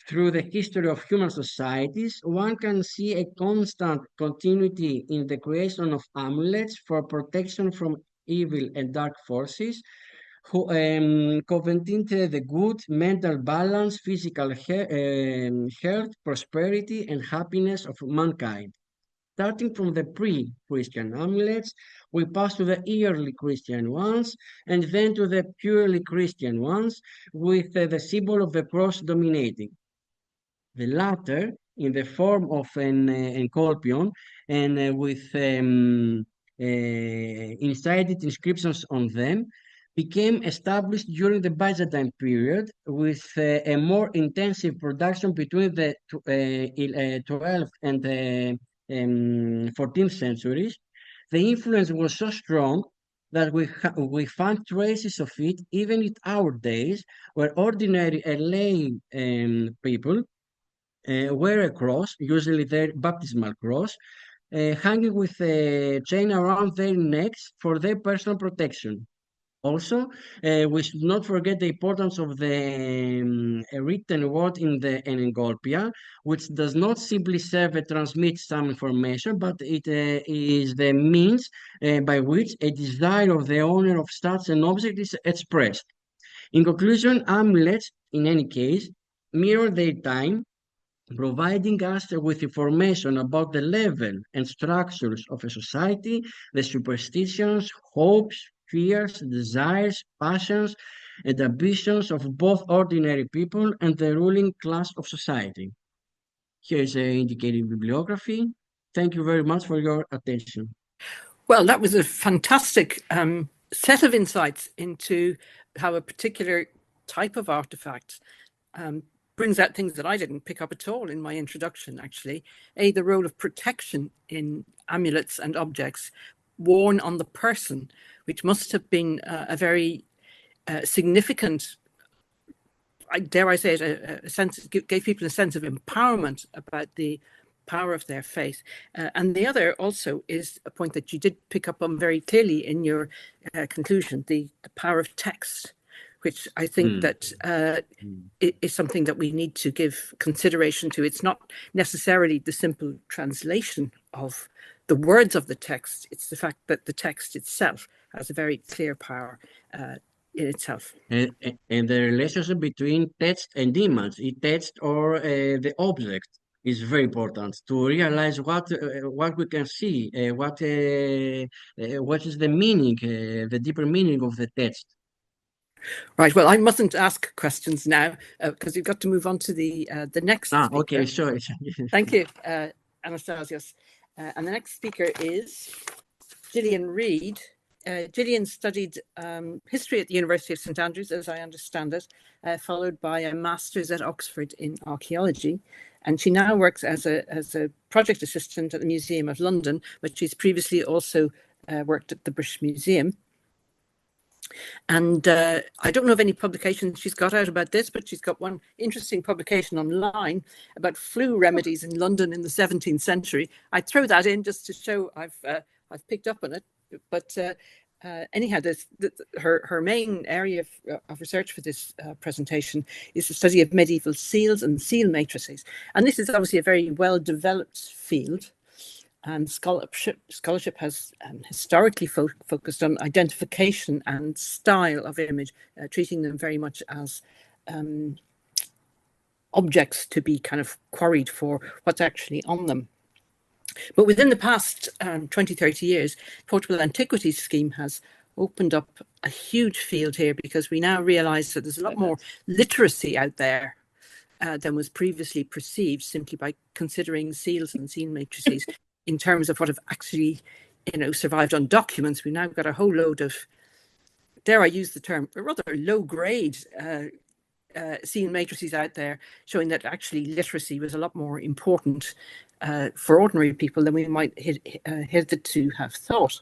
through the history of human societies, one can see a constant continuity in the creation of amulets for protection from evil and dark forces, who covenant the good mental balance, physical health, prosperity, and happiness of mankind. Starting from the pre-Christian amulets, we pass to the early Christian ones, and then to the purely Christian ones, with the symbol of the cross dominating. The latter, in the form of an encolpion, and with incited inscriptions on them, became established during the Byzantine period, with a more intensive production between the 12th and the 14th centuries. The influence was so strong that we find traces of it even in our days, where ordinary lay people wear a cross, usually their baptismal cross, hanging with a chain around their necks for their personal protection. Also, we should not forget the importance of the written word in the encolpia, which does not simply serve to transmit some information, but it is the means by which a desire of the owner of such an object is expressed. In conclusion, amulets, in any case, mirror their time, providing us with information about the level and structures of a society, the superstitions, hopes, fears, desires, passions, and ambitions of both ordinary people and the ruling class of society. Here is an indicated bibliography. Thank you very much for your attention. Well, that was a fantastic set of insights into how a particular type of artifact brings out things that I didn't pick up at all in my introduction, actually. The role of protection in amulets and objects worn on the person, which must have been a very significant, dare I say it, a sense, gave people a sense of empowerment about the power of their faith. And the other also is a point that you did pick up on very clearly in your conclusion, the power of text, which I think that is something that we need to give consideration to. It's not necessarily the simple translation of the words of the text. It's the fact that the text itself has a very clear power in itself. And the relationship between text and image, text or the object, is very important to realize what we can see, what is the meaning, the deeper meaning of the text. Right. Well, I mustn't ask questions now because you've got to move on to the next speaker. Okay, sure. Thank you, Anastasios. And the next speaker is Gillian Reid. Gillian studied history at the University of St Andrews, as I understand it, followed by a master's at Oxford in archaeology. And she now works as a project assistant at the Museum of London, but she's previously also worked at the British Museum. And I don't know of any publications she's got out about this, but she's got one interesting publication online about flu remedies in London in the 17th century. I throw that in just to show I've picked up on it. But anyhow, her main area of research for this presentation is the study of medieval seals and seal matrices. And this is obviously a very well-developed field. And scholarship has historically focused on identification and style of image, treating them very much as objects to be kind of quarried for what's actually on them. But within the past 20, 30 years, Portable Antiquities Scheme has opened up a huge field here, because we now realise that there's a lot more literacy out there than was previously perceived, simply by considering seals and seal matrices in terms of what have actually, survived on documents. We now got a whole load of, dare I use the term, rather low-grade seal matrices out there, showing that actually literacy was a lot more important for ordinary people than we might hitherto have thought.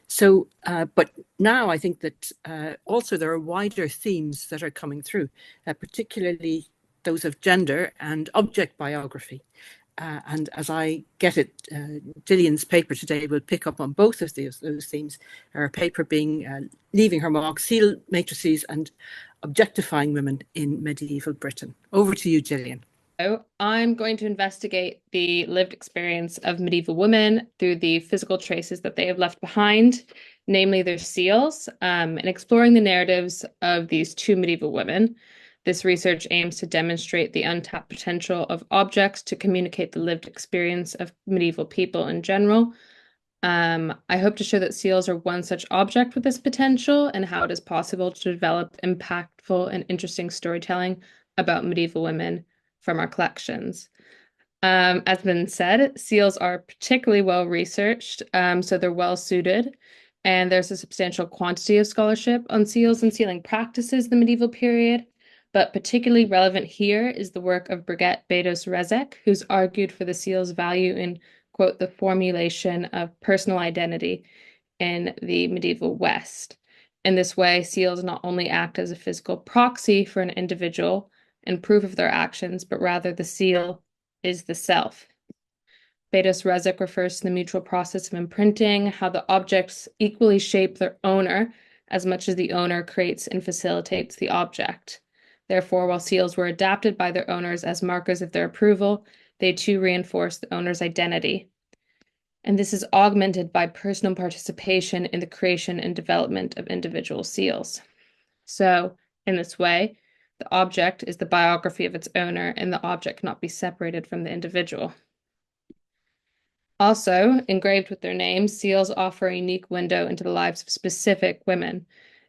So, but now I think that also there are wider themes that are coming through, particularly those of gender and object biography. And as I get it, Gillian's paper today will pick up on both of those themes. Her paper being Leaving Her Mark, Seal Matrices and Objectifying Women in Medieval Britain. Over to you, Gillian. So I'm going to investigate the lived experience of medieval women through the physical traces that they have left behind, namely their seals, and exploring the narratives of these two medieval women. This research aims to demonstrate the untapped potential of objects to communicate the lived experience of medieval people in general. I hope to show that seals are one such object with this potential, and how it is possible to develop impactful and interesting storytelling about medieval women from our collections. As been said, seals are particularly well researched, so they're well suited. And there's a substantial quantity of scholarship on seals and sealing practices in the medieval period. But particularly relevant here is the work of Brigitte Bedos-Rezek, who's argued for the seal's value in, quote, the formulation of personal identity in the medieval West. In this way, seals not only act as a physical proxy for an individual and proof of their actions, but rather the seal is the self. Bedos-Rezek refers to the mutual process of imprinting, how the objects equally shape their owner as much as the owner creates and facilitates the object. Therefore, while seals were adapted by their owners as markers of their approval, they too reinforce the owner's identity. And this is augmented by personal participation in the creation and development of individual seals. So, in this way, the object is the biography of its owner, and the object cannot be separated from the individual. Also, engraved with their names, seals offer a unique window into the lives of specific women.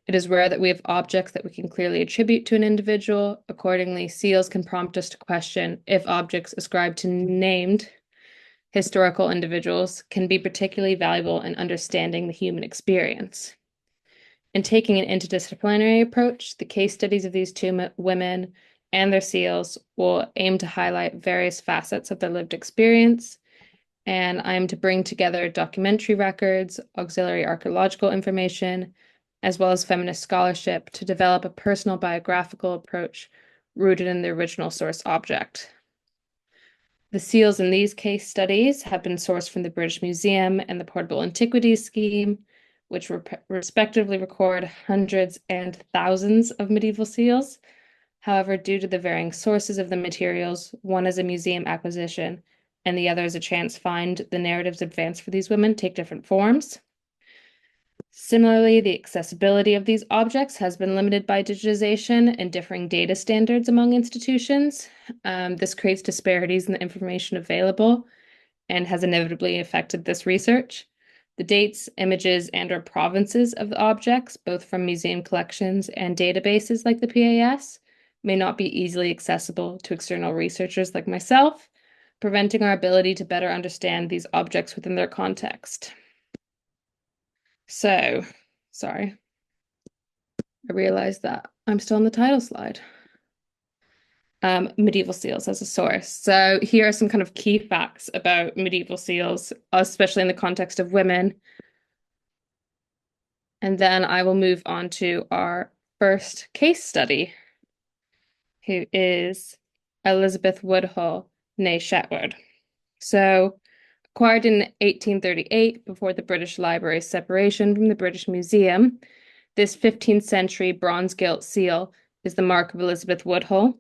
It is rare that we have objects that we can clearly attribute to an individual. Accordingly, seals can prompt us to question if objects ascribed to named historical individuals can be particularly valuable in understanding the human experience. In taking an interdisciplinary approach, the case studies of these two women and their seals will aim to highlight various facets of their lived experience. And I am to bring together documentary records, auxiliary archaeological information, as well as feminist scholarship to develop a personal biographical approach rooted in the original source object. The seals in these case studies have been sourced from the British Museum and the Portable Antiquities Scheme, which respectively record hundreds and thousands of medieval seals. However, due to the varying sources of the materials, one is a museum acquisition and the other is a chance find, the narratives advanced for these women take different forms. Similarly, the accessibility of these objects has been limited by digitization and differing data standards among institutions. This creates disparities in the information available and has inevitably affected this research. The dates, images, and/or provenances of the objects, both from museum collections and databases like the PAS, may not be easily accessible to external researchers like myself. preventing our ability to better understand these objects within their context. So, sorry, I realized that I'm still on the title slide. Medieval seals as a source. So here are some kind of key facts about medieval seals, especially in the context of women. And then I will move on to our first case study, who is Elizabeth Woodhull, née Chetwood. So acquired in 1838 before the British Library's separation from the British Museum, this 15th century bronze gilt seal is the mark of Elizabeth Woodhull.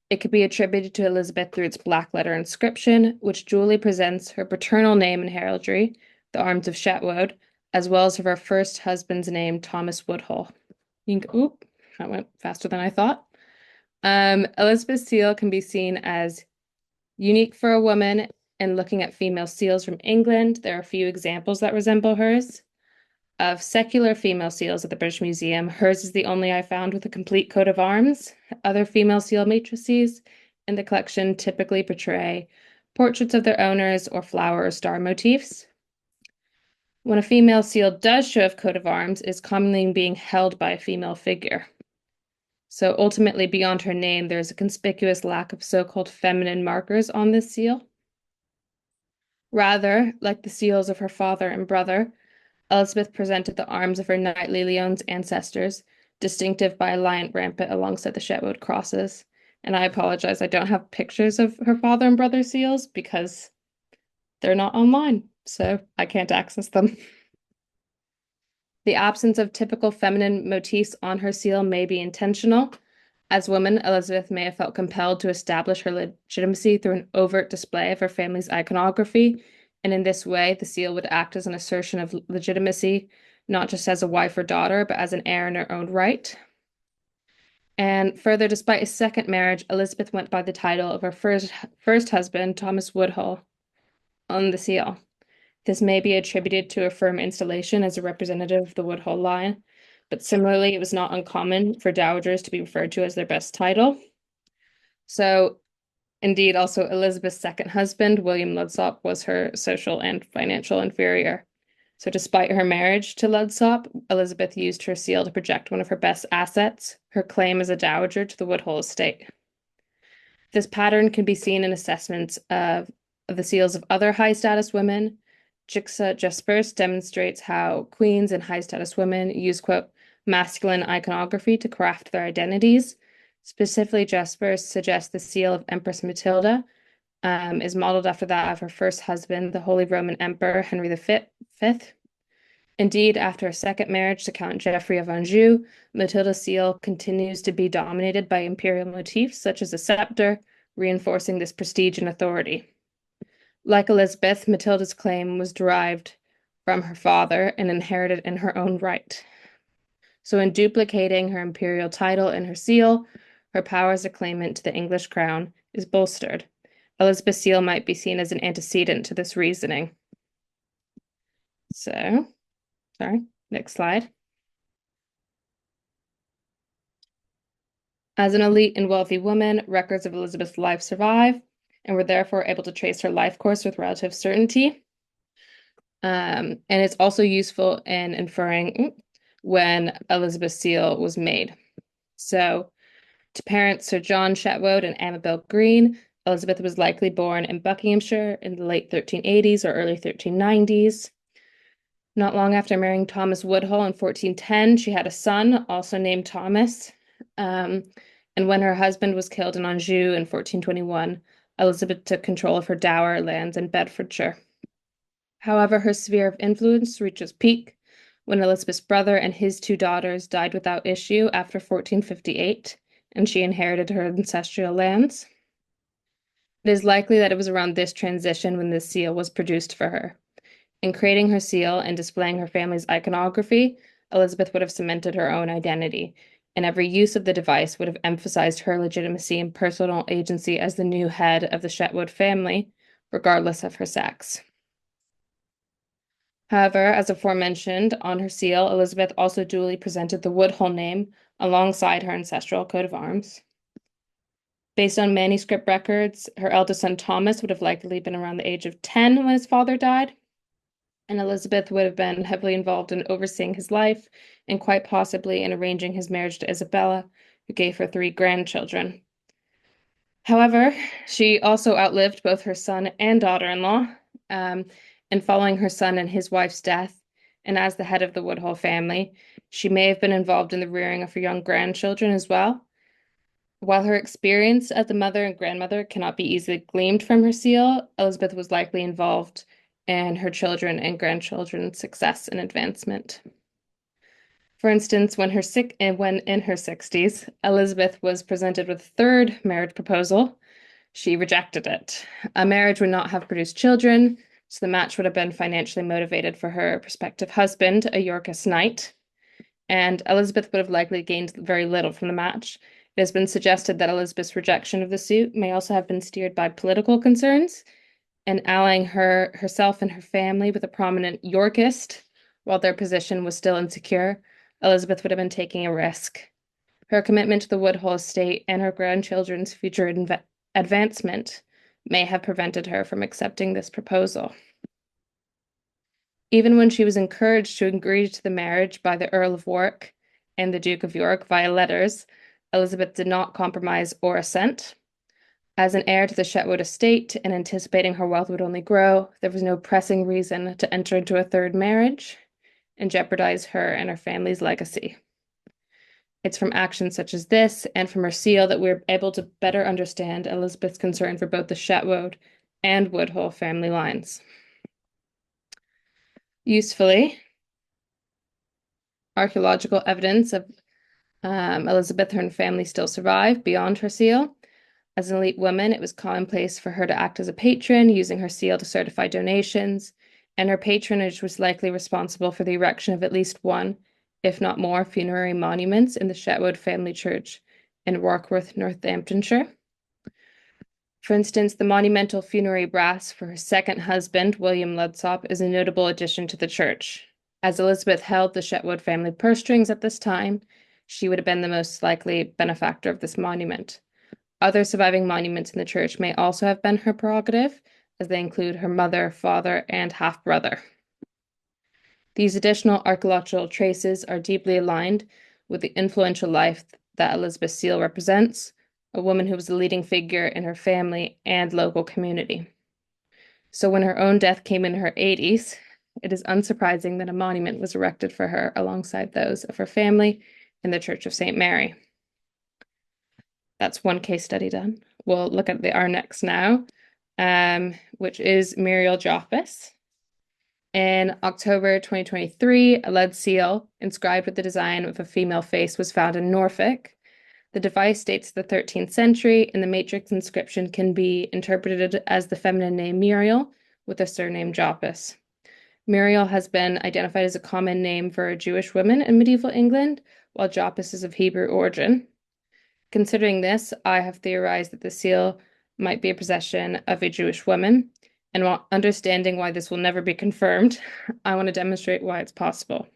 It could be attributed to Elizabeth through its black letter inscription, which duly presents her paternal name and heraldry, the Arms of Chetwood, as well as her first husband's name, Thomas Woodhull. Oop, that went faster than I thought. Elizabeth's seal can be seen as unique for a woman, and looking at female seals from England, there are a few examples that resemble hers. Of secular female seals at the British Museum, hers is the only I found with a complete coat of arms. Other female seal matrices in the collection typically portray portraits of their owners or flower or star motifs. When a female seal does show a coat of arms, it is commonly being held by a female figure. So ultimately, beyond her name, there is a conspicuous lack of so-called feminine markers on this seal. Rather, like the seals of her father and brother, Elizabeth presented the arms of her knightly Leon's ancestors, distinctive by a lion rampant alongside the Chetwood crosses. And I apologize, I don't have pictures of her father and brother seals because they're not online, so I can't access them. The absence of typical feminine motifs on her seal may be intentional. As a woman, Elizabeth may have felt compelled to establish her legitimacy through an overt display of her family's iconography, and in this way, the seal would act as an assertion of legitimacy, not just as a wife or daughter, but as an heir in her own right. And further, despite a second marriage, Elizabeth went by the title of her first husband, Thomas Woodhull, on the seal. This may be attributed to a firm installation as a representative of the Woodhull line, but similarly, it was not uncommon for dowagers to be referred to as their best title. So, indeed, also Elizabeth's second husband, William Ludsop, was her social and financial inferior. So despite her marriage to Ludsop, Elizabeth used her seal to project one of her best assets, her claim as a dowager to the Woodhull estate. This pattern can be seen in assessments of the seals of other high-status women. Jixa Jaspers demonstrates how queens and high-status women use, quote, masculine iconography to craft their identities. Specifically, Jaspers suggests the seal of Empress Matilda is modeled after that of her first husband, the Holy Roman Emperor Henry V. Indeed, after a second marriage to Count Geoffrey of Anjou, Matilda's seal continues to be dominated by imperial motifs such as a scepter, reinforcing this prestige and authority. Like Elizabeth, Matilda's claim was derived from her father and inherited in her own right. So in duplicating her imperial title and her seal, her power as a claimant to the English crown is bolstered. Elizabeth's seal might be seen as an antecedent to this reasoning. So, sorry, next slide. As an elite and wealthy woman, records of Elizabeth's life survive and were therefore able to trace her life course with relative certainty. And it's also useful in inferring when Elizabeth's seal was made. So, to parents Sir John Chetwood and Amabel Green, Elizabeth was likely born in Buckinghamshire in the late 1380s or early 1390s. Not long after marrying Thomas Woodhull in 1410, she had a son, also named Thomas. And when her husband was killed in Anjou in 1421, Elizabeth took control of her dower lands in Bedfordshire. However, her sphere of influence reached its peak when Elizabeth's brother and his two daughters died without issue after 1458, and she inherited her ancestral lands. It is likely that it was around this transition when this seal was produced for her. In creating her seal and displaying her family's iconography, Elizabeth would have cemented her own identity, and every use of the device would have emphasized her legitimacy and personal agency as the new head of the Chetwood family, regardless of her sex. However, as aforementioned, on her seal, Elizabeth also duly presented the Woodhull name alongside her ancestral coat of arms. Based on manuscript records, her eldest son Thomas would have likely been around the age of 10 when his father died, and Elizabeth would have been heavily involved in overseeing his life and quite possibly in arranging his marriage to Isabella, who gave her 3 grandchildren. However, she also outlived both her son and daughter-in-law, and following her son and his wife's death, and as the head of the Woodhull family, she may have been involved in the rearing of her young grandchildren as well. While her experience as the mother and grandmother cannot be easily gleaned from her seal, Elizabeth was likely involved in her children and grandchildren's success and advancement. For instance, when in her 60s, Elizabeth was presented with a third marriage proposal, she rejected it. A marriage would not have produced children, so the match would have been financially motivated for her prospective husband, a Yorkist knight, and Elizabeth would have likely gained very little from the match. It has been suggested that Elizabeth's rejection of the suit may also have been steered by political concerns, and allying herself and her family with a prominent Yorkist while their position was still insecure, Elizabeth would have been taking a risk. Her commitment to the Woodhull estate and her grandchildren's future advancement may have prevented her from accepting this proposal. Even when she was encouraged to agree to the marriage by the Earl of Warwick and the Duke of York via letters, Elizabeth did not compromise or assent. As an heir to the Chetwood estate and anticipating her wealth would only grow, there was no pressing reason to enter into a third marriage and jeopardize her and her family's legacy. It's from actions such as this and from her seal that we're able to better understand Elizabeth's concern for both the Chetwood and Woodhull family lines. Usefully, archaeological evidence of Elizabeth and her family still survive beyond her seal. As an elite woman, it was commonplace for her to act as a patron, using her seal to certify donations, and her patronage was likely responsible for the erection of at least one, if not more, funerary monuments in the Chetwood family church in Warkworth, Northamptonshire. For instance, the monumental funerary brass for her second husband, William Ludsop, is a notable addition to the church. As Elizabeth held the Chetwood family purse strings at this time, she would have been the most likely benefactor of this monument. Other surviving monuments in the church may also have been her prerogative, as they include her mother, father, and half-brother. These additional archaeological traces are deeply aligned with the influential life that Elizabeth Seal represents, a woman who was a leading figure in her family and local community. So when her own death came in her 80s, it is unsurprising that a monument was erected for her alongside those of her family in the Church of St. Mary. That's one case study done. We'll look at our next now, which is Muriel Joppis. In October 2023, a lead seal inscribed with the design of a female face was found in Norfolk. The device dates the 13th century, and the matrix inscription can be interpreted as the feminine name Muriel with the surname Joppis. Muriel has been identified as a common name for a Jewish woman in medieval England, while Joppis is of Hebrew origin. Considering this, I have theorized that the seal might be a possession of a Jewish woman, and while understanding why this will never be confirmed, I want to demonstrate why it's possible.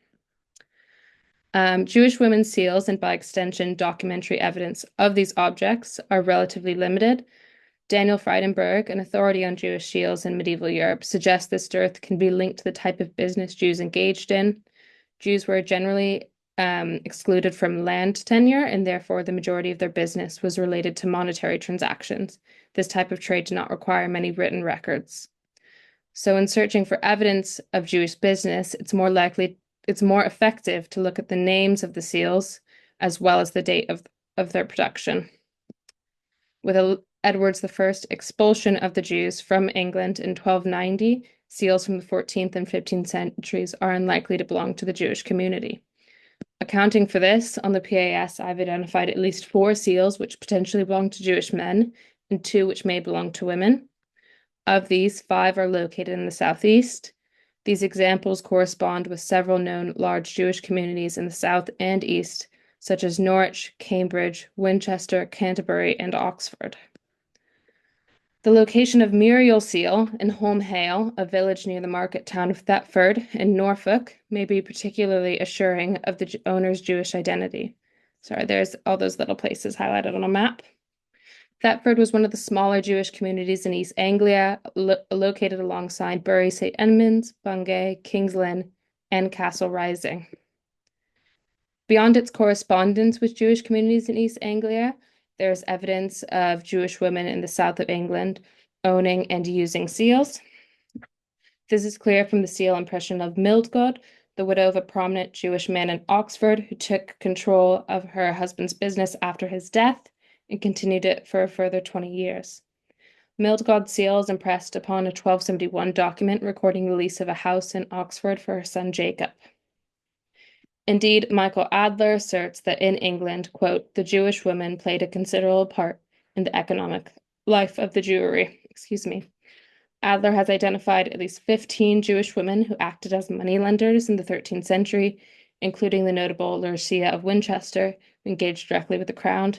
Jewish women's seals, and by extension, documentary evidence of these objects, are relatively limited. Daniel Friedenberg, an authority on Jewish seals in medieval Europe, suggests this dearth can be linked to the type of business Jews engaged in. Jews were generally excluded from land tenure, and therefore the majority of their business was related to monetary transactions. This type of trade did not require many written records. So in searching for evidence of Jewish business, it's more effective to look at the names of the seals as well as the date of their production. With Edward's I expulsion of the Jews from England in 1290, seals from the 14th and 15th centuries are unlikely to belong to the Jewish community. Accounting for this, on the PAS, I've identified at least 4 seals which potentially belong to Jewish men and 2 which may belong to women. Of these, 5 are located in the southeast. These examples correspond with several known large Jewish communities in the south and east, such as Norwich, Cambridge, Winchester, Canterbury, and Oxford. The location of Muriel Seal in Holme Hale, a village near the market town of Thetford in Norfolk, may be particularly assuring of the owner's Jewish identity. Sorry, there's all those little places highlighted on a map. Thetford was one of the smaller Jewish communities in East Anglia, located alongside Bury St. Edmunds, Bungay, King's Lynn, and Castle Rising. Beyond its correspondence with Jewish communities in East Anglia, there's evidence of Jewish women in the south of England owning and using seals. This is clear from the seal impression of Mildgod, the widow of a prominent Jewish man in Oxford who took control of her husband's business after his death and continued it for a further 20 years. Mildgod's seal is impressed upon a 1271 document recording the lease of a house in Oxford for her son Jacob. Indeed, Michael Adler asserts that in England, quote, the Jewish woman played a considerable part in the economic life of the Jewry. Adler has identified at least 15 Jewish women who acted as moneylenders in the 13th century, including the notable Lucia of Winchester, who engaged directly with the crown.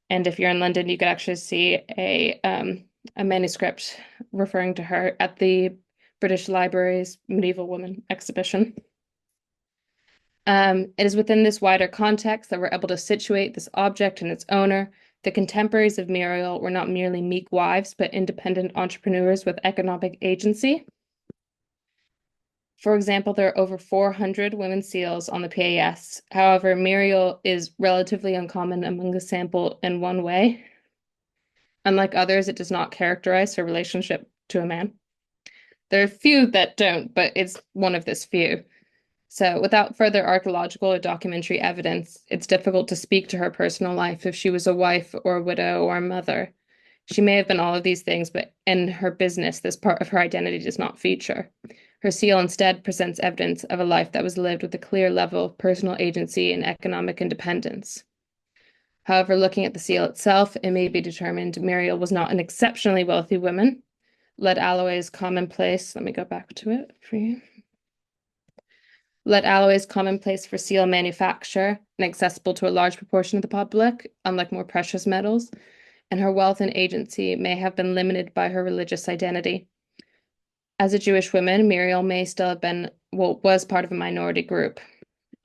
And if you're in London, you could actually see a manuscript referring to her at the British Library's Medieval Woman exhibition. It is within this wider context that we're able to situate this object and its owner. The contemporaries of Muriel were not merely meek wives, but independent entrepreneurs with economic agency. For example, there are over 400 women seals on the PAS. However, Muriel is relatively uncommon among the sample in one way. Unlike others, it does not characterize her relationship to a man. There are few that don't, but it's one of this few. So without further archaeological or documentary evidence, it's difficult to speak to her personal life if she was a wife or a widow or a mother. She may have been all of these things, but in her business, this part of her identity does not feature. Her seal instead presents evidence of a life that was lived with a clear level of personal agency and economic independence. However, looking at the seal itself, it may be determined Muriel was not an exceptionally wealthy woman. Lead alloy is commonplace. Let me go back to it for you. Lead alloy is commonplace for seal manufacture and accessible to a large proportion of the public, unlike more precious metals, and her wealth and agency may have been limited by her religious identity. As a Jewish woman, Muriel may still have been, was part of a minority group,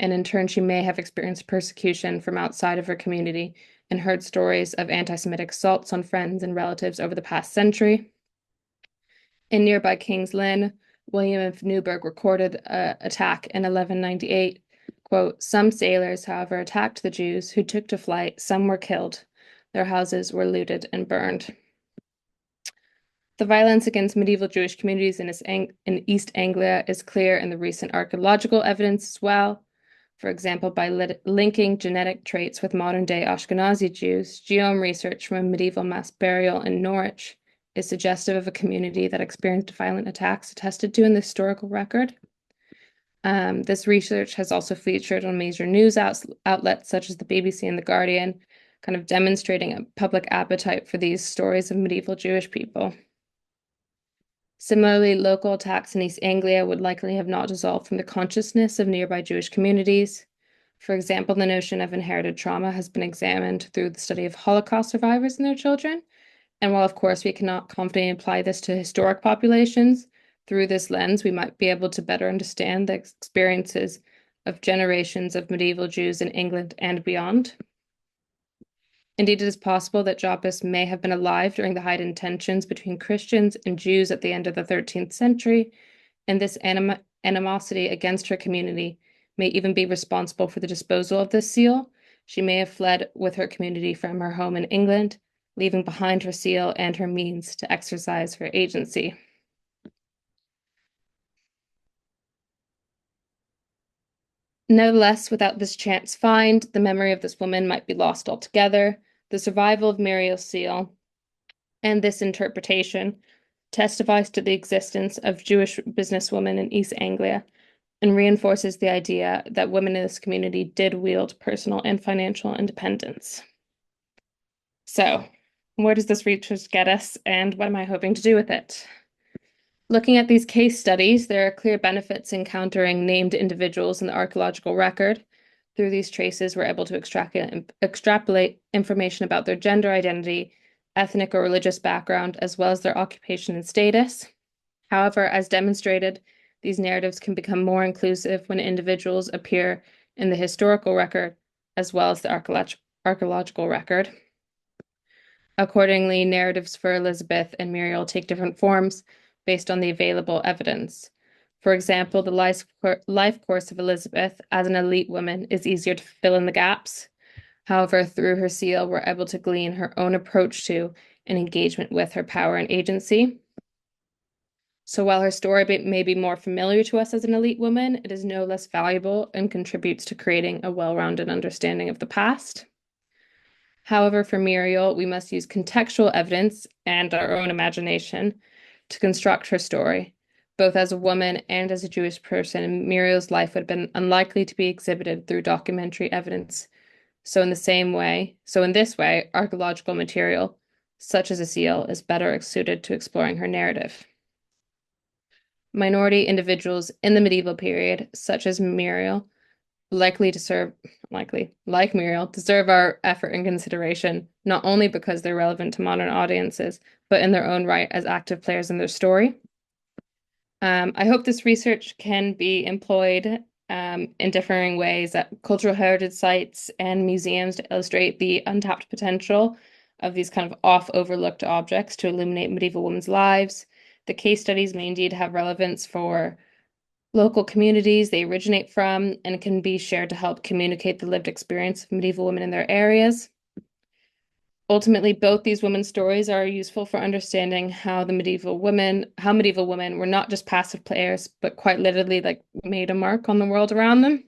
and in turn she may have experienced persecution from outside of her community and heard stories of anti-Semitic assaults on friends and relatives over the past century. In nearby King's Lynn, William of Newburgh recorded an attack in 1198. Quote, some sailors, however, attacked the Jews who took to flight. Some were killed. Their houses were looted and burned. The violence against medieval Jewish communities in East Anglia is clear in the recent archaeological evidence as well. For example, by linking genetic traits with modern-day Ashkenazi Jews, genome research from a medieval mass burial in Norwich is suggestive of a community that experienced violent attacks attested to in the historical record. This research has also featured on major news outlets such as the BBC and The Guardian, kind of demonstrating a public appetite for these stories of medieval Jewish people. Similarly, local attacks in East Anglia would likely have not dissolved from the consciousness of nearby Jewish communities. For example, the notion of inherited trauma has been examined through the study of Holocaust survivors and their children. And while, of course, we cannot confidently apply this to historic populations, through this lens, we might be able to better understand the experiences of generations of medieval Jews in England and beyond. Indeed, it is possible that Jobbis may have been alive during the heightened tensions between Christians and Jews at the end of the 13th century, and this animosity against her community may even be responsible for the disposal of this seal. She may have fled with her community from her home in England, leaving behind her seal and her means to exercise her agency. Nevertheless, without this chance find, the memory of this woman might be lost altogether. The survival of Muriel's seal and this interpretation testifies to the existence of Jewish businesswomen in East Anglia and reinforces the idea that women in this community did wield personal and financial independence. So, where does this research get us, and what am I hoping to do with it? Looking at these case studies, there are clear benefits in encountering named individuals in the archaeological record. Through these traces, we're able to extrapolate information about their gender identity, ethnic or religious background, as well as their occupation and status. However, as demonstrated, these narratives can become more inclusive when individuals appear in the historical record, as well as the archaeological record. Accordingly, narratives for Elizabeth and Muriel take different forms based on the available evidence. For example, the life course of Elizabeth as an elite woman is easier to fill in the gaps. However, through her seal, we're able to glean her own approach to and engagement with her power and agency. So while her story may be more familiar to us as an elite woman, it is no less valuable and contributes to creating a well-rounded understanding of the past. However, for Muriel, we must use contextual evidence and our own imagination to construct her story. Both as a woman and as a Jewish person, Muriel's life would have been unlikely to be exhibited through documentary evidence. So in this way, archaeological material, such as a seal, is better suited to exploring her narrative. Minority individuals in the medieval period, such as Muriel, like Muriel, deserve our effort and consideration, not only because they're relevant to modern audiences, but in their own right as active players in their story. I hope this research can be employed in differing ways at cultural heritage sites and museums to illustrate the untapped potential of these kind of overlooked objects to illuminate medieval women's lives. The case studies may indeed have relevance for local communities they originate from and can be shared to help communicate the lived experience of medieval women in their areas. Ultimately, both these women's stories are useful for understanding how medieval women were not just passive players, but quite literally made a mark on the world around them.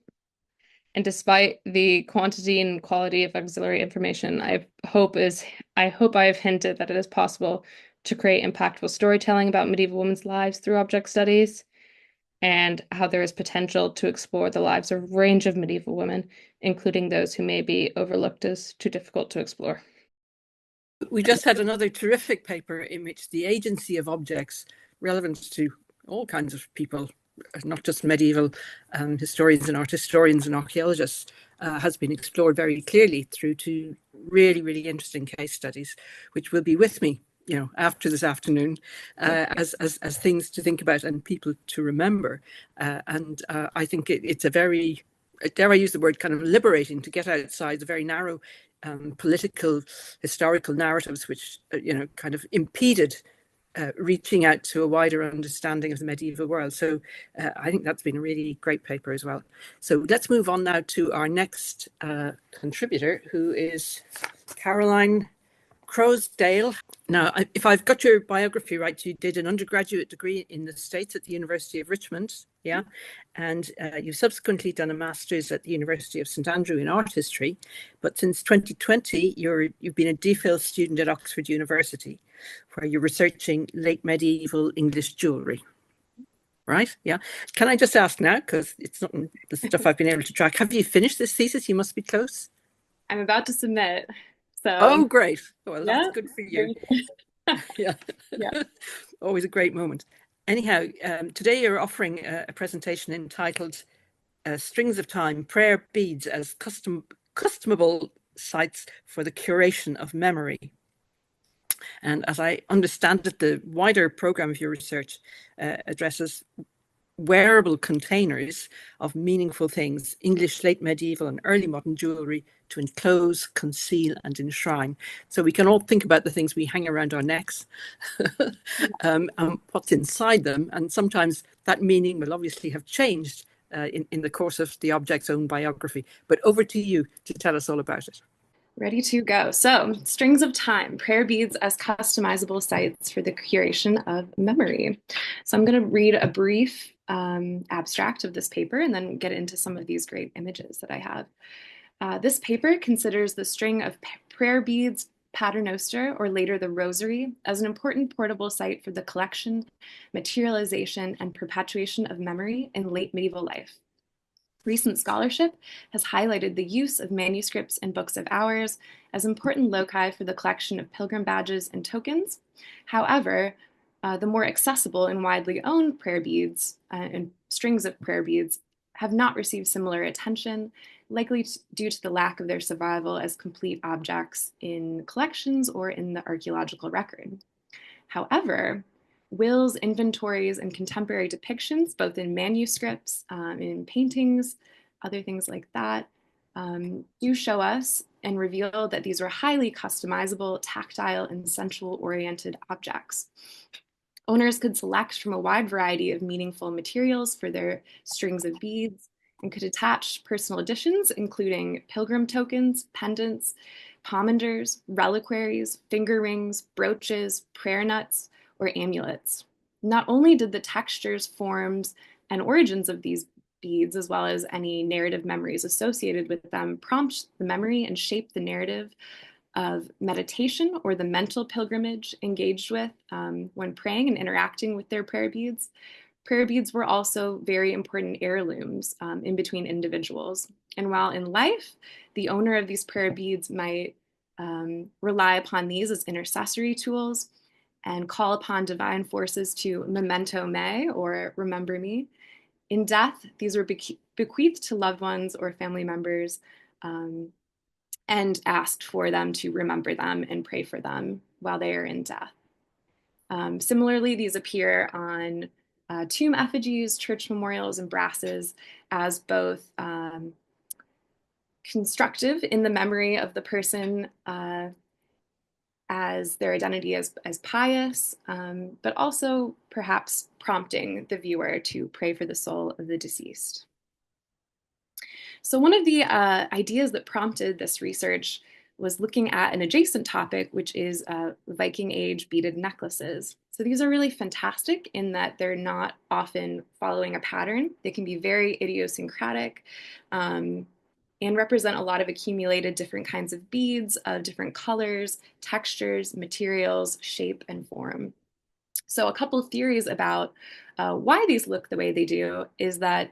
And despite the quantity and quality of auxiliary information, I hope I have hinted that it is possible to create impactful storytelling about medieval women's lives through object studies, and how there is potential to explore the lives of a range of medieval women, including those who may be overlooked as too difficult to explore. We just had another terrific paper in which the agency of objects relevant to all kinds of people, not just medieval historians and art historians and archaeologists, has been explored very clearly through two really, really interesting case studies, which will be with me, after this afternoon, as things to think about and people to remember. And I think it's a very, dare I use the word, kind of liberating to get outside the very narrow political, historical narratives which, kind of impeded reaching out to a wider understanding of the medieval world. So I think that's been a really great paper as well. So let's move on now to our next contributor, who is Caroline Crosdale. Now, if I've got your biography right, you did an undergraduate degree in the States at the University of Richmond, yeah? And you've subsequently done a master's at the University of St Andrew in art history. But since 2020, you've been a DPhil student at Oxford University, where you're researching late medieval English jewellery. Right? Yeah. Can I just ask now, because it's not the stuff I've been able to track, have you finished this thesis? You must be close. I'm about to submit. So oh, great. Well, yeah, that's good for you. Yeah. Always a great moment. Anyhow, today you're offering a presentation entitled Strings of Time, Prayer Beads as Customable Sites for the Curation of Memory. And as I understand it, the wider program of your research addresses wearable containers of meaningful things, English late medieval and early modern jewellery, to enclose, conceal and enshrine. So we can all think about the things we hang around our necks and what's inside them. And sometimes that meaning will obviously have changed in the course of the object's own biography. But over to you to tell us all about it. Ready to go. So, Strings of Time, prayer beads as customizable sites for the curation of memory. So I'm going to read a brief abstract of this paper and then get into some of these great images that I have. This paper considers the string of prayer beads, paternoster, or later the rosary, as an important portable site for the collection, materialization, and perpetuation of memory in late medieval life. Recent scholarship has highlighted the use of manuscripts and books of hours as important loci for the collection of pilgrim badges and tokens. However, the more accessible and widely owned prayer beads and strings of prayer beads have not received similar attention, likely due to the lack of their survival as complete objects in collections or in the archaeological record. However, wills, inventories, and contemporary depictions, both in manuscripts, in paintings, other things like that, do show us and revealed that these were highly customizable, tactile, and sensual-oriented objects. Owners could select from a wide variety of meaningful materials for their strings of beads and could attach personal additions, including pilgrim tokens, pendants, pomanders, reliquaries, finger rings, brooches, prayer nuts, or amulets. Not only did the textures, forms, and origins of these beads, as well as any narrative memories associated with them, prompt the memory and shape the narrative of meditation or the mental pilgrimage engaged with when praying and interacting with their prayer beads. Prayer beads were also very important heirlooms in between individuals. And while in life, the owner of these prayer beads might rely upon these as intercessory tools and call upon divine forces to memento me, or remember me. In death, these were bequeathed to loved ones or family members and asked for them to remember them and pray for them while they are in death. Similarly, these appear on tomb effigies, church memorials, and brasses as both constructive in the memory of the person as their identity as pious, but also perhaps prompting the viewer to pray for the soul of the deceased. So one of the ideas that prompted this research was looking at an adjacent topic, which is Viking Age beaded necklaces. So these are really fantastic in that they're not often following a pattern. They can be very idiosyncratic and represent a lot of accumulated different kinds of beads of different colors, textures, materials, shape, and form. So a couple of theories about why these look the way they do is that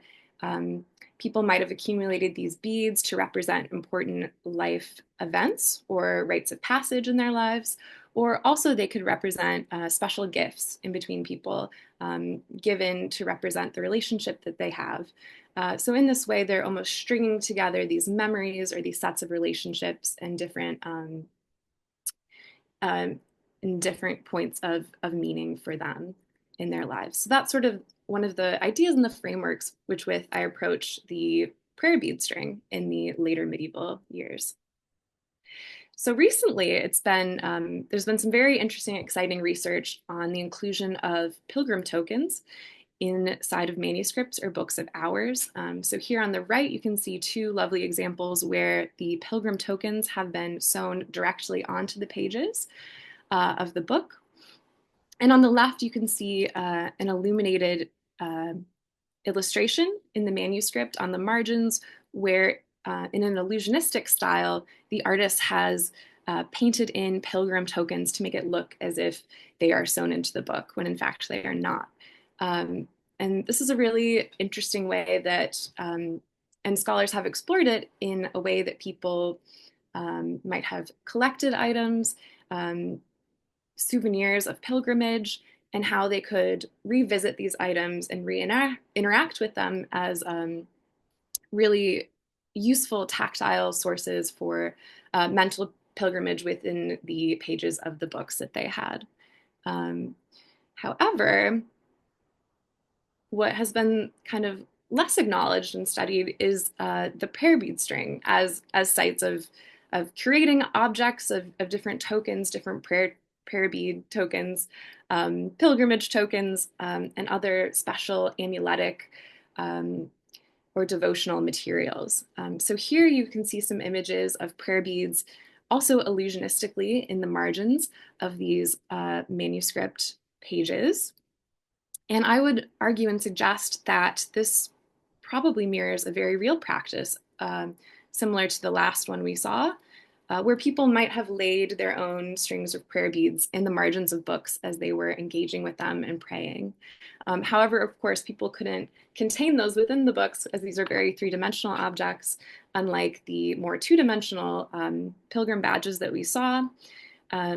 people might have accumulated these beads to represent important life events or rites of passage in their lives, or also they could represent special gifts in between people given to represent the relationship that they have. So in this way, they're almost stringing together these memories or these sets of relationships and different points of meaning for them in their lives. So that's sort of one of the ideas and the frameworks which with I approach the prayer bead string in the later medieval years. So recently there's been some very interesting, exciting research on the inclusion of pilgrim tokens inside of manuscripts or books of hours. So here on the right, you can see two lovely examples where the pilgrim tokens have been sewn directly onto the pages of the book. And on the left, you can see an illuminated illustration in the manuscript on the margins where in an illusionistic style, the artist has painted in pilgrim tokens to make it look as if they are sewn into the book, when in fact they are not. And this is a really interesting way that, and scholars have explored it in a way that people might have collected items, souvenirs of pilgrimage, and how they could revisit these items and interact with them as really useful tactile sources for mental pilgrimage within the pages of the books that they had. However, what has been kind of less acknowledged and studied is the prayer bead string as sites of curating objects of different tokens, different prayer bead tokens, pilgrimage tokens, and other special amuletic or devotional materials. So here you can see some images of prayer beads, also illusionistically in the margins of these manuscript pages. And I would argue and suggest that this probably mirrors a very real practice, similar to the last one we saw, where people might have laid their own strings of prayer beads in the margins of books as they were engaging with them and praying. However, of course, people couldn't contain those within the books as these are very three-dimensional objects, unlike the more two-dimensional pilgrim badges that we saw.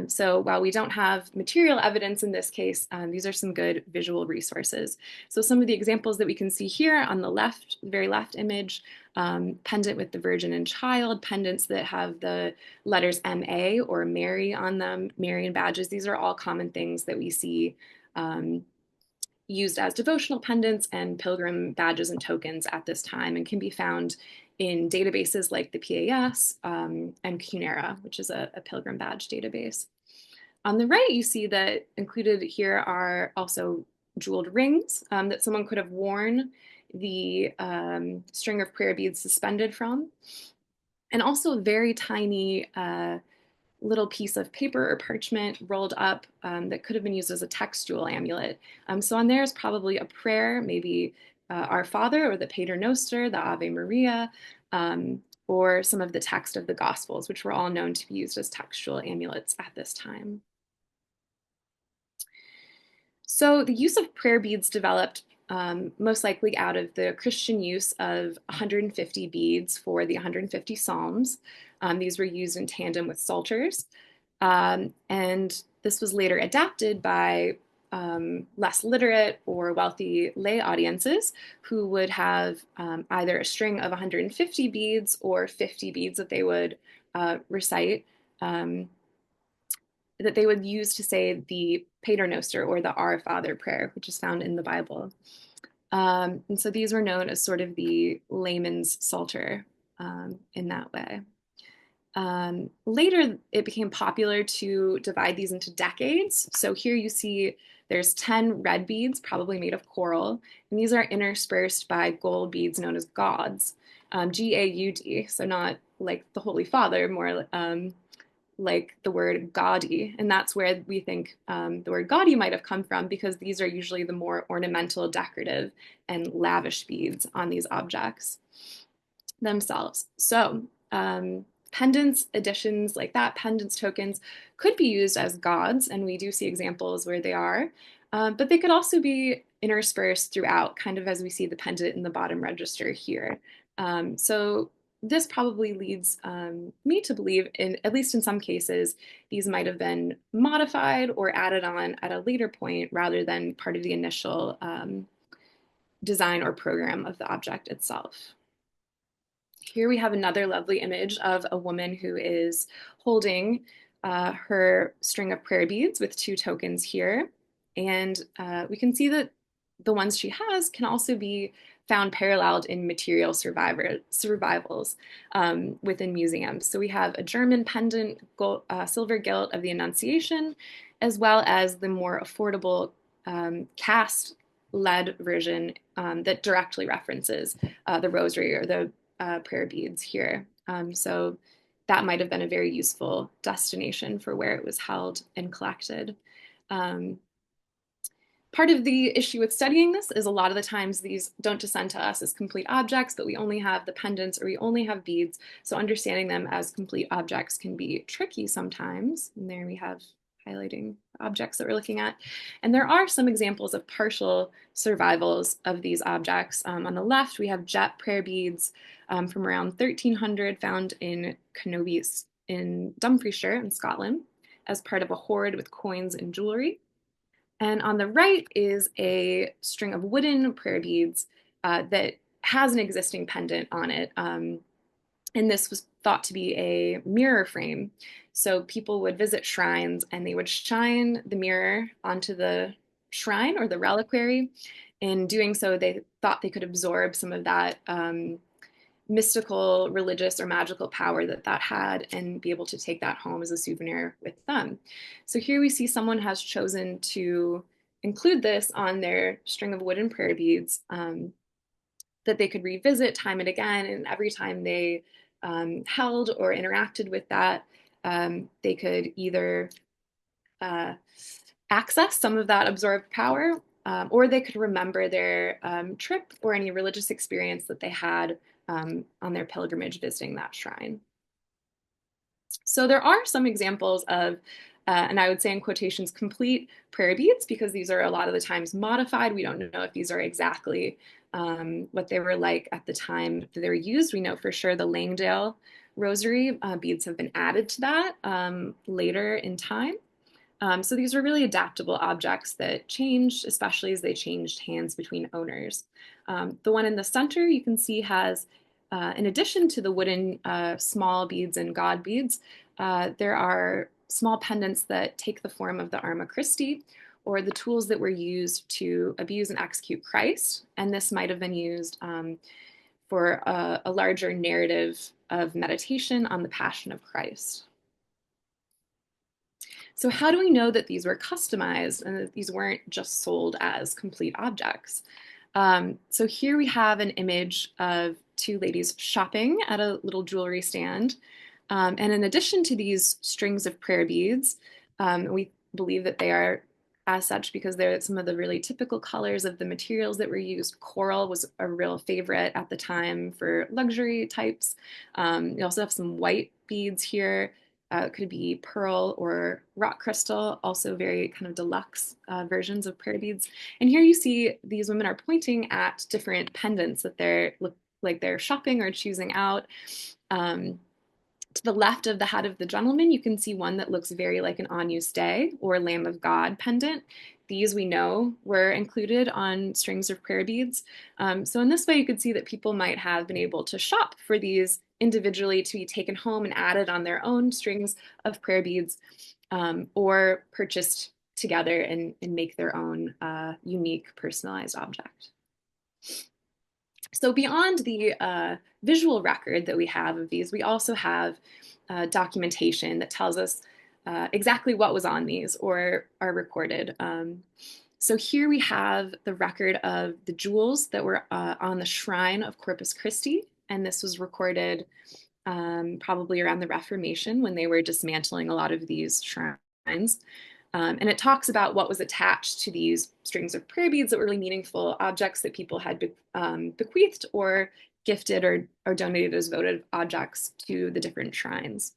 So while we don't have material evidence in this case, these are some good visual resources. So some of the examples that we can see here on the left, very left image, pendant with the Virgin and Child, pendants that have the letters MA or Mary on them, Marian badges. These are all common things that we see used as devotional pendants and pilgrim badges and tokens at this time and can be found in databases like the PAS and Cunera, which is a pilgrim badge database. On the right, you see that included here are also jeweled rings that someone could have worn the string of prayer beads suspended from, and also a very tiny little piece of paper or parchment rolled up that could have been used as a textual amulet. So on there is probably a prayer, maybe Our Father or the Pater Noster, the Ave Maria, or some of the text of the Gospels, which were all known to be used as textual amulets at this time. So the use of prayer beads developed most likely out of the Christian use of 150 beads for the 150 Psalms. These were used in tandem with psalters. And this was later adapted by less literate or wealthy lay audiences who would have either a string of 150 beads or 50 beads that they would recite, that they would use to say the Pater Noster or the Our Father prayer, which is found in the Bible. And so these were known as sort of the layman's psalter in that way. Later, it became popular to divide these into decades. So here you see there's 10 red beads, probably made of coral, and these are interspersed by gold beads known as gauds, G-A-U-D, so not like the Holy Father, more like the word gaudy. And that's where we think the word gaudy might have come from, because these are usually the more ornamental, decorative, and lavish beads on these objects themselves. So pendants, additions like that, pendants, tokens, could be used as gauds, and we do see examples where they are, but they could also be interspersed throughout, kind of as we see the pendant in the bottom register here. So this probably leads me to believe, at least in some cases, these might have been modified or added on at a later point rather than part of the initial design or program of the object itself. Here we have another lovely image of a woman who is holding her string of prayer beads with 2 tokens here. And we can see that the ones she has can also be found paralleled in material survivals within museums. So we have a German pendant, silver gilt of the Annunciation, as well as the more affordable cast lead version that directly references the rosary or the prayer beads here. So that might have been a very useful destination for where it was held and collected. Part of the issue with studying this is a lot of the times these don't descend to us as complete objects, but we only have the pendants or we only have beads. So understanding them as complete objects can be tricky sometimes. And there we have highlighting objects that we're looking at. And there are some examples of partial survivals of these objects. On the left, we have jet prayer beads from around 1300 found in Canobies in Dumfriesshire in Scotland as part of a hoard with coins and jewelry. And on the right is a string of wooden prayer beads that has an existing pendant on it. And this was thought to be a mirror frame. So people would visit shrines and they would shine the mirror onto the shrine or the reliquary. In doing so, they thought they could absorb some of that mystical, religious, or magical power that had and be able to take that home as a souvenir with them. So here we see someone has chosen to include this on their string of wooden prayer beads that they could revisit time and again, and every time they held or interacted with that, they could either access some of that absorbed power, or they could remember their trip or any religious experience that they had on their pilgrimage visiting that shrine. So there are some examples of, and I would say in quotations, complete prayer beads, because these are a lot of the times modified. We don't know if these are exactly what they were like at the time that they were used. We know for sure the Langdale rosary beads have been added to that later in time. So these were really adaptable objects that changed, especially as they changed hands between owners. The one in the center you can see has, in addition to the wooden small beads and god beads, there are small pendants that take the form of the Arma Christi, or the tools that were used to abuse and execute Christ. And this might have been used for a larger narrative of meditation on the Passion of Christ. So how do we know that these were customized and that these weren't just sold as complete objects? So here we have an image of two ladies shopping at a little jewelry stand. And in addition to these strings of prayer beads, we believe that they are as such because they're some of the really typical colors of the materials that were used. Coral was a real favorite at the time for luxury types. You also have some white beads here. It could be pearl or rock crystal, also very kind of deluxe versions of prayer beads. And here you see these women are pointing at different pendants that they look like they're shopping or choosing out. To the left of the head of the gentleman, you can see one that looks very like an Agnus Dei or Lamb of God pendant. These we know were included on strings of prayer beads. So in this way, you could see that people might have been able to shop for these individually to be taken home and added on their own strings of prayer beads, or purchased together and make their own unique personalized object. So beyond the visual record that we have of these, we also have documentation that tells us exactly what was on these or are recorded. So here we have the record of the jewels that were on the shrine of Corpus Christi, and this was recorded probably around the Reformation when they were dismantling a lot of these shrines. And it talks about what was attached to these strings of prayer beads that were really meaningful objects that people had bequeathed or gifted or donated as votive objects to the different shrines.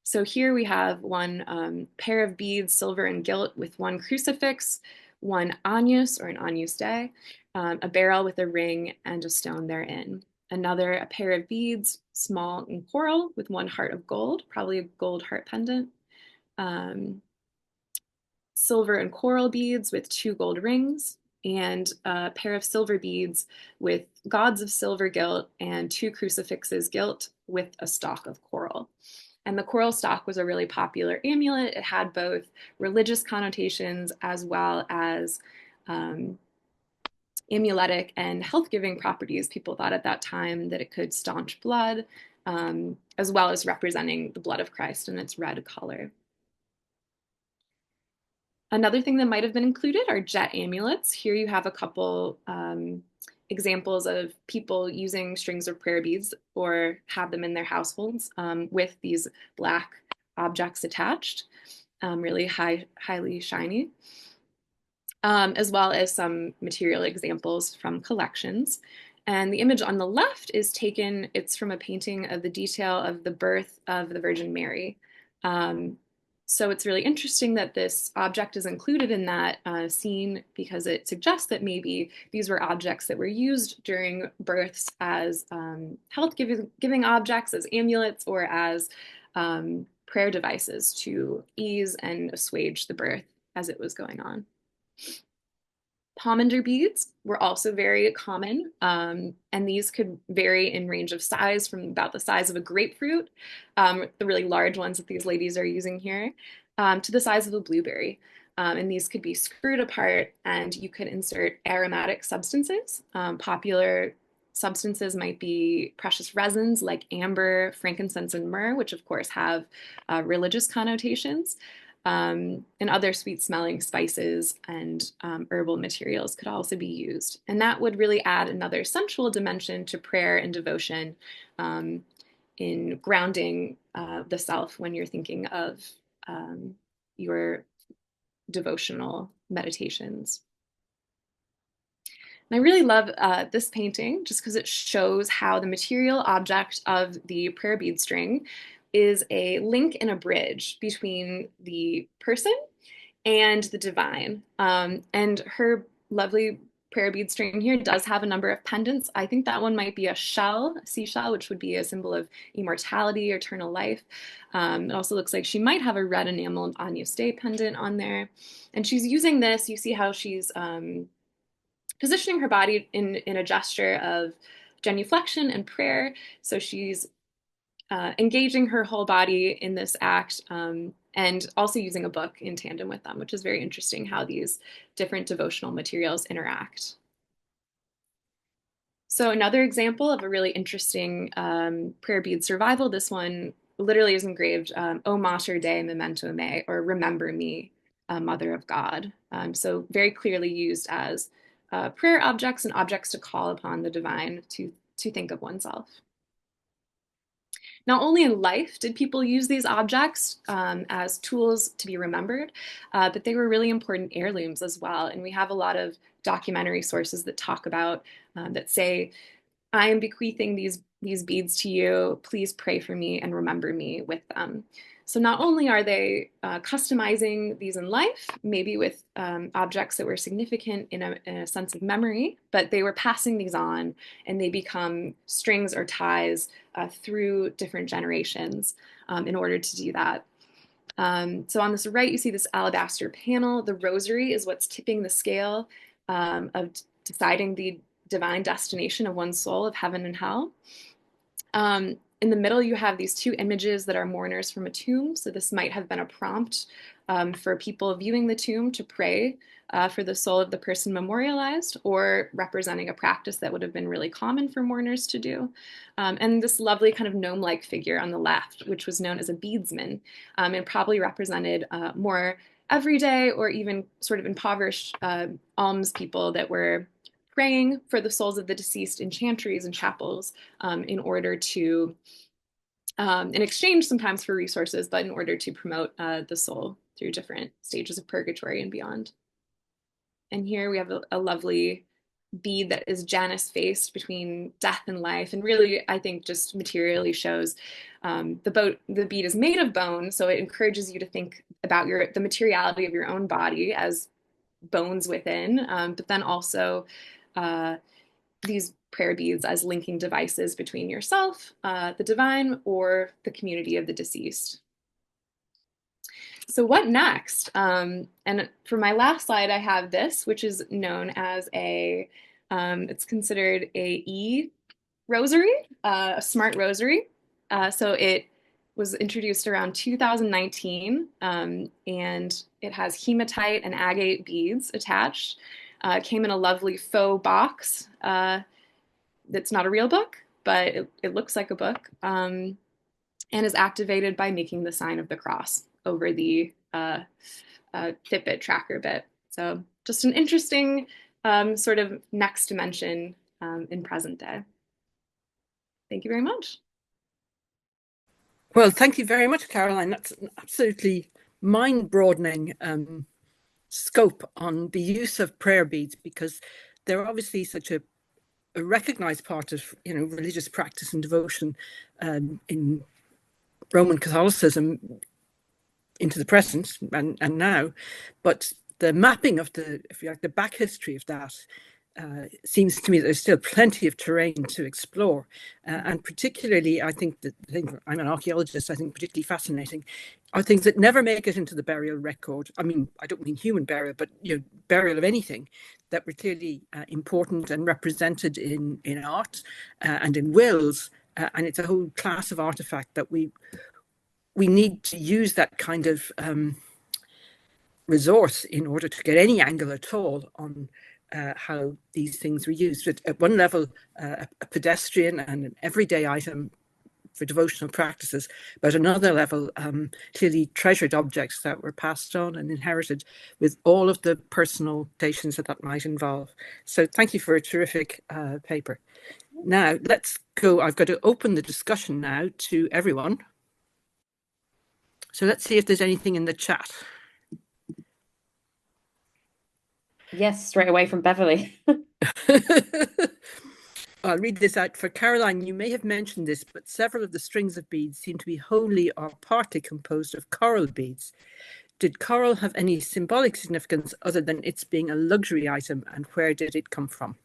So here we have one pair of beads, silver and gilt, with one crucifix, one agnus or an Agnus Dei, a barrel with a ring and a stone therein. Another, a pair of beads, small and coral, with one heart of gold, probably a gold heart pendant. Silver and coral beads with 2 gold rings, and a pair of silver beads with gods of silver gilt and 2 crucifixes gilt with a stalk of coral. And the coral stalk was a really popular amulet. It had both religious connotations as well as amuletic and health-giving properties. People thought at that time that it could staunch blood, as well as representing the blood of Christ in its red color. Another thing that might have been included are jet amulets. Here you have a couple examples of people using strings of prayer beads or have them in their households with these black objects attached, really highly shiny, as well as some material examples from collections. And the image on the left is taken, it's from a painting of the detail of the birth of the Virgin Mary. So it's really interesting that this object is included in that scene because it suggests that maybe these were objects that were used during births as health-giving objects, as amulets, or as prayer devices to ease and assuage the birth as it was going on. Pomander beads were also very common, and these could vary in range of size from about the size of a grapefruit, the really large ones that these ladies are using here, to the size of a blueberry. And these could be screwed apart and you could insert aromatic substances. Popular substances might be precious resins like amber, frankincense, and myrrh, which of course have religious connotations. And other sweet-smelling spices and herbal materials could also be used. And that would really add another sensual dimension to prayer and devotion in grounding the self when you're thinking of your devotional meditations. And I really love this painting just because it shows how the material object of the prayer bead string is a link and a bridge between the person and the divine. And her lovely prayer bead string here does have a number of pendants. I think that one might be a shell, a seashell, which would be a symbol of immortality or eternal life. It also looks like she might have a red enameled Agnus Dei pendant on there. And she's using this, you see how she's positioning her body in a gesture of genuflection and prayer. So she's engaging her whole body in this act, and also using a book in tandem with them, which is very interesting how these different devotional materials interact. So another example of a really interesting prayer bead survival, this one literally is engraved, O Mater Dei Memento Me, or Remember Me, Mother of God. So very clearly used as prayer objects and objects to call upon the divine to think of oneself. Not only in life did people use these objects as tools to be remembered, but they were really important heirlooms as well. And we have a lot of documentary sources that talk about, that say, I am bequeathing these beads to you. Please pray for me and remember me with them. So not only are they customizing these in life, maybe with objects that were significant in a sense of memory, but they were passing these on, and they become strings or ties through different generations in order to do that. So on this right, you see this alabaster panel. The rosary is what's tipping the scale of deciding the divine destination of one's soul, of heaven and hell. In the middle, you have these two images that are mourners from a tomb. So this might have been a prompt for people viewing the tomb to pray for the soul of the person memorialized, or representing a practice that would have been really common for mourners to do. And this lovely kind of gnome-like figure on the left, which was known as a beadsman, and probably represented more everyday or even sort of impoverished alms people that were praying for the souls of the deceased in chantries and chapels in order to, in exchange sometimes for resources, but in order to promote the soul through different stages of purgatory and beyond. And here we have a lovely bead that is Janus faced between death and life, and really, I think, just materially shows the bead is made of bone, so it encourages you to think about the materiality of your own body as bones within, but then also these prayer beads as linking devices between yourself, the divine, or the community of the deceased. So what next? And for my last slide, I have this, which is known as it's considered a e-rosary, a smart rosary. So it was introduced around 2019, and it has hematite and agate beads attached. It came in a lovely faux box that's not a real book, but it looks like a book, and is activated by making the sign of the cross over the Fitbit tracker bit. So just an interesting sort of next dimension in present day. Thank you very much. Well, thank you very much, Caroline. That's an absolutely mind-broadening scope on the use of prayer beads, because they're obviously such a recognized part of religious practice and devotion in Roman Catholicism into the present and now, but the mapping of the, if you like, the back history of that seems to me that there's still plenty of terrain to explore, and particularly, I think that I'm an archaeologist. I think particularly fascinating are things that never make it into the burial record. I mean, I don't mean human burial, but burial of anything that were clearly important and represented in art and in wills, and it's a whole class of artifact that we need to use that kind of resource in order to get any angle at all on how these things were used. But at one level, a pedestrian and an everyday item for devotional practices, but another level, clearly treasured objects that were passed on and inherited with all of the personal stations that might involve. So thank you for a terrific paper. Now, let's go. I've got to open the discussion now to everyone. So let's see if there's anything in the chat. Yes, straight away from Beverly. I'll read this out. For Caroline, you may have mentioned this, but several of the strings of beads seem to be wholly or partly composed of coral beads. Did coral have any symbolic significance other than its being a luxury item, and where did it come from?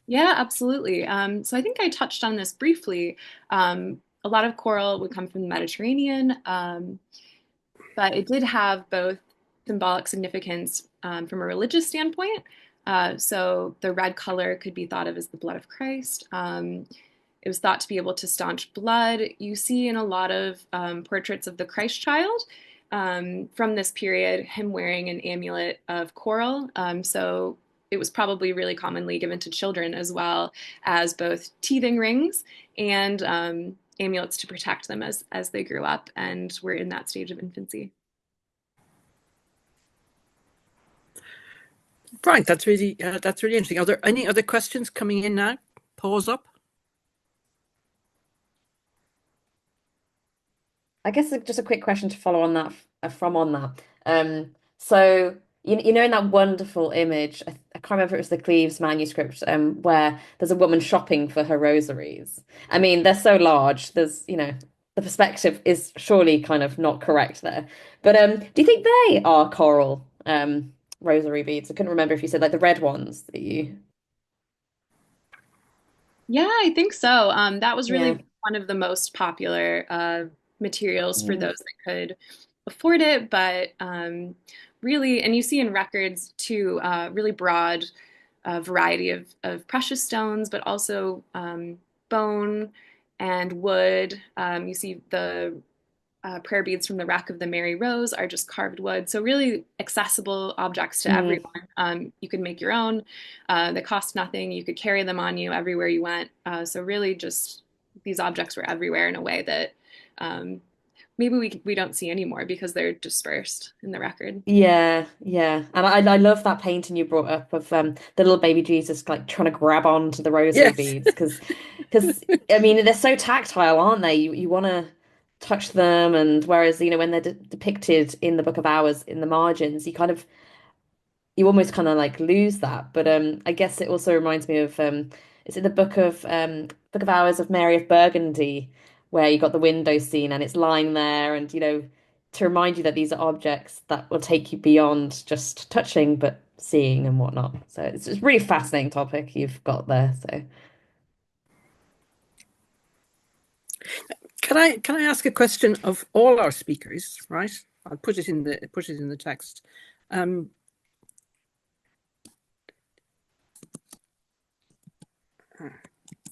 Yeah, absolutely. So I think I touched on this briefly. A lot of coral would come from the Mediterranean, but it did have both symbolic significance from a religious standpoint. So the red color could be thought of as the blood of Christ. It was thought to be able to staunch blood. You see in a lot of portraits of the Christ child from this period, him wearing an amulet of coral. So it was probably really commonly given to children as well as both teething rings and amulets to protect them as they grew up and were in that stage of infancy. Right, that's really interesting. Are there any other questions coming in now? Pause up. I guess just a quick question to follow on that So you know in that wonderful image, I can't remember if it was the Cleves manuscript, where there's a woman shopping for her rosaries. I mean, they're so large. There's, the perspective is surely kind of not correct there. But do you think they are coral rosary beads? I couldn't remember if you said like the red ones that you. Yeah, I think so. That was really Yeah. one of the most popular materials for those that could afford it, but really, and you see in records too, really broad variety of precious stones, but also bone and wood. You see the prayer beads from the wreck of the Mary Rose are just carved wood. So really accessible objects to everyone. You could make your own. They cost nothing. You could carry them on you everywhere you went. So really just these objects were everywhere in a way that maybe we don't see anymore because they're dispersed in the record. Yeah, yeah. And I love that painting you brought up of the little baby Jesus like trying to grab onto the rosary Yes. beads because I mean they're so tactile, aren't they? You want to touch them, and whereas when they're depicted in the Book of Hours in the margins, you almost kind of like lose that. But I guess it also reminds me of is it the Book of Hours of Mary of Burgundy, where you got the window scene and it's lying there, and to remind you that these are objects that will take you beyond just touching, but seeing and whatnot. So it's a really fascinating topic you've got there. So Can I ask a question of all our speakers? Right, I'll put it in the text.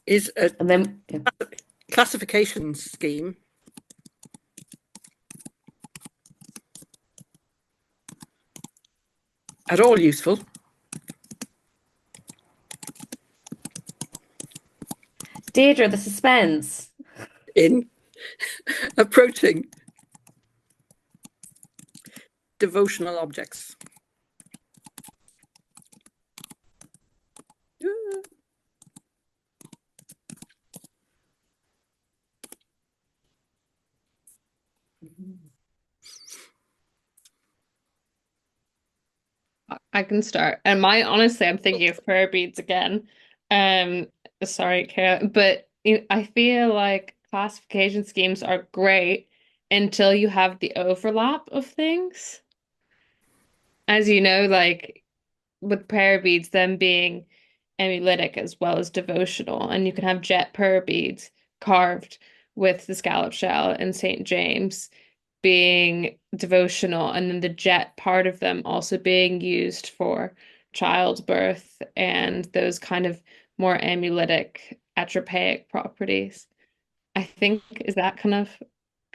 Is a and then classification scheme at all useful? Deirdre, the suspense in approaching devotional objects. I can start. And honestly, I'm thinking of prayer beads again. Sorry, Kara, but I feel like classification schemes are great until you have the overlap of things. As you know, like with prayer beads, them being emuletic as well as devotional, and you can have jet prayer beads carved with the scallop shell and St. James being devotional, and then the jet part of them also being used for childbirth and those kind of more amuletic atropaic properties. I think is that kind of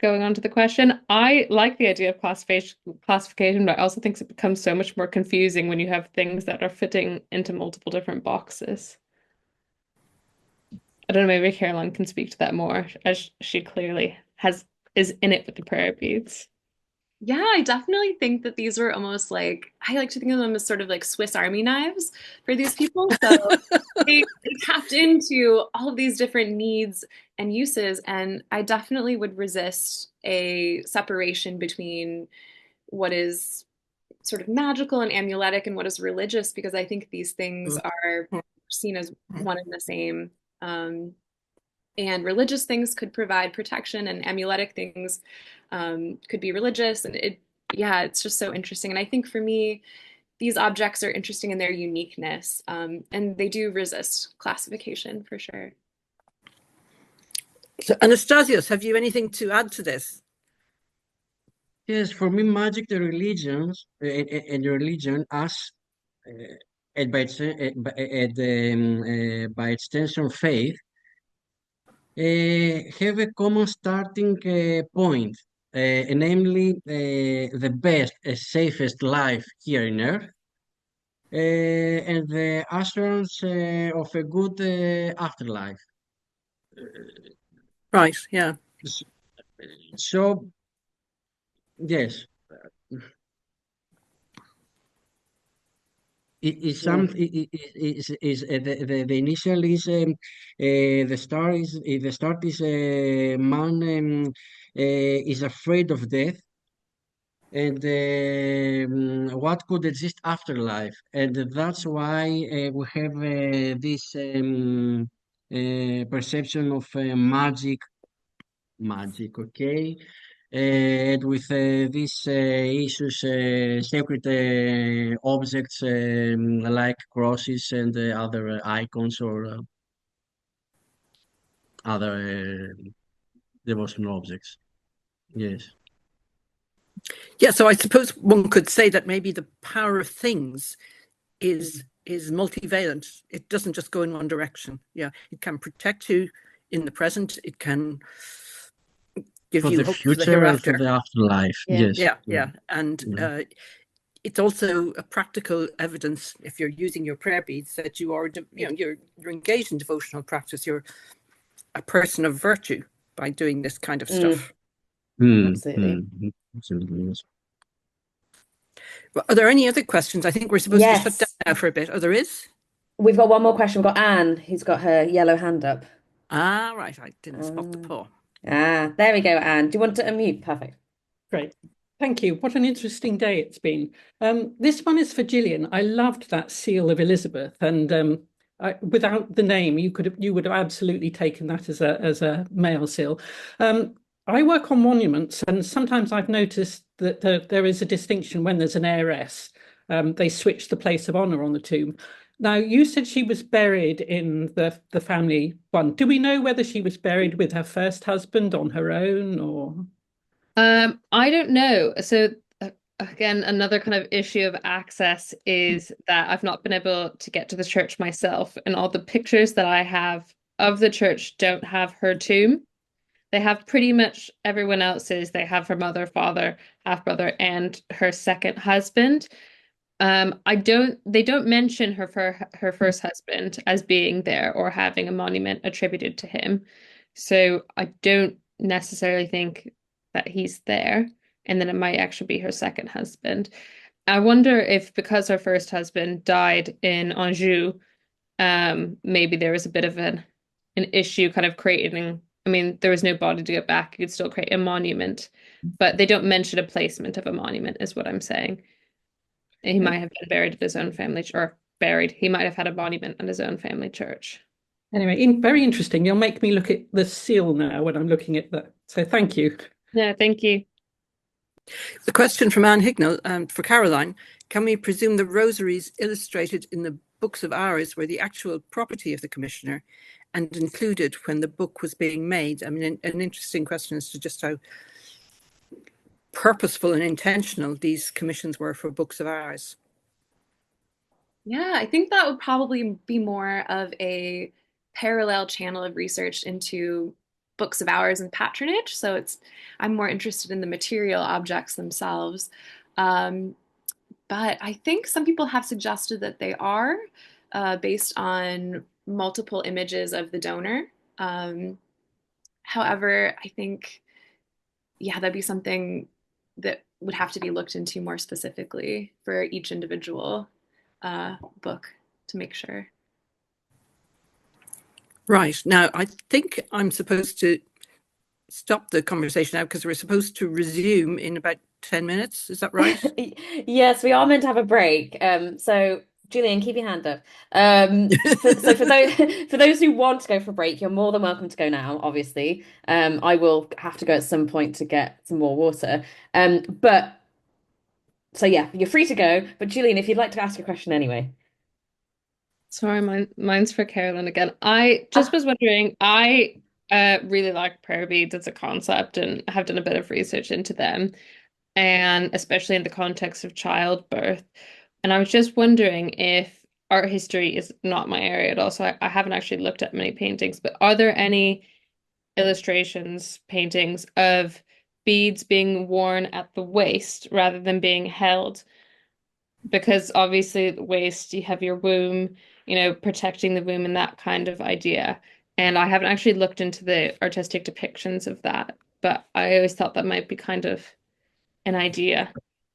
going on to the question. I like the idea of classification, but I also think it becomes so much more confusing when you have things that are fitting into multiple different boxes. I don't know, maybe Caroline can speak to that more, as she clearly is in it with the prayer beads. Yeah, I definitely think that these were almost like, I like to think of them as sort of like Swiss Army knives for these people. So they tapped into all of these different needs and uses. And I definitely would resist a separation between what is sort of magical and amuletic and what is religious, because I think these things are seen as one and the same. And religious things could provide protection, and amuletic things could be religious. And it's just so interesting. And I think for me, these objects are interesting in their uniqueness, and they do resist classification for sure. So, Anastasios, have you anything to add to this? Yes, for me, magic, the religions, and the religion as, and by extension, faith, have a common starting point, namely the best, safest life here in Earth, and the assurance of a good afterlife. Right, yeah. So, yes. Is some is the initial is the start is a man is afraid of death, and what could exist after life, and that's why we have this perception of magic, okay, and with these issues, sacred objects like crosses and other icons or other devotional objects. Yes. Yeah, so I suppose one could say that maybe the power of things is multivalent. It doesn't just go in one direction. Yeah, it can protect you in the present. It can give For you the hope for the future and for hereafter. the afterlife. Yeah. Yes. Yeah. And it's also a practical evidence, if you're using your prayer beads, that you are, you're engaged in devotional practice. You're a person of virtue by doing this kind of stuff. Absolutely. Absolutely, yes. Well, are there any other questions? I think we're supposed to shut down now for a bit. Oh, there is? We've got one more question. We've got Anne, who's got her yellow hand up. Ah, right. I didn't spot the paw. There we go, Anne. Do you want to unmute? Perfect. Great. Thank you. What an interesting day it's been. This one is for Gillian. I loved that seal of Elizabeth, and without the name, you would have absolutely taken that as a male seal. I work on monuments, and sometimes I've noticed that there is a distinction when there's an heiress. They switch the place of honor on the tomb. Now, you said she was buried in the family one. Do we know whether she was buried with her first husband on her own, or? I don't know. So again, another kind of issue of access is that I've not been able to get to the church myself, and all the pictures that I have of the church don't have her tomb. They have pretty much everyone else's. They have her mother, father, half brother, and her second husband. They don't mention her first husband as being there or having a monument attributed to him. So I don't necessarily think that he's there, and then it might actually be her second husband. I wonder if because her first husband died in Anjou, maybe there was a bit of an issue kind of creating. I mean, there was no body to get back. You could still create a monument, but they don't mention a placement of a monument, is what I'm saying. He might have been buried at his own family, or buried. He might have had a monument in his own family church. Anyway, very interesting. You'll make me look at the seal now when I'm looking at that. So thank you. Yeah, thank you. The question from Anne Hignell for Caroline: can we presume the rosaries illustrated in the books of hours were the actual property of the commissioner and included when the book was being made? I mean, an interesting question as to just how purposeful and intentional these commissions were for books of hours. Yeah, I think that would probably be more of a parallel channel of research into books of hours and patronage. So I'm more interested in the material objects themselves. But I think some people have suggested that they are based on multiple images of the donor. However, I think, yeah, that'd be something that would have to be looked into more specifically for each individual book to make sure. Right. Now, I think I'm supposed to stop the conversation now because we're supposed to resume in about 10 minutes. Is that right? Yes, we are meant to have a break. So Julian, keep your hand up. For those who want to go for a break, you're more than welcome to go now, obviously. I will have to go at some point to get some more water. So yeah, you're free to go. But Julian, if you'd like to ask a question anyway. Sorry, mine's for Carolyn again. I just was wondering, I really like prayer beads as a concept and have done a bit of research into them, and especially in the context of childbirth. And I was just wondering, if art history is not my area at all, so I haven't actually looked at many paintings, but are there any illustrations, paintings of beads being worn at the waist rather than being held because obviously the waist, you have your womb, protecting the womb and that kind of idea. And I haven't actually looked into the artistic depictions of that, but I always thought that might be kind of an idea.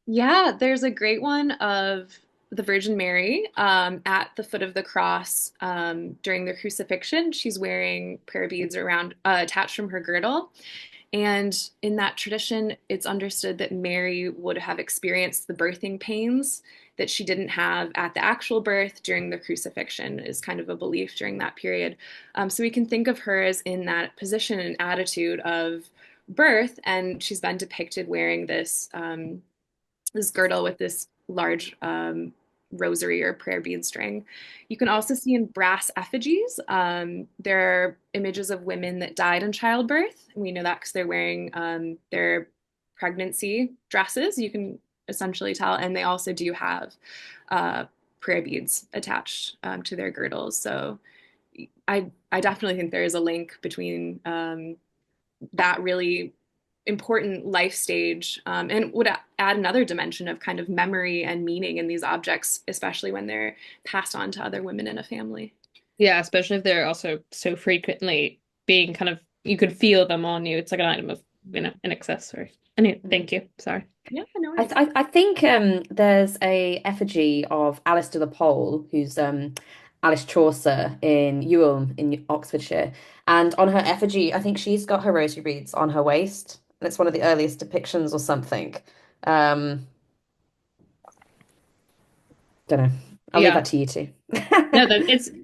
Yeah, there's a great one of the Virgin Mary at the foot of the cross during the crucifixion. She's wearing prayer beads around attached from her girdle. And in that tradition, it's understood that Mary would have experienced the birthing pains that she didn't have at the actual birth during the crucifixion, is kind of a belief during that period. So we can think of her as in that position and attitude of birth, and she's been depicted wearing this girdle with this large rosary or prayer bead string. You can also see in brass effigies, there are images of women that died in childbirth. We know that because they're wearing their pregnancy dresses, you can essentially tell, and they also do have prayer beads attached to their girdles. So I definitely think there is a link between that really important life stage and would add another dimension of kind of memory and meaning in these objects, especially when they're passed on to other women in a family. Yeah, especially if they're also so frequently being kind of, you could feel them on you. It's like an item of, an accessory. Anyway, thank you. Sorry. Yeah, no I, worries. I think there's a effigy of Alice de la Pole, who's Alice Chaucer in Ewelme in Oxfordshire. And on her effigy, I think she's got her rosary beads on her waist. And it's one of the earliest depictions or something. Don't know. I'll leave that to you two. No,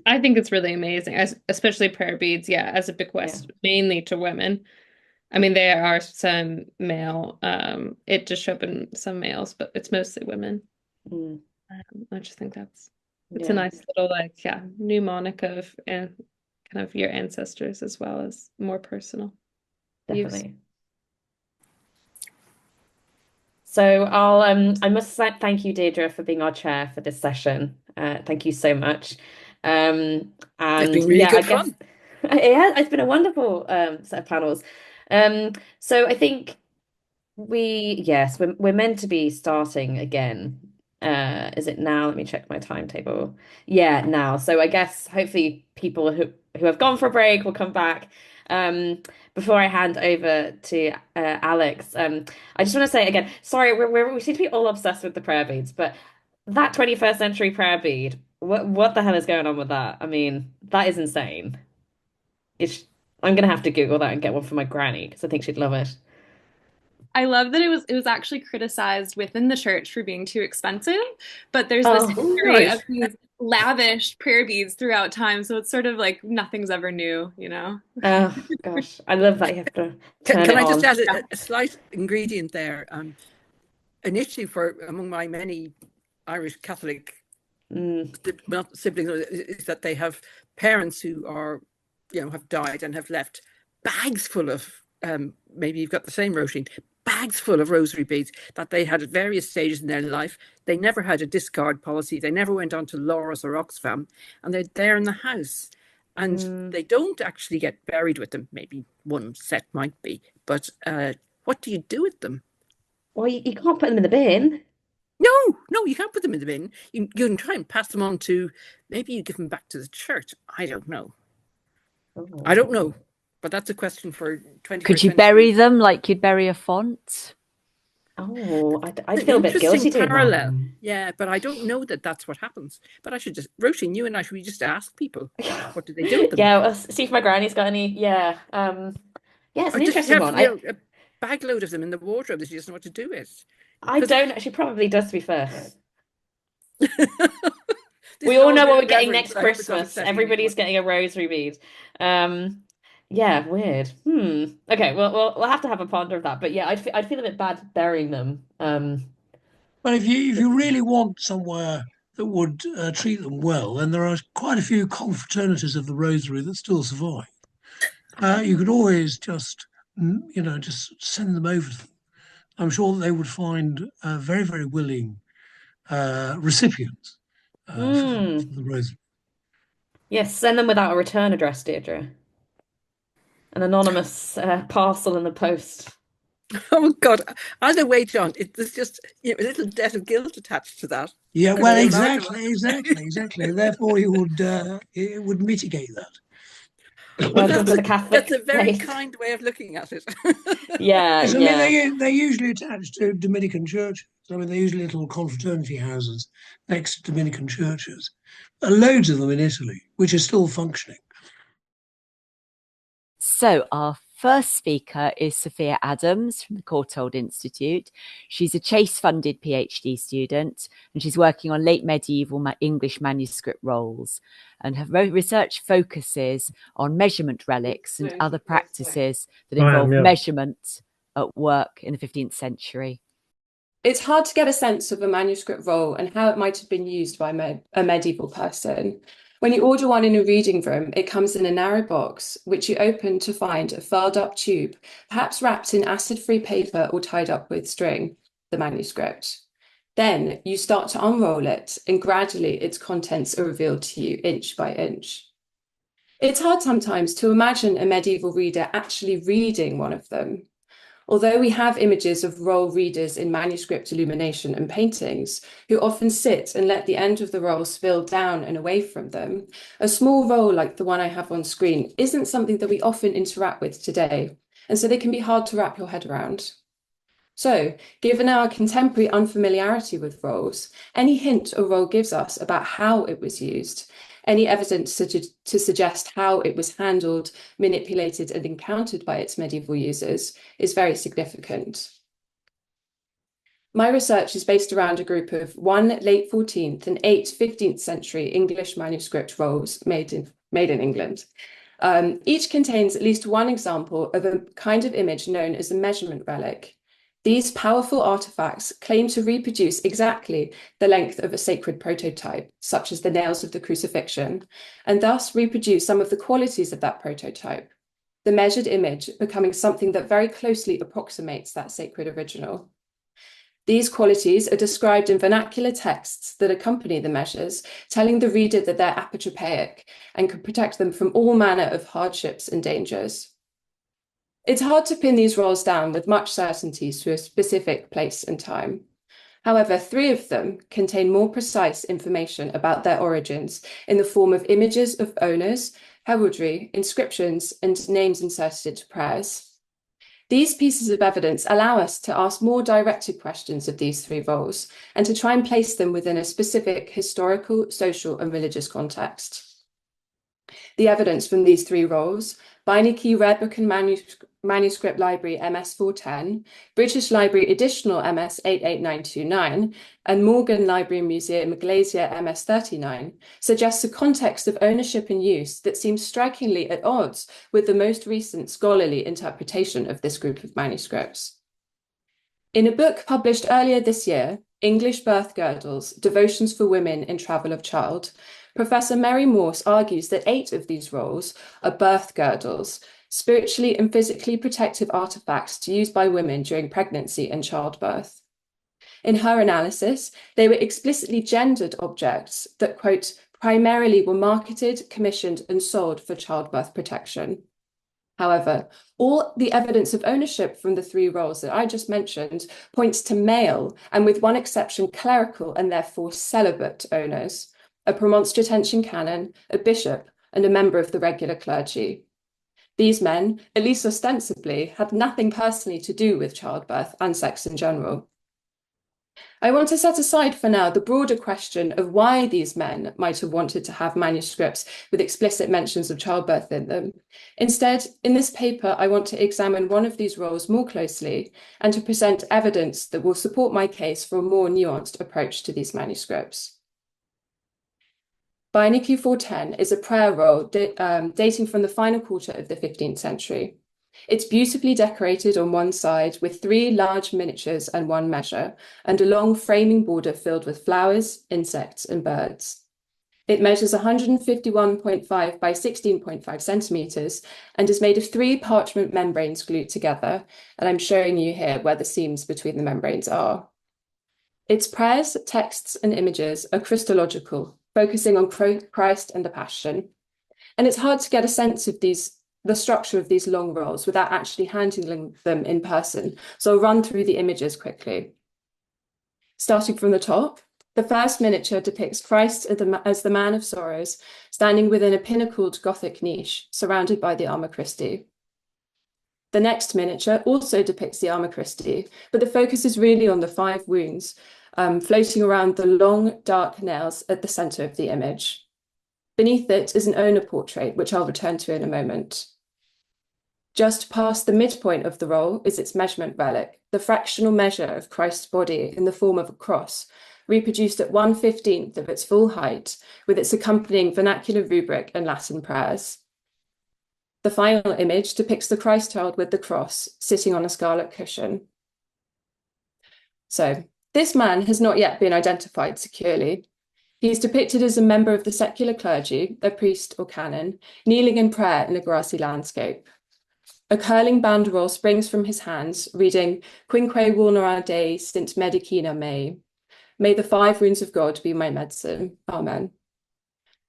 I think it's really amazing, especially prayer beads, as a bequest mainly to women. I mean, there are some male, it does show up in some males, but it's mostly women. I just think it's a nice little mnemonic of kind of your ancestors, as well as more personal Definitely. use. So I must thank you, Deirdre, for being our chair for this session. Thank you so much. And It's been really good fun. It's been a wonderful set of panels. So I think we're meant to be starting again. Is it now? Let me check my timetable. Yeah, now. So I guess hopefully people who have gone for a break will come back. Before I hand over to Alex, I just want to say again, sorry, we seem to be all obsessed with the prayer beads, but that 21st century prayer bead, what the hell is going on with that? I mean, that is insane. I'm gonna have to Google that and get one for my granny because I think she'd love it. I love that it was actually criticized within the church for being too expensive, but there's this history of these lavish prayer beads throughout time, so it's sort of like nothing's ever new, Oh gosh, I love that you have to turn Can it I just on. add a slight ingredient there? An issue among my many Irish Catholic siblings is that they have parents who are, have died and have left bags full of, maybe you've got the same, Roisin, bags full of rosary beads that they had at various stages in their life. They never had a discard policy. They never went on to Loris or Oxfam, and they're there in the house. And they don't actually get buried with them. Maybe one set might be, but what do you do with them? Well, you can't put them in the bin. No, you can't put them in the bin. You can try and pass them on to, maybe you give them back to the church. I don't know. I don't know, but that's a question for 21st Could you century. bury them like you'd bury a font? Oh, I'd feel a bit guilty doing parallel. that. Yeah, but I don't know that that's what happens. But I should just, Roisin, you and I, should we just ask people what do they do with them? Yeah, well, see if my granny's got any. Yeah, it's an interesting one. A bag load of them in the wardrobe that she doesn't know what to do with. I don't. She probably does, to be fair. We all know what we're getting next Christmas. Everybody's getting a rosary bead. Yeah, weird. Okay, well, we'll have to have a ponder of that. But yeah, I'd feel a bit bad burying them. But if you really want somewhere that would treat them well, then there are quite a few confraternities of the Rosary that still survive. You could always just send them over to them. I'm sure that they would find very, very willing recipients for the Rosary. Yes, send them without a return address, Deirdre. An anonymous parcel in the post. Oh God! Either way, John, there's just a little debt of guilt attached to that. Yeah, And well, the amount of- exactly. Therefore, it would mitigate that. Welcome to the Catholic That's a very faith. kind way of looking at it. Yeah, Yes, I yeah. mean, they're usually attached to Dominican churches. I mean, they're usually little confraternity houses next to Dominican churches. There are loads of them in Italy, which are still functioning. So our first speaker is Sophia Adams from the Courtauld Institute. She's a Chase-funded PhD student, and she's working on late medieval English manuscript rolls. And her research focuses on measurement relics and other practices that involve measurement at work in the 15th century. It's hard to get a sense of a manuscript roll and how it might have been used by a medieval person. When you order one in a reading room, it comes in a narrow box, which you open to find a furled up tube, perhaps wrapped in acid-free paper or tied up with string, the manuscript. Then you start to unroll it, and gradually its contents are revealed to you inch by inch. It's hard sometimes to imagine a medieval reader actually reading one of them. Although we have images of roll readers in manuscript illumination and paintings, who often sit and let the end of the roll spill down and away from them, a small roll like the one I have on screen isn't something that we often interact with today, and so they can be hard to wrap your head around. So, given our contemporary unfamiliarity with rolls, any hint a roll gives us about how it was used, any evidence to suggest how it was handled, manipulated, and encountered by its medieval users is very significant. My research is based around a group of 1 late 14th and 8 15th century English manuscript rolls made in England. Each contains at least one example of a kind of image known as a measurement relic. These powerful artifacts claim to reproduce exactly the length of a sacred prototype, such as the nails of the crucifixion, and thus reproduce some of the qualities of that prototype, the measured image becoming something that very closely approximates that sacred original. These qualities are described in vernacular texts that accompany the measures, telling the reader that they're apotropaic and can protect them from all manner of hardships and dangers. It's hard to pin these rolls down with much certainty to a specific place and time. However, 3 of them contain more precise information about their origins in the form of images of owners, heraldry, inscriptions, and names inserted into prayers. These pieces of evidence allow us to ask more directed questions of these 3 rolls and to try and place them within a specific historical, social, and religious context. The evidence from these 3 rolls, Beinecke Rare Book and Manuscript Library MS 410, British Library Additional MS 88929, and Morgan Library Museum Glazier MS 39, suggests a context of ownership and use that seems strikingly at odds with the most recent scholarly interpretation of this group of manuscripts. In a book published earlier this year, English Birth Girdles, Devotions for Women in Travel of Child, Professor Mary Morse argues that 8 of these rolls are birth girdles, spiritually and physically protective artifacts to use by women during pregnancy and childbirth. In her analysis, they were explicitly gendered objects that, quote, primarily were marketed, commissioned, and sold for childbirth protection. However, all the evidence of ownership from the 3 rolls that I just mentioned points to male, and with one exception, clerical and therefore celibate owners, a premonstratensian canon, a bishop, and a member of the regular clergy. These men, at least ostensibly, had nothing personally to do with childbirth and sex in general. I want to set aside for now the broader question of why these men might have wanted to have manuscripts with explicit mentions of childbirth in them. Instead, in this paper, I want to examine one of these rolls more closely and to present evidence that will support my case for a more nuanced approach to these manuscripts. Beinecke 410 is a prayer roll dating from the final quarter of the 15th century. It's beautifully decorated on one side with 3 large miniatures and 1 measure, and a long framing border filled with flowers, insects, and birds. It measures 151.5 by 16.5 centimeters and is made of 3 parchment membranes glued together, and I'm showing you here where the seams between the membranes are. Its prayers, texts, and images are Christological, focusing on Christ and the Passion. And it's hard to get a sense of these the structure of these long rolls without actually handling them in person. So I'll run through the images quickly. Starting from the top, the first miniature depicts Christ as the man of sorrows, standing within a pinnacled Gothic niche, surrounded by the Arma Christi. The next miniature also depicts the Arma Christi, but the focus is really on the 5 wounds, floating around the long, dark nails at the center of the image. Beneath it is an owner portrait, which I'll return to in a moment. Just past the midpoint of the roll is its measurement relic, the fractional measure of Christ's body in the form of a cross, reproduced at 1/15 of its full height, with its accompanying vernacular rubric and Latin prayers. The final image depicts the Christ child with the cross, sitting on a scarlet cushion. So, this man has not yet been identified securely. He is depicted as a member of the secular clergy, a priest or canon, kneeling in prayer in a grassy landscape. A curling banderole springs from his hands, reading, Quinque vulnera Dei sint medicina mei. May the 5 wounds of God be my medicine. Amen.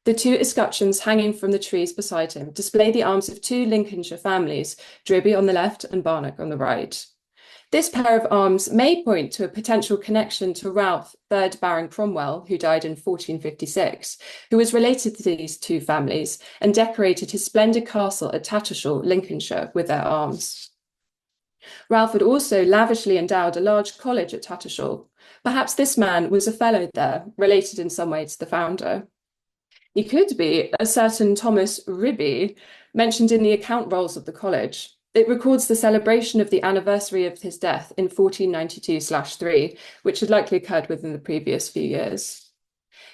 The 2 escutcheons hanging from the trees beside him display the arms of 2 Lincolnshire families, Dribby on the left and Barnock on the right. This pair of arms may point to a potential connection to Ralph, 3rd Baron Cromwell, who died in 1456, who was related to these 2 families and decorated his splendid castle at Tattershall, Lincolnshire, with their arms. Ralph had also lavishly endowed a large college at Tattershall. Perhaps this man was a fellow there, related in some way to the founder. He could be a certain Thomas Ribby, mentioned in the account rolls of the college. It records the celebration of the anniversary of his death in 1492/3, which had likely occurred within the previous few years.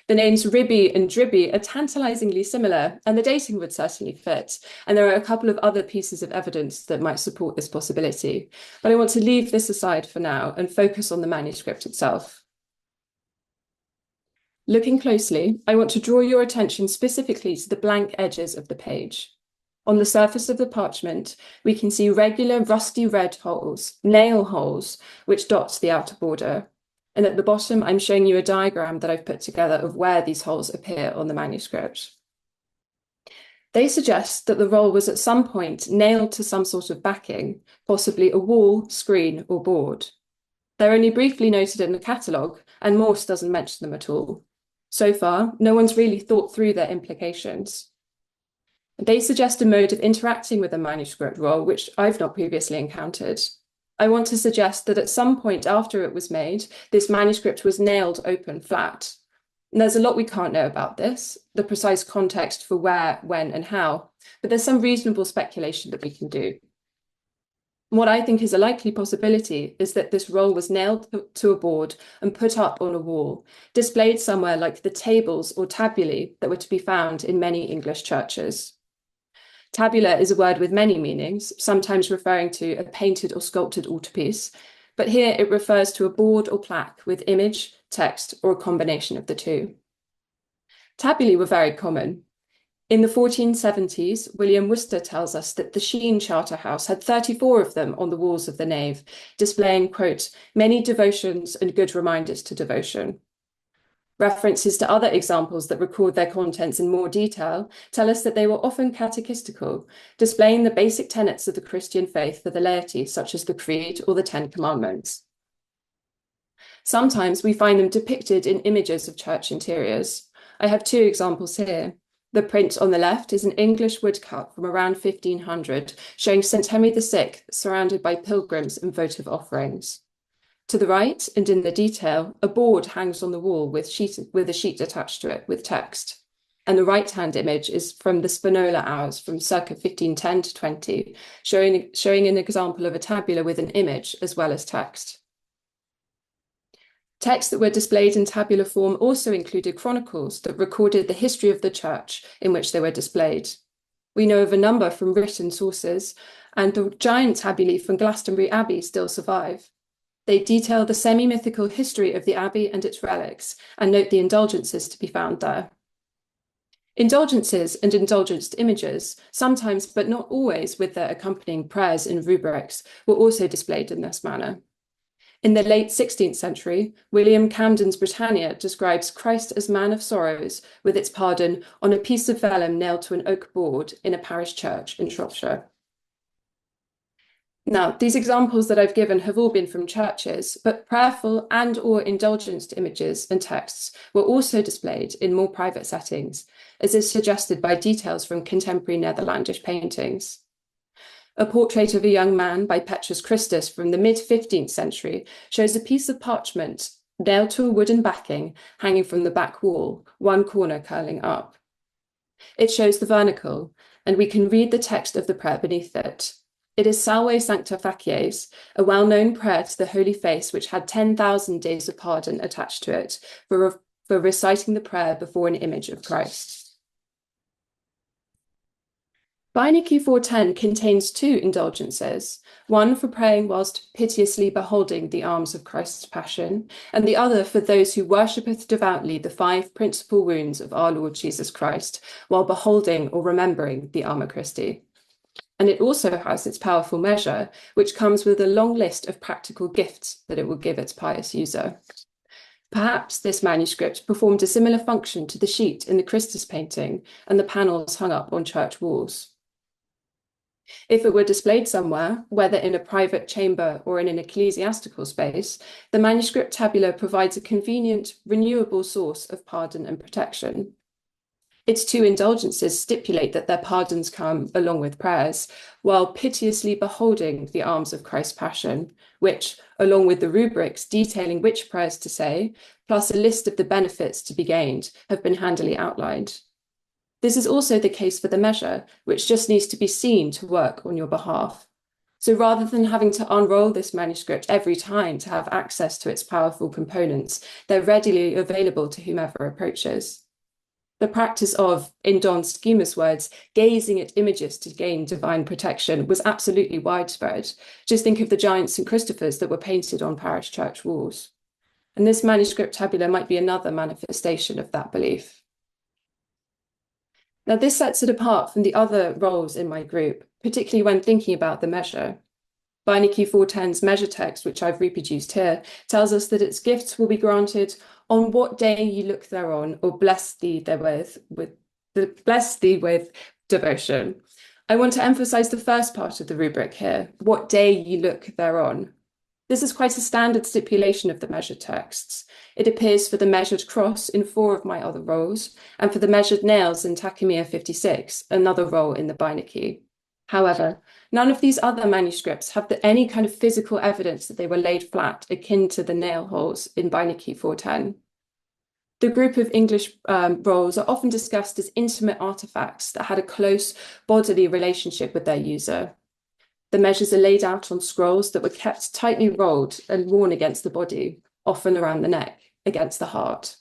The names Ribby and Dribby are tantalizingly similar, and the dating would certainly fit. And there are a couple of other pieces of evidence that might support this possibility. But I want to leave this aside for now and focus on the manuscript itself. Looking closely, I want to draw your attention specifically to the blank edges of the page. On the surface of the parchment, we can see regular rusty red holes, nail holes, which dot the outer border. And at the bottom, I'm showing you a diagram that I've put together of where these holes appear on the manuscript. They suggest that the roll was at some point nailed to some sort of backing, possibly a wall, screen, or board. They're only briefly noted in the catalogue, and Morse doesn't mention them at all. So far, no one's really thought through their implications. They suggest a mode of interacting with a manuscript roll, which I've not previously encountered. I want to suggest that at some point after it was made, this manuscript was nailed open flat. And there's a lot we can't know about this, the precise context for where, when, and how, but there's some reasonable speculation that we can do. What I think is a likely possibility is that this roll was nailed to a board and put up on a wall, displayed somewhere like the tables or tabulae that were to be found in many English churches. Tabula is a word with many meanings, sometimes referring to a painted or sculpted altarpiece, but here it refers to a board or plaque with image, text, or a combination of the 2. Tabulae were very common. In the 1470s, William Worcester tells us that the Sheen Charterhouse had 34 of them on the walls of the nave, displaying, quote, many devotions and good reminders to devotion. References to other examples that record their contents in more detail tell us that they were often catechistical, displaying the basic tenets of the Christian faith for the laity, such as the Creed or the 10 Commandments. Sometimes we find them depicted in images of church interiors. I have 2 examples here. The print on the left is an English woodcut from around 1500, showing St. Henry VI surrounded by pilgrims and votive offerings. To the right, and in the detail, a board hangs on the wall with a sheet attached to it with text. And the right-hand image is from the Spinola hours from circa 1510 to 20, showing an example of a tabula with an image as well as text. Texts that were displayed in tabular form also included chronicles that recorded the history of the church in which they were displayed. We know of a number from written sources, and the giant tabulae from Glastonbury Abbey still survive. They detail the semi-mythical history of the abbey and its relics, and note the indulgences to be found there. Indulgences and indulgenced images, sometimes but not always with their accompanying prayers and rubrics, were also displayed in this manner. In the late 16th century, William Camden's Britannia describes Christ as man of sorrows with its pardon on a piece of vellum nailed to an oak board in a parish church in Shropshire. Now, these examples that I've given have all been from churches, but prayerful and/or indulgenced images and texts were also displayed in more private settings, as is suggested by details from contemporary Netherlandish paintings. A portrait of a young man by Petrus Christus from the mid-15th century shows a piece of parchment nailed to a wooden backing hanging from the back wall, one corner curling up. It shows the vernacle, and we can read the text of the prayer beneath it. It is Salve Sancta Facies, a well-known prayer to the Holy Face which had 10,000 days of pardon attached to it for reciting the prayer before an image of Christ. Beinecke 410 contains two indulgences, one for praying whilst piteously beholding the arms of Christ's passion, and the other for those who worshippeth devoutly the 5 principal wounds of our Lord Jesus Christ, while beholding or remembering the Arma Christi. And it also has its powerful measure, which comes with a long list of practical gifts that it will give its pious user. Perhaps this manuscript performed a similar function to the sheet in the Christus painting and the panels hung up on church walls. If it were displayed somewhere, whether in a private chamber or in an ecclesiastical space, the manuscript tabula provides a convenient, renewable source of pardon and protection. Its two indulgences stipulate that their pardons come along with prayers, while piteously beholding the arms of Christ's passion, which, along with the rubrics detailing which prayers to say, plus a list of the benefits to be gained, have been handily outlined. This is also the case for the measure, which just needs to be seen to work on your behalf. So rather than having to unroll this manuscript every time to have access to its powerful components, they're readily available to whomever approaches. The practice of, in Don Schema's words, gazing at images to gain divine protection was absolutely widespread. Just think of the giants and Christophers that were painted on parish church walls. And this manuscript tabula might be another manifestation of that belief. Now, this sets it apart from the other roles in my group, particularly when thinking about the measure. Beinecke 410's measure text, which I've reproduced here, tells us that its gifts will be granted on what day you look thereon, or bless thee therewith, bless thee with devotion. I want to emphasize the first part of the rubric here, what day you look thereon. This is quite a standard stipulation of the measured texts. It appears for the measured cross in 4 of my other roles, and for the measured nails in Tachymeia 56, another role in the Beinecke. However, none of these other manuscripts have any kind of physical evidence that they were laid flat, akin to the nail holes in Beinecke 410. The group of English roles are often discussed as intimate artifacts that had a close bodily relationship with their user. The measures are laid out on scrolls that were kept tightly rolled and worn against the body, often around the neck, against the heart.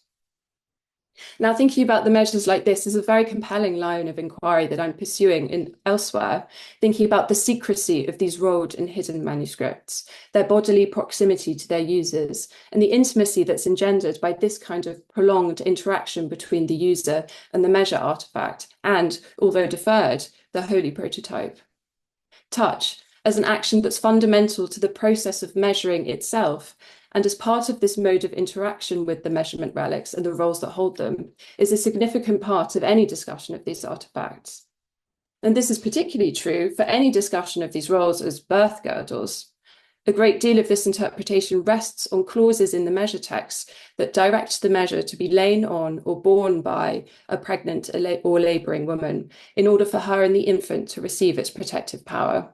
Now, thinking about the measures like this is a very compelling line of inquiry that I'm pursuing elsewhere, thinking about the secrecy of these rolled and hidden manuscripts, their bodily proximity to their users, and the intimacy that's engendered by this kind of prolonged interaction between the user and the measure artifact, and, although deferred, the holy prototype. Touch, as an action that's fundamental to the process of measuring itself, and as part of this mode of interaction with the measurement relics and the roles that hold them, is a significant part of any discussion of these artifacts. And this is particularly true for any discussion of these roles as birth girdles. A great deal of this interpretation rests on clauses in the measure text that direct the measure to be lain on or borne by a pregnant or labouring woman in order for her and the infant to receive its protective power.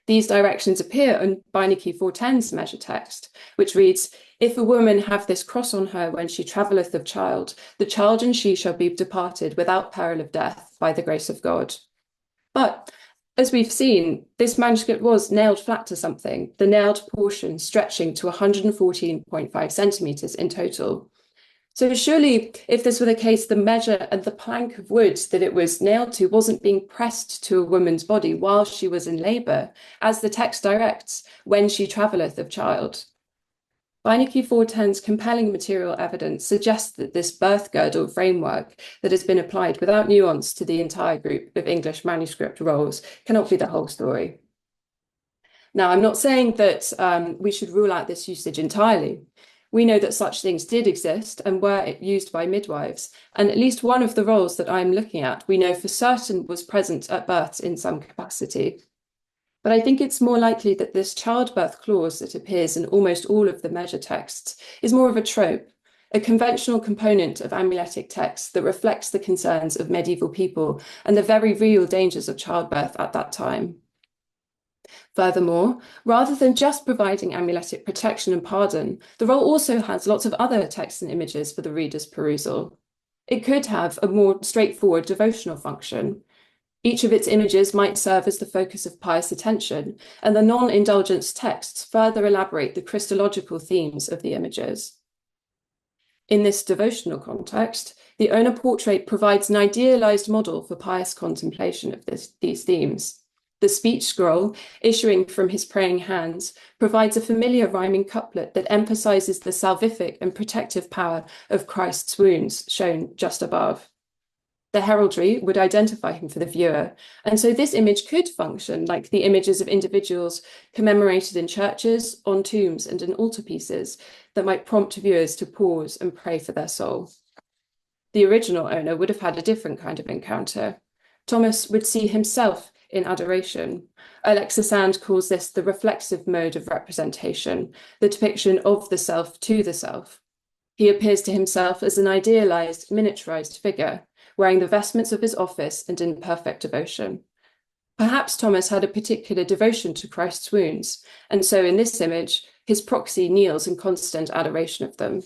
These directions appear in Beinecke 410's measure text, which reads, "If a woman have this cross on her when she travelleth of child, the child and she shall be departed without peril of death by the grace of God." But as we've seen, this manuscript was nailed flat to something, the nailed portion stretching to 114.5 centimetres in total. So surely, if this were the case, the measure and the plank of wood that it was nailed to wasn't being pressed to a woman's body while she was in labour, as the text directs, when she travelleth of child. Beinecke 410's compelling material evidence suggests that this birth girdle framework that has been applied without nuance to the entire group of English manuscript rolls cannot be the whole story. Now, I'm not saying that we should rule out this usage entirely. We know that such things did exist and were used by midwives, and at least one of the roles that I'm looking at, we know for certain was present at births in some capacity. But I think it's more likely that this childbirth clause that appears in almost all of the measure texts is more of a trope, a conventional component of amuletic texts that reflects the concerns of medieval people and the very real dangers of childbirth at that time. Furthermore, rather than just providing amuletic protection and pardon, the roll also has lots of other texts and images for the reader's perusal. It could have a more straightforward devotional function. Each of its images might serve as the focus of pious attention, and the non-indulgence texts further elaborate the Christological themes of the images. In this devotional context, the owner portrait provides an idealized model for pious contemplation of these themes. The speech scroll, issuing from his praying hands, provides a familiar rhyming couplet that emphasizes the salvific and protective power of Christ's wounds, shown just above. The heraldry would identify him for the viewer, and so this image could function like the images of individuals commemorated in churches, on tombs, and in altarpieces that might prompt viewers to pause and pray for their soul. The original owner would have had a different kind of encounter. Thomas would see himself in adoration. Alexa Sand calls this the reflexive mode of representation, the depiction of the self to the self. He appears to himself as an idealized, miniaturized figure, wearing the vestments of his office and in perfect devotion. Perhaps Thomas had a particular devotion to Christ's wounds, and so in this image, his proxy kneels in constant adoration of them.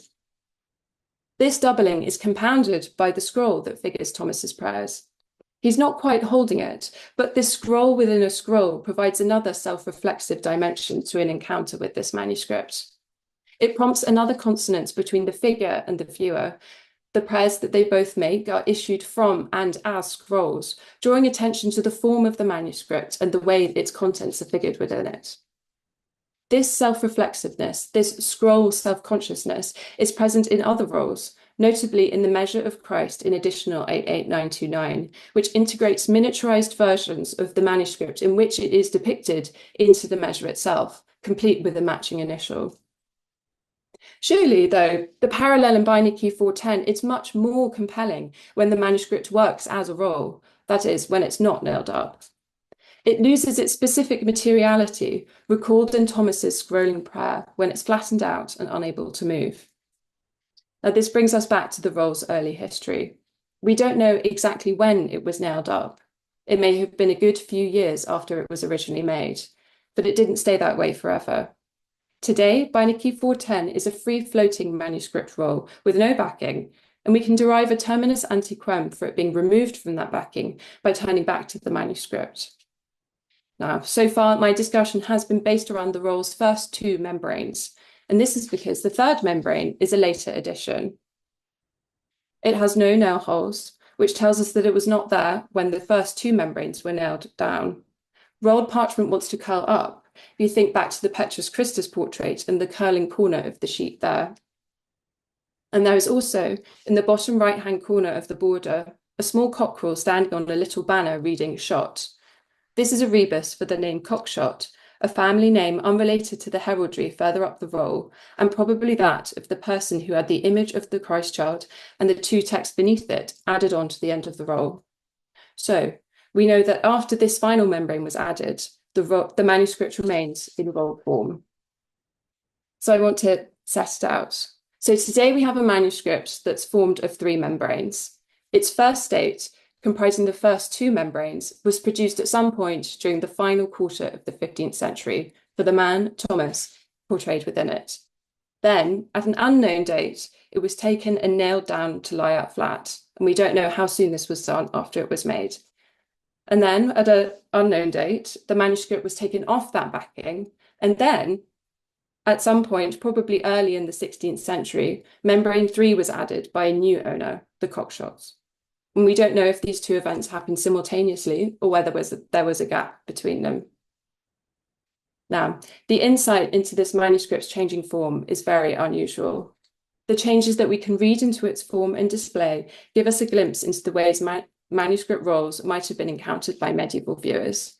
This doubling is compounded by the scroll that figures Thomas's prayers. He's not quite holding it, but this scroll within a scroll provides another self-reflexive dimension to an encounter with this manuscript. It prompts another consonance between the figure and the viewer. The prayers that they both make are issued from and as scrolls, drawing attention to the form of the manuscript and the way its contents are figured within it. This self-reflexiveness, this scroll self-consciousness, is present in other rolls, notably in the Measure of Christ in Additional 88929, which integrates miniaturized versions of the manuscript in which it is depicted into the measure itself, complete with a matching initial. Surely, though, the parallel in Beinecke 410 is much more compelling when the manuscript works as a roll, that is, when it's not nailed up. It loses its specific materiality, recalled in Thomas's scrolling prayer, when it's flattened out and unable to move. Now, this brings us back to the roll's early history. We don't know exactly when it was nailed up. It may have been a good few years after it was originally made, but it didn't stay that way forever. Today, Beinecke 410 is a free-floating manuscript roll with no backing, and we can derive a terminus antiquem for it being removed from that backing by turning back to the manuscript. Now, so far, my discussion has been based around the roll's first two membranes, and this is because the third membrane is a later addition. It has no nail holes, which tells us that it was not there when the first two membranes were nailed down. Rolled parchment wants to curl up. If you think back to the Petrus Christus portrait and the curling corner of the sheet there. And there is also, in the bottom right-hand corner of the border, a small cockerel standing on a little banner reading "shot." This is a rebus for the name Cockshot, a family name unrelated to the heraldry further up the roll, and probably that of the person who had the image of the Christ child and the two texts beneath it added on to the end of the roll. So, we know that after this final membrane was added, the manuscript remains in roll form. So I want to set it out. So today we have a manuscript that's formed of three membranes. Its first state, comprising the first two membranes, was produced at some point during the final quarter of the 15th century for the man, Thomas, portrayed within it. Then, at an unknown date, it was taken and nailed down to lie out flat, and we don't know how soon this was done after it was made. And then, at an unknown date, the manuscript was taken off that backing, and then, at some point, probably early in the 16th century, membrane 3 was added by a new owner, the Cockshots. And we don't know if these two events happened simultaneously or whether there was a gap between them. Now, the insight into this manuscript's changing form is very unusual. The changes that we can read into its form and display give us a glimpse into the ways manuscript rolls might have been encountered by medieval viewers.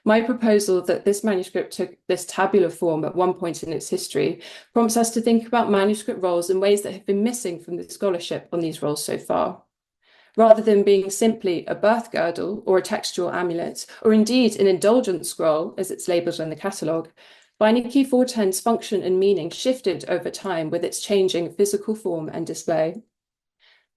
My proposal that this manuscript took this tabular form at one point in its history prompts us to think about manuscript rolls in ways that have been missing from the scholarship on these rolls so far. Rather than being simply a birth girdle or a textual amulet, or indeed an indulgent scroll, as it's labelled in the catalogue, Beinecke 410's function and meaning shifted over time with its changing physical form and display.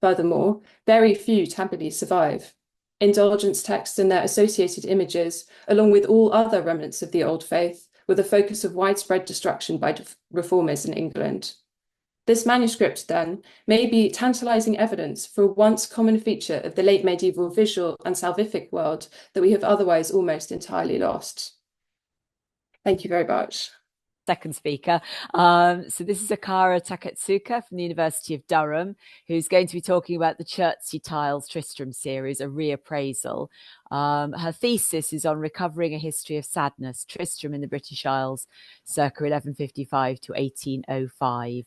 Furthermore, very few tabuli survive. Indulgence texts and their associated images, along with all other remnants of the Old Faith, were the focus of widespread destruction by reformers in England. This manuscript, then, may be tantalizing evidence for a once common feature of the late medieval visual and salvific world that we have otherwise almost entirely lost. Thank you very much. Second speaker. So this is Akara Takatsuka from the University of Durham, who's going to be talking about the Chertsey Tiles Tristram series, a reappraisal. Her thesis is on recovering a history of sadness, Tristram in the British Isles, circa 1155 to 1805.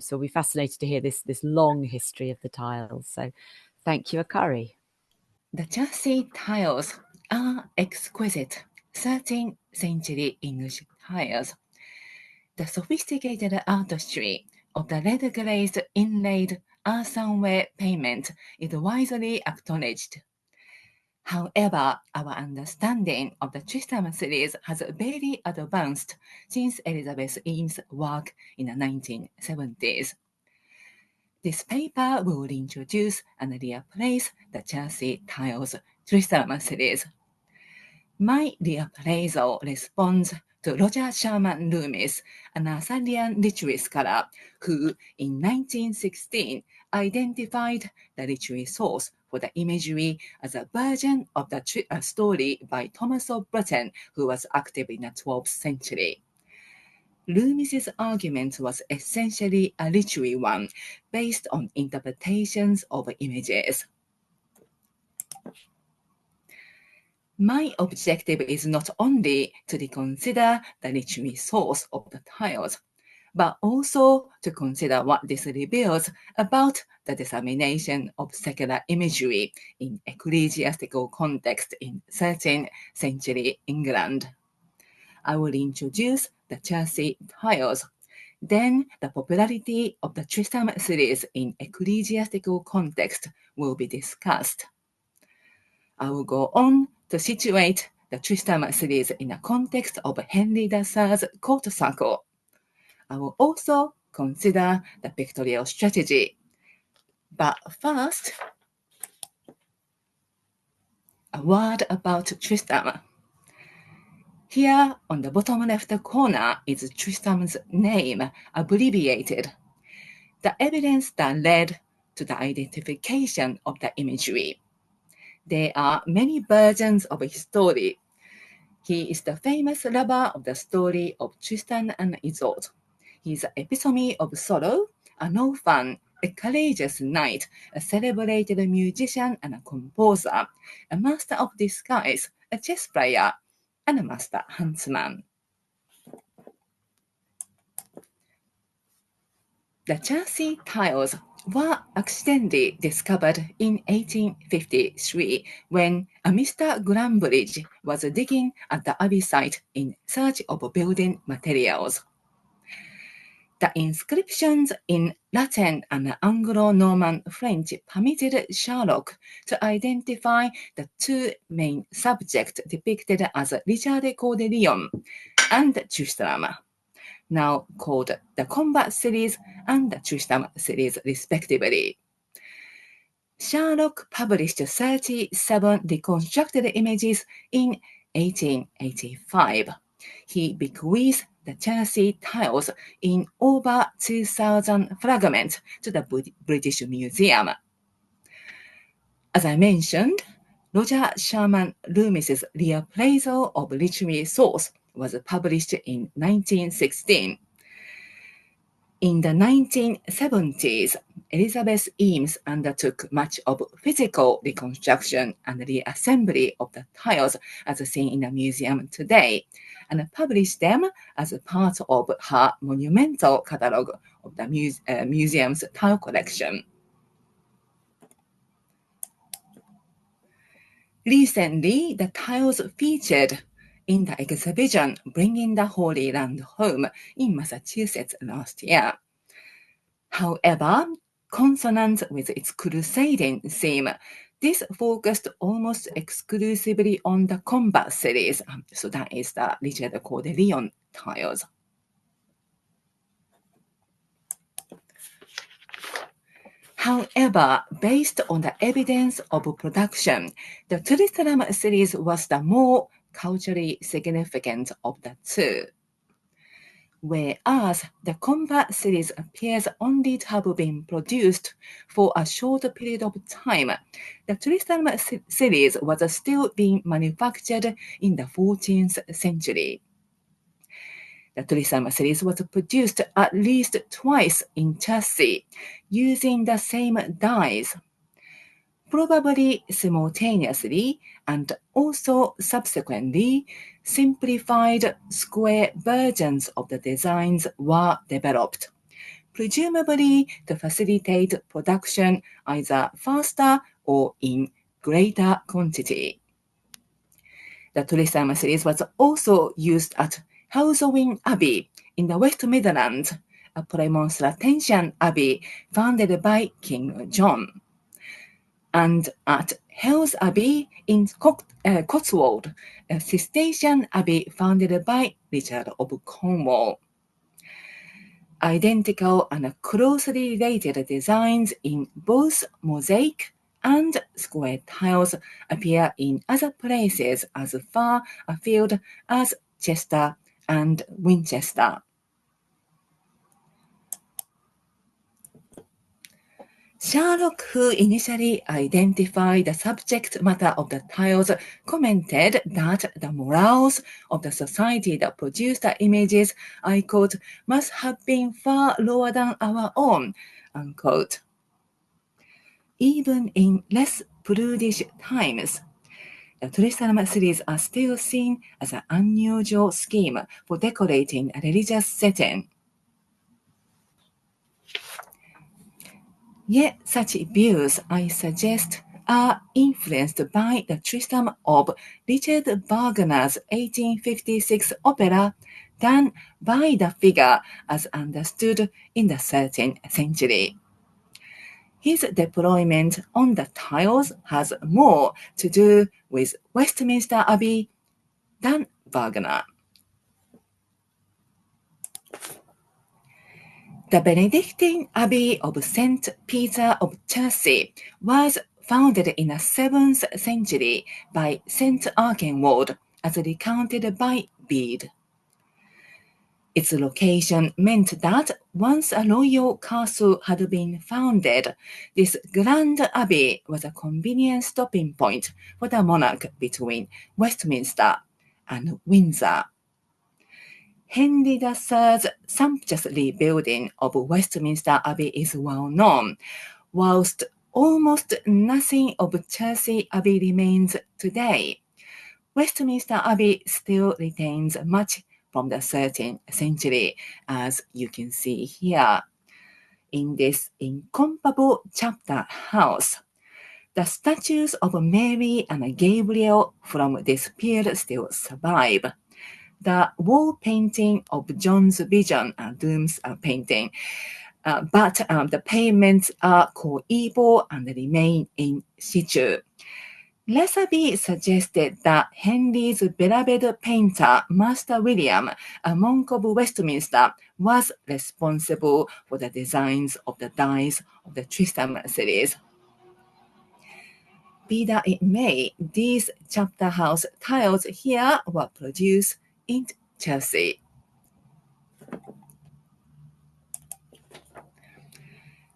So we'll be fascinated to hear this long history of the tiles. So thank you, Akari. The Chertsey tiles are exquisite 13th century English tiles. The sophisticated artistry of the red glazed inlaid earthenware pavement is widely acknowledged. However, our understanding of the Tristram series has barely advanced since Elizabeth Eames' work in the 1970s. This paper will introduce and reappraise the Chertsey tiles Tristram series. My reappraisal responds to Roger Sherman Loomis, an Arthurian literary scholar who, in 1916, identified the literary source for the imagery as a version of the story by Thomas of Britain, who was active in the 12th century. Loomis's argument was essentially a literary one, based on interpretations of images. My objective is not only to reconsider the literary source of the tiles, but also to consider what this reveals about the dissemination of secular imagery in ecclesiastical context in 13th century England. I will introduce the Chertsey tiles, then the popularity of the Tristram series in ecclesiastical context will be discussed. I will go on to situate the Tristram series in the context of Henry III's court circle. I will also consider the pictorial strategy. But first, a word about Tristram. Here on the bottom left corner is Tristram's name, abbreviated. The evidence that led to the identification of the imagery. There are many versions of his story. He is the famous lover of the story of Tristan and Isolde. He is an epitome of sorrow, an orphan, a courageous knight, a celebrated musician and a composer, a master of disguise, a chess player, and a master huntsman. The Chertsey tiles were accidentally discovered in 1853 when a Mr. Grambridge was digging at the Abbey site in search of building materials. The inscriptions in Latin and Anglo-Norman French permitted Sherlock to identify the two main subjects depicted as Richard Coeur de Lion and Tristram, now called the Combat series and the Tristram series respectively. Sherlock published 37 reconstructed images in 1885. He bequeathed the Chertsey tiles in over 2,000 fragments to the British Museum. As I mentioned, Roger Sherman Loomis's reappraisal of literary source was published in 1916. In the 1970s, Elizabeth Eames undertook much of physical reconstruction and reassembly of the tiles as seen in the museum today, and published them as part of her monumental catalogue of the museum's tile collection. Recently, the tiles featured in the exhibition Bringing the Holy Land Home in Massachusetts last year. However, consonant with its crusading theme, this focused almost exclusively on the combat series. So that is the Richard Coeur de Lion tiles. However, based on the evidence of production, the Tristram series was the more culturally significant of the two. Whereas the combat series appears only to have been produced for a short period of time, the Tristram series was still being manufactured in the 14th century. The Tristram series was produced at least twice in chassis, using the same dies, probably simultaneously, and also subsequently, simplified square versions of the designs were developed, presumably to facilitate production either faster or in greater quantity. The Tristram series was also used at Houseowin Abbey in the West Midlands, a Premonstratensian abbey founded by King John, and at Hales Abbey in Cotswold, a Cistercian abbey founded by Richard of Cornwall. Identical and closely related designs in both mosaic and square tiles appear in other places as far afield as Chester and Winchester. Sherlock, who initially identified the subject matter of the tiles, commented that the morals of the society that produced the images, I quote, must have been far lower than our own, unquote. Even in less prudish times, the Tristram series are still seen as an unusual scheme for decorating a religious setting. Yet such views, I suggest, are influenced by the Tristram of Richard Wagner's 1856 opera than by the figure as understood in the 13th century. His deployment on the tiles has more to do with Westminster Abbey than Wagner. The Benedictine Abbey of St. Peter of Chelsea was founded in the 7th century by St. Archaeological, as recounted by Bede. Its location meant that once a royal castle had been founded, this grand abbey was a convenient stopping point for the monarch between Westminster and Windsor. Henry III's sumptuous rebuilding of Westminster Abbey is well known, whilst almost nothing of Chelsea Abbey remains today. Westminster Abbey still retains much from the 13th century, as you can see here. In this incomparable chapter house, the statues of Mary and Gabriel from this period still survive. The wall painting of John's Vision, Doom's painting, but the payments are coeval and remain in situ. Leatherby suggested that Henry's beloved painter, Master William, a monk of Westminster, was responsible for the designs of the dies of the Tristram series. Be that it may, these chapter house tiles here were produced in Chelsea.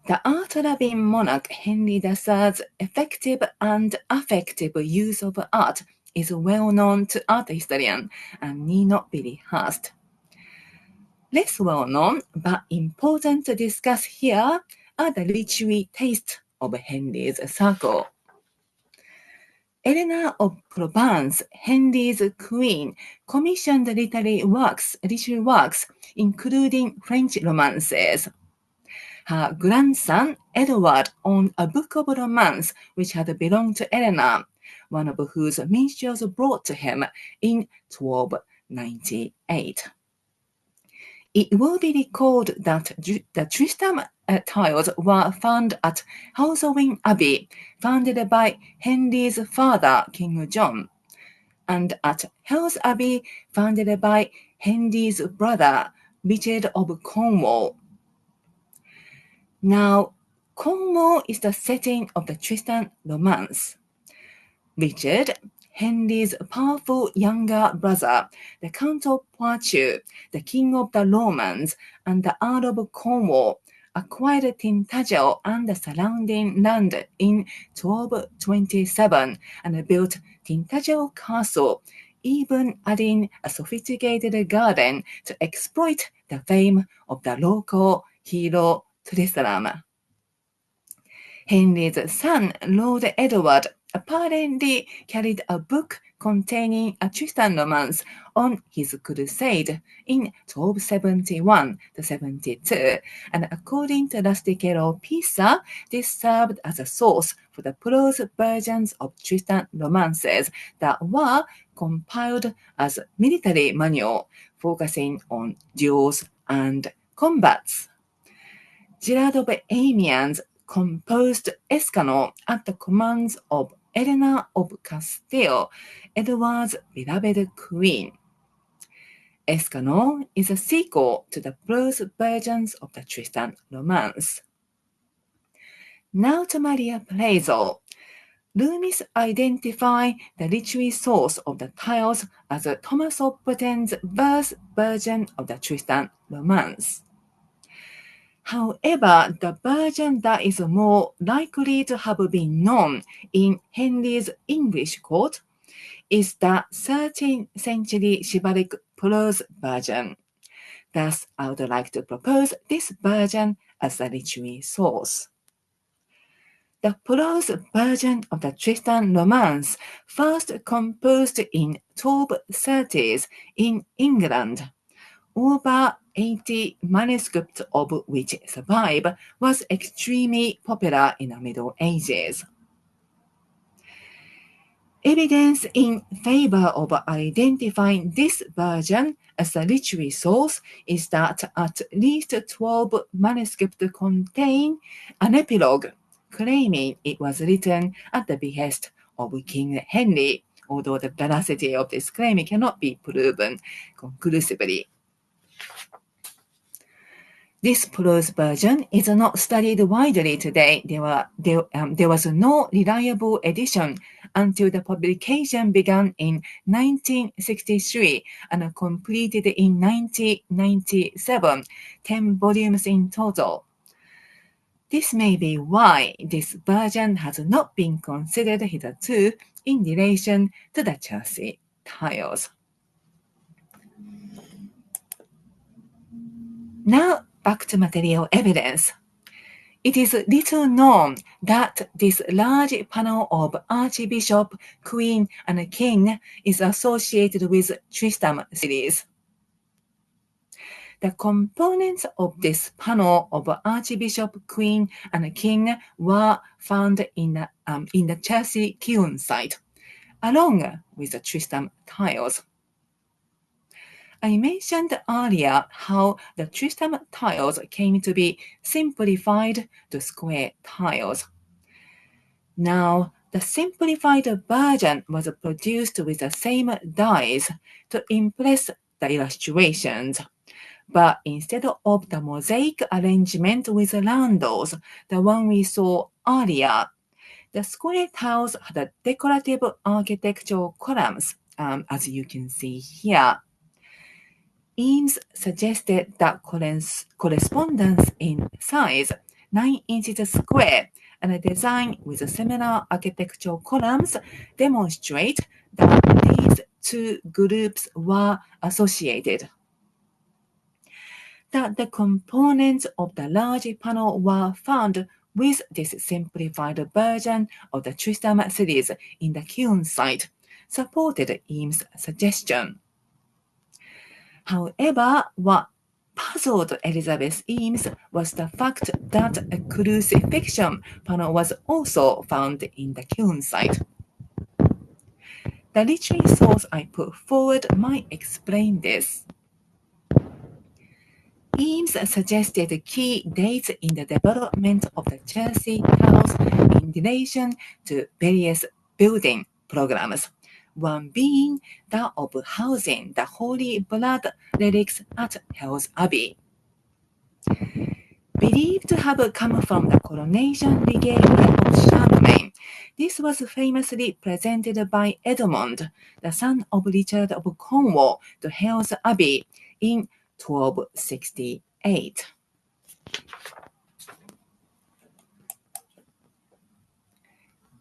The art-loving monarch Henry III's effective and affective use of art is well known to art historians and need not be rehearsed. Less well known but important to discuss here are the literary tastes of Henry's circle. Eleanor of Provence, Henry's queen, commissioned literary works, including French romances. Her grandson, Edward, owned a book of romance which had belonged to Eleanor, one of whose minstrels brought to him in 1298. It will be recalled that the Tristram tiles were found at Halloween Abbey, founded by Henry's father, King John, and at Hell's Abbey, founded by Henry's brother, Richard of Cornwall. Now, Cornwall is the setting of the Tristan romance. Richard, Henry's powerful younger brother, the Count of Poitou, the King of the Romans, and the Earl of Cornwall, acquired Tintagel and the surrounding land in 1227 and built Tintagel Castle, even adding a sophisticated garden to exploit the fame of the local hero Tristram. Henry's son, Lord Edward, apparently carried a book containing a Tristan romance on his crusade in 1271-72, and according to Rustichello Pisa, this served as a source for the prose versions of Tristan romances that were compiled as military manual, focusing on duels and combats. Gerard of Amiens composed Escanor at the commands of Eleanor of Castile, Edward's beloved queen. Escanor is a sequel to the prose versions of the Tristan romance. Now to Maria Plazo. Loomis identified the literary source of the tiles as Thomas of Bretton's verse version of the Tristan romance. However, the version that is more likely to have been known in Henry's English court is the 13th century chivalric prose version. Thus, I would like to propose this version as a literary source. The prose version of the Tristan romance, first composed in 1230s in England, over 80 manuscripts of which survive, was extremely popular in the Middle Ages. Evidence in favor of identifying this version as a literary source is that at least 12 manuscripts contain an epilogue claiming it was written at the behest of King Henry, although the veracity of this claim cannot be proven conclusively. This prose version is not studied widely today. There was no reliable edition until the publication began in 1963 and completed in 1997, 10 volumes in total. This may be why this version has not been considered hitherto in relation to the Chelsea tiles. Now, back to material evidence. It is little known that this large panel of Archbishop, Queen, and King is associated with Tristram series. The components of this panel of Archbishop, Queen, and King were found in the Chelsea kiln site, along with the Tristram tiles. I mentioned earlier how the Tristram tiles came to be simplified to square tiles. Now, the simplified version was produced with the same dies to impress the illustrations, but instead of the mosaic arrangement with roundels, the one we saw earlier, the square tiles had decorative architectural columns, as you can see here. Eames suggested that correspondence in size, 9 inches square, and a design with similar architectural columns demonstrate that these two groups were associated. That the components of the large panel were found with this simplified version of the Tristram series in the kiln site supported Eames' suggestion. However, what puzzled Elizabeth Eames was the fact that a crucifixion panel was also found in the kiln site. The literary source I put forward might explain this. Eames suggested key dates in the development of the Chelsea house in relation to various building programs, one being that of housing the Holy Blood relics at Hell's Abbey. Believed to have come from the coronation regalia of Charlemagne, this was famously presented by Edmund, the son of Richard of Cornwall, to Hell's Abbey in 1268.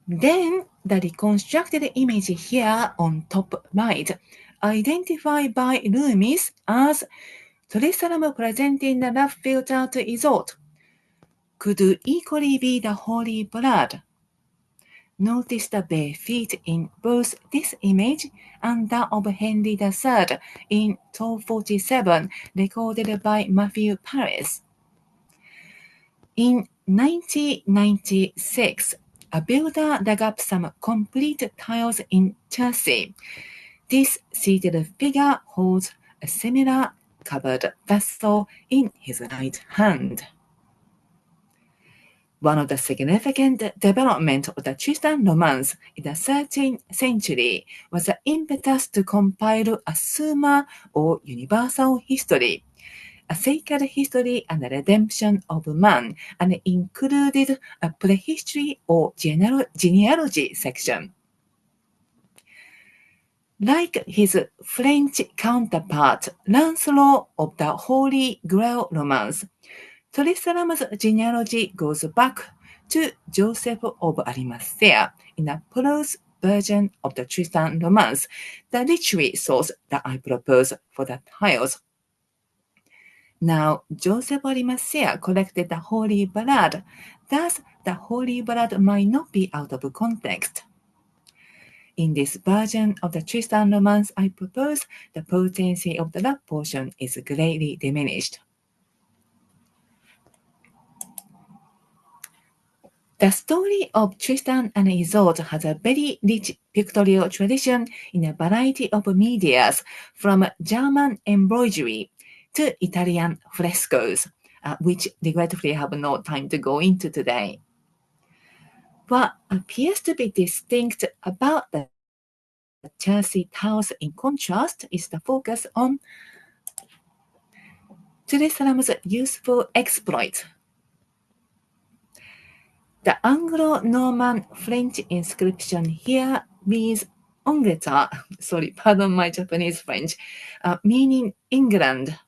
Then the reconstructed image here on top right, identified by Loomis as Jerusalem presenting the rough filtered resort, could equally be the Holy Blood. Notice the bare feet in both this image and that of Henry III in 1247, recorded by Matthew Paris. In 1996, a builder dug up some complete tiles in Chelsea. This seated figure holds a similar covered vessel in his right hand. One of the significant developments of the Tristan romance in the 13th century was the impetus to compile a summa or universal history, a sacred history and the redemption of man, and included a prehistory or genealogy section. Like his French counterpart, Lancelot of the Holy Grail romance, Jerusalem's genealogy goes back to Joseph of Arimathea in a prose version of the Tristan romance, the literary source that I propose for the tiles. Now, Joseph of Arimathea collected the Holy Blood, thus the Holy Blood might not be out of context. In this version of the Tristan romance I propose, the potency of the love portion is greatly diminished. The story of Tristan and Isolde has a very rich pictorial tradition in a variety of medias, from German embroidery to Italian frescoes, which regretfully I have no time to go into today. What appears to be distinct about the Chelsea tiles in contrast is the focus on Jerusalem's useful exploit. The Anglo-Norman French inscription here reads Angleterre, sorry, pardon my Japanese French, meaning England.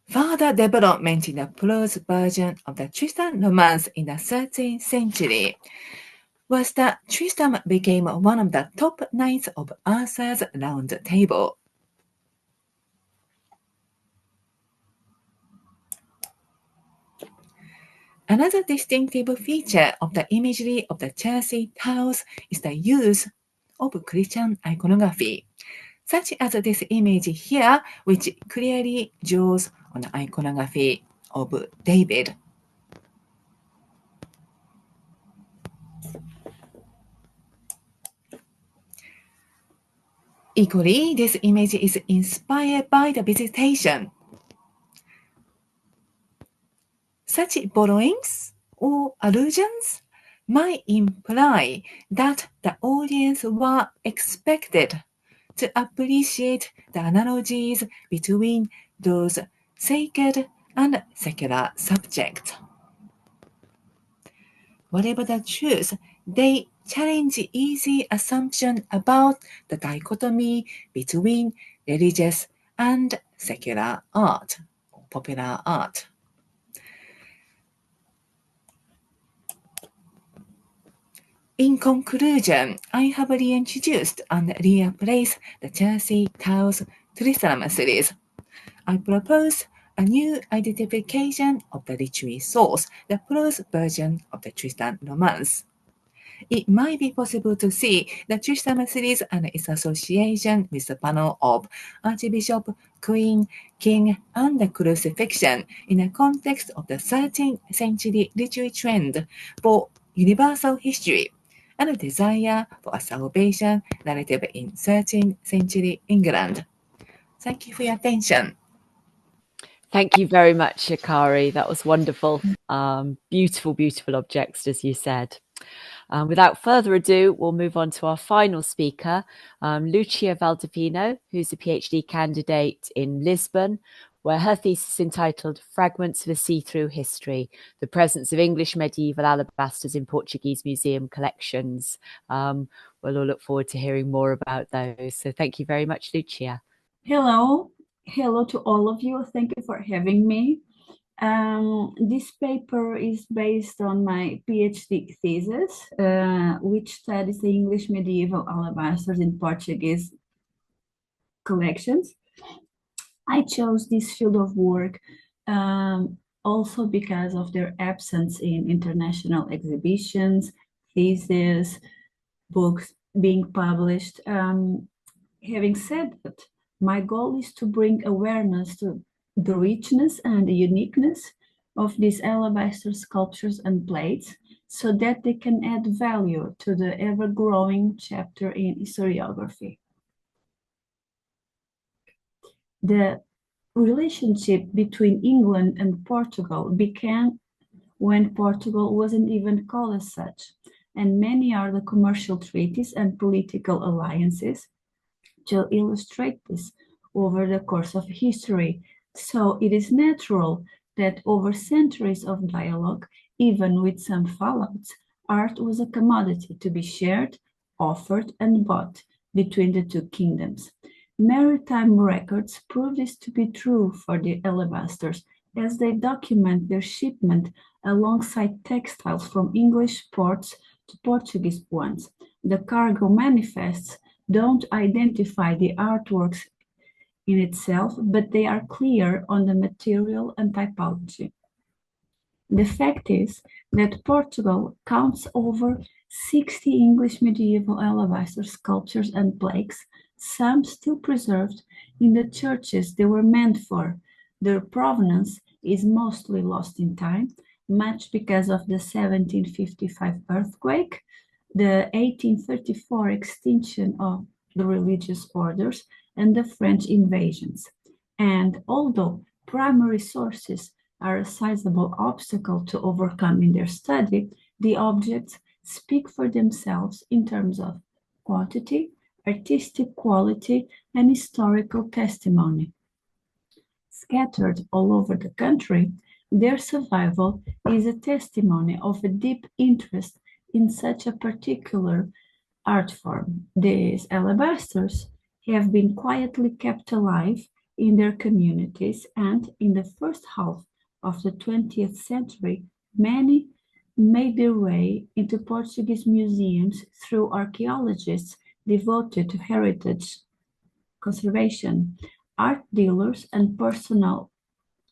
Further development in the prose version of the Tristan romance in the 13th century was that Tristan became one of the top knights of Arthur's Round Table. Another distinctive feature of the imagery of the Chelsea tiles is the use of Christian iconography, such as this image here, which clearly draws on the iconography of David. Equally, this image is inspired by the Visitation. Such borrowings or allusions might imply that the audience were expected to appreciate the analogies between those sacred and secular subjects. Whatever the truth, they challenge easy assumption about the dichotomy between religious and secular art, or popular art. In conclusion, I have reintroduced and reappraised the Chelsea Tiles Jerusalem series. I propose a new identification of the literary source, the prose version of the Tristan romance. It might be possible to see the Tristan series and its association with the panel of Archbishop, Queen, King, and the Crucifixion in the context of the 13th century literary trend for universal history, and a desire for a salvation narrative in 13th century England. Thank you for your attention. Thank you very much, Shikari. That was wonderful. Beautiful, beautiful objects, as you said. Without further ado, we'll move on to our final speaker, Lucia Valdivino, who's a PhD candidate in Lisbon, where her thesis is entitled Fragments of a See-Through History, the Presence of English Medieval Alabasters in Portuguese Museum Collections. We'll all look forward to hearing more about those. So thank you very much, Lucia. Hello. Hello to all of you. Thank you for having me. This paper is based on my PhD thesis, which studies the English medieval alabasters in Portuguese collections. I chose this field of work also because of their absence in international exhibitions, theses, books being published. Having said that, my goal is to bring awareness to the richness and the uniqueness of these alabaster sculptures and plates so that they can add value to the ever-growing chapter in historiography. The relationship between England and Portugal began when Portugal wasn't even called as such, and many are the commercial treaties and political alliances to illustrate this over the course of history. So it is natural that over centuries of dialogue, even with some fallouts, art was a commodity to be shared, offered, and bought between the two kingdoms. Maritime records prove this to be true for the alabasters, as they document their shipment alongside textiles from English ports to Portuguese ones. The cargo manifests don't identify the artworks in itself, but they are clear on the material and typology. The fact is that Portugal counts over 60 English medieval alabaster sculptures and plaques, some still preserved in the churches they were meant for. Their provenance is mostly lost in time, much because of the 1755 earthquake, the 1834 extinction of the religious orders, and the French invasions. And although primary sources are a sizable obstacle to overcome in their study, the objects speak for themselves in terms of quantity, artistic quality, and historical testimony. Scattered all over the country, their survival is a testimony of a deep interest in such a particular art form. These alabasters have been quietly kept alive in their communities, and in the first half of the 20th century, many made their way into Portuguese museums through archaeologists devoted to heritage conservation, art dealers, and personal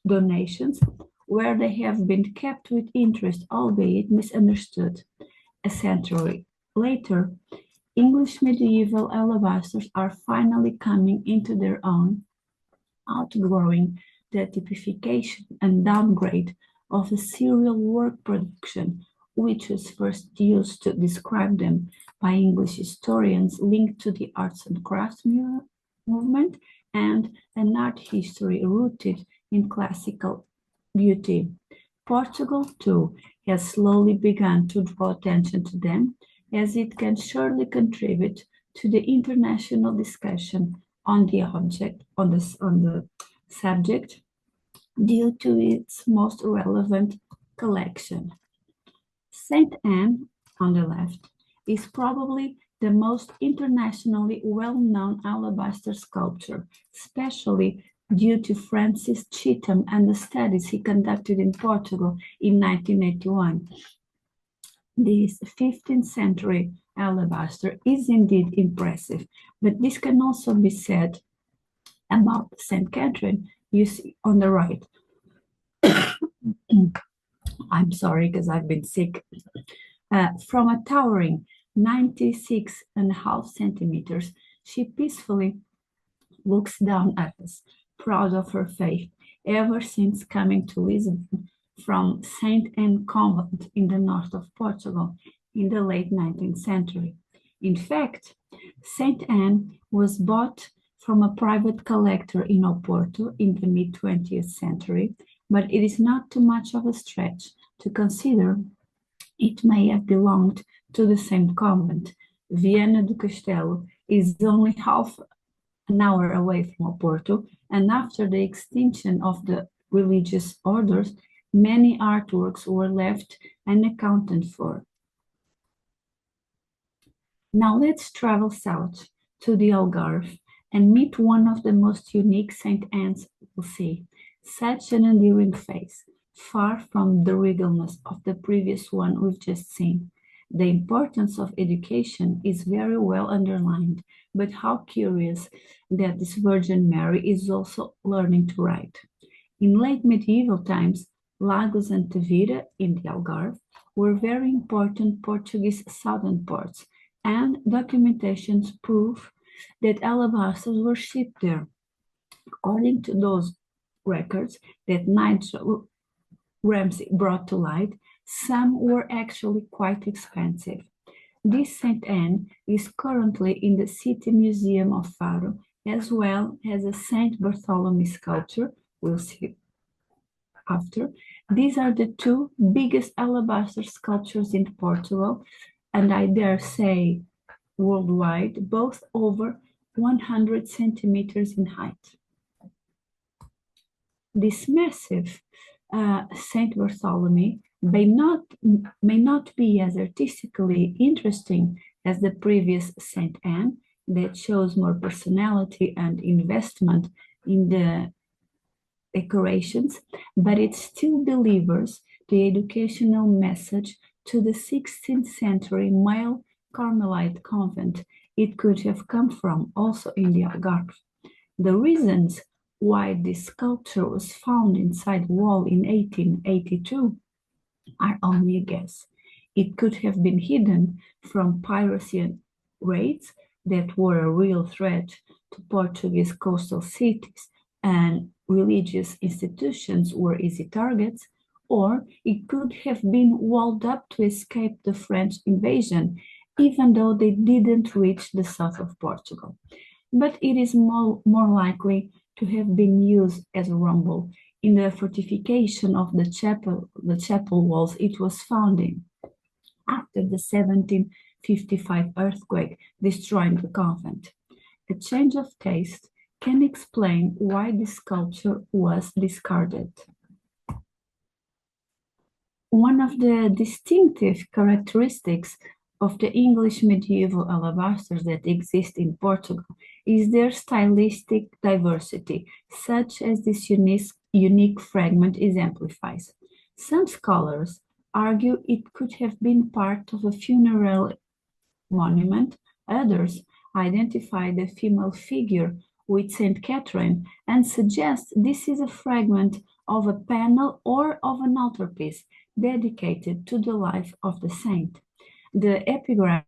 donations, where they have been kept with interest, albeit misunderstood. A century later, English medieval alabasters are finally coming into their own, outgrowing the typification and downgrade of a serial work production, which was first used to describe them by English historians linked to the arts and crafts movement and an art history rooted in classical beauty. Portugal, too, has slowly begun to draw attention to them, as it can surely contribute to the international discussion on the subject due to its most relevant collection. Saint Anne, on the left, is probably the most internationally well-known alabaster sculpture, especially due to Francis Cheetham and the studies he conducted in Portugal in 1981. This 15th century alabaster is indeed impressive, but this can also be said about St. Catherine, you see on the right. I'm sorry because I've been sick. From a towering 96.5 centimeters, she peacefully looks down at us, proud of her faith, ever since coming to Lisbon from St. Anne Convent in the north of Portugal. in the late 19th century. In fact, St. Anne was bought from a private collector in Oporto in the mid-20th century, but it is not too much of a stretch to consider it may have belonged to the same convent. Viana do Castelo is only half an hour away from Oporto, and after the extinction of the religious orders, many artworks were left unaccounted for. Now let's travel south to the Algarve and meet one of the most unique St. Anne's we'll see. Such an endearing face, far from the regalness of the previous one we've just seen. The importance of education is very well underlined, but how curious that this Virgin Mary is also learning to write. In late medieval times, Lagos and Tavira in the Algarve were very important Portuguese southern ports, and documentations prove that alabasters were shipped there. According to those records that Nigel Ramsay brought to light, some were actually quite expensive. This St. Anne is currently in the City Museum of Faro, as well as a St. Bartholomew sculpture, we'll see after. These are the two biggest alabaster sculptures in Portugal, and I dare say worldwide, both over 100 centimeters in height. This massive St. Bartholomew may not be as artistically interesting as the previous St. Anne, that shows more personality and investment in the decorations, but it still delivers the educational message to the 16th century male Carmelite convent it could have come from, also in the Algarve. The reasons why this sculpture was found inside the wall in 1882 are only a guess. It could have been hidden from piracy and raids that were a real threat to Portuguese coastal cities, and religious institutions were easy targets, or it could have been walled up to escape the French invasion, even though they didn't reach the south of Portugal. But it is more likely to have been used as a rumble in the fortification of the chapel walls it was found in, after the 1755 earthquake destroying the convent. A change of taste can explain why this sculpture was discarded. One of the distinctive characteristics of the English medieval alabasters that exist in Portugal is their stylistic diversity, such as this unique fragment exemplifies. Some scholars argue it could have been part of a funeral monument. Others identify the female figure with St. Catherine and suggest this is a fragment of a panel or of an altarpiece dedicated to the life of the saint. The epigraph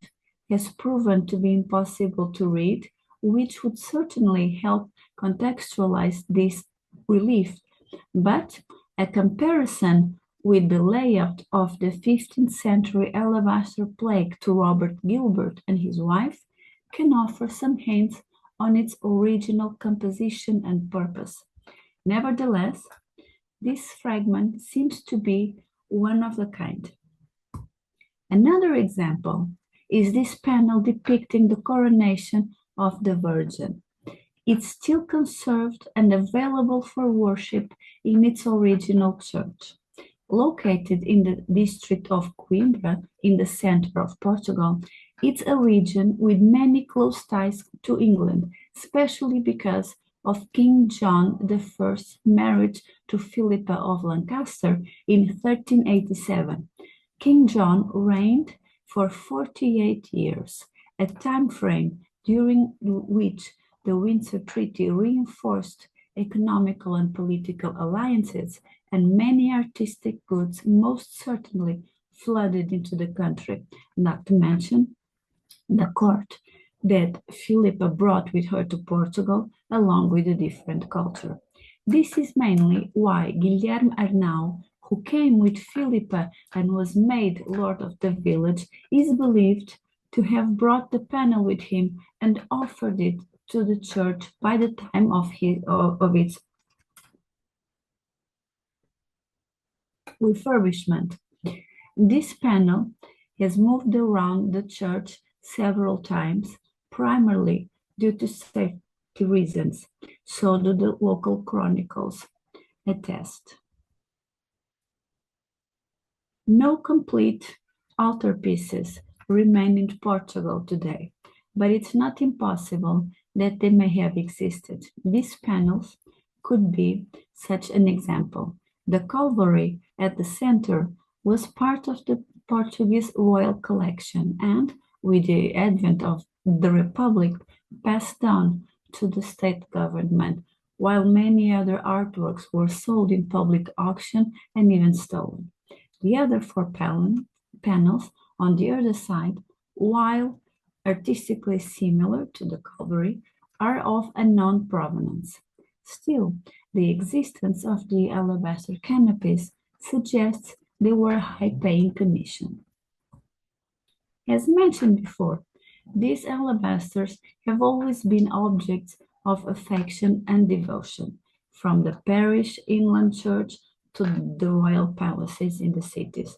has proven to be impossible to read, which would certainly help contextualize this relief, but a comparison with the layout of the 15th century alabaster plaque to Robert Gilbert and his wife can offer some hints on its original composition and purpose. Nevertheless, this fragment seems to be one of a kind. Another example is this panel depicting the coronation of the Virgin. It's still conserved and available for worship in its original church. Located in the district of Coimbra, in the center of Portugal, it's a region with many close ties to England, especially because of King John I's marriage to Philippa of Lancaster in 1387. King John reigned for 48 years, a time frame during which the Windsor Treaty reinforced economical and political alliances, and many artistic goods most certainly flooded into the country, not to mention the court that Philippa brought with her to Portugal, along with a different culture. This is mainly why Guilherme Arnau who came with Philippa and was made lord of the village, is believed to have brought the panel with him and offered it to the church by the time of its refurbishment. This panel has moved around the church several times, primarily due to safety reasons, so do the local chronicles attest. No complete altarpieces remain in Portugal today, but it's not impossible that they may have existed. These panels could be such an example. The Calvary at the center was part of the Portuguese royal collection and, with the advent of the Republic, passed down to the state government, while many other artworks were sold in public auction and even stolen. The other four panels on the other side, while artistically similar to the Calvary, are of unknown provenance. Still, the existence of the alabaster canopies suggests they were a high-paying commission. As mentioned before, these alabasters have always been objects of affection and devotion, from the parish inland church to the royal palaces in the cities,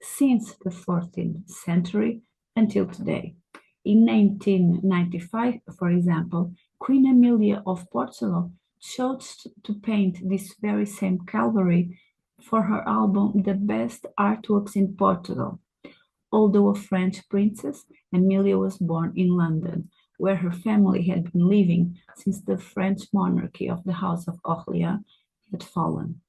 since the 14th century until today. In 1895, for example, Queen Amelia of Portugal chose to paint this very same Calvary for her album The Best Artworks in Portugal. Although a French princess, Amelia was born in London, where her family had been living since the French monarchy of the House of Orleans had fallen.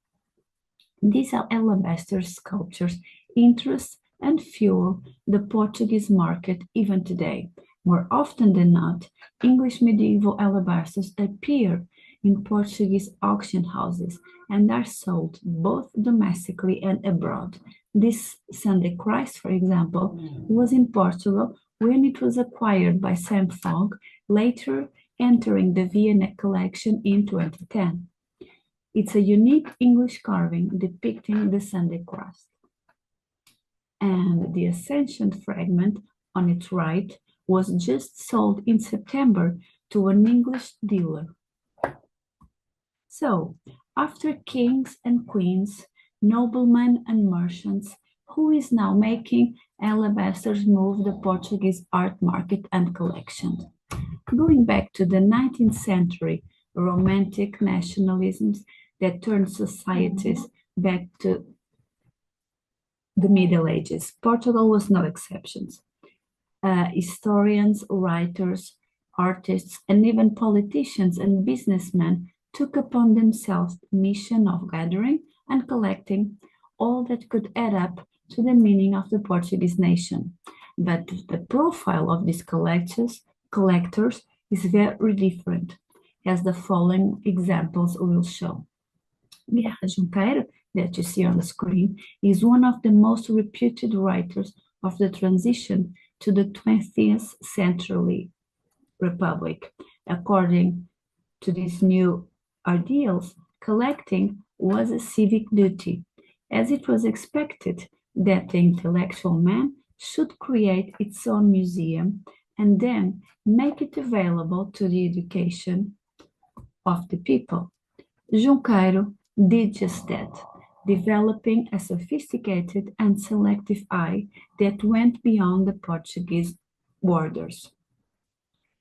These alabaster sculptures interest and fuel the Portuguese market even today. More often than not, English medieval alabasters appear in Portuguese auction houses and are sold both domestically and abroad. This Sunday Christ, for example, was in Portugal when it was acquired by Sam Fogg, later entering the Vienna collection in 2010. It's a unique English carving depicting the Sunday Christ. And the Ascension fragment on its right was just sold in September to an English dealer. So, after kings and queens, noblemen and merchants, who is now making alabasters move the Portuguese art market and collection? Going back to the 19th century, romantic nationalisms that turned societies back to the Middle Ages. Portugal was no exception. Historians, writers, artists, and even politicians and businessmen took upon themselves the mission of gathering and collecting all that could add up to the meaning of the Portuguese nation. But the profile of these collectors is very different, as the following examples will show. Guerra Junqueiro, that you see on the screen, is one of the most reputed writers of the transition to the 20th century republic. According to these new ideals, collecting was a civic duty, as it was expected that the intellectual man should create its own museum and then make it available to the education of the people. Junqueiro did just that, developing a sophisticated and selective eye that went beyond the Portuguese borders.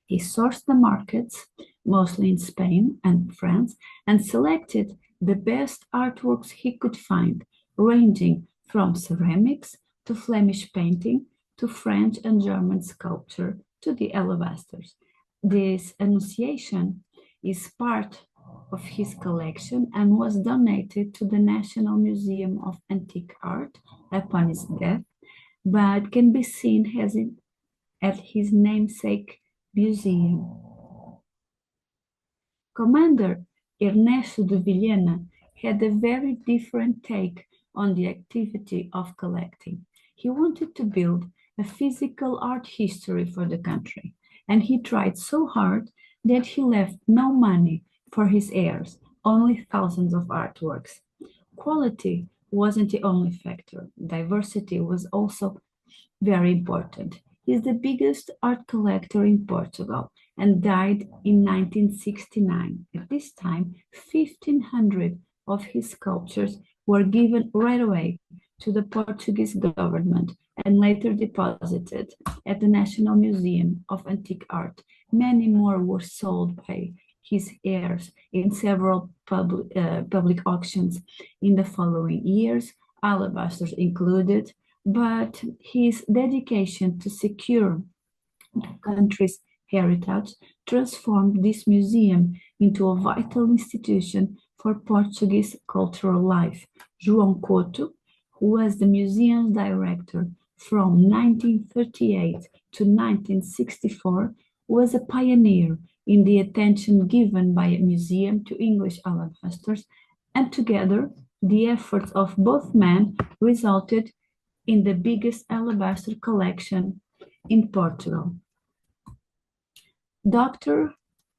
He sourced the markets, mostly in Spain and France, and selected the best artworks he could find, ranging from ceramics to Flemish painting to French and German sculpture to the alabasters. This Annunciation is part of his collection and was donated to the National Museum of Antique Art upon his death, but can be seen at his namesake museum. Commander Ernesto de Vilhena had a very different take on the activity of collecting. He wanted to build a physical art history for the country, and he tried so hard that he left no money for his heirs, only thousands of artworks. Quality wasn't the only factor. Diversity was also very important. He's the biggest art collector in Portugal and died in 1969. At this time, 1,500 of his sculptures were given right away to the Portuguese government and later deposited at the National Museum of Antique Art. Many more were sold by his heirs in several public auctions in the following years, alabasters included, but his dedication to secure the country's heritage transformed this museum into a vital institution for Portuguese cultural life. João Couto, who was the museum's director from 1938 to 1964, was a pioneer in the attention given by a museum to English alabasters, and together the efforts of both men resulted in the biggest alabaster collection in Portugal. Dr.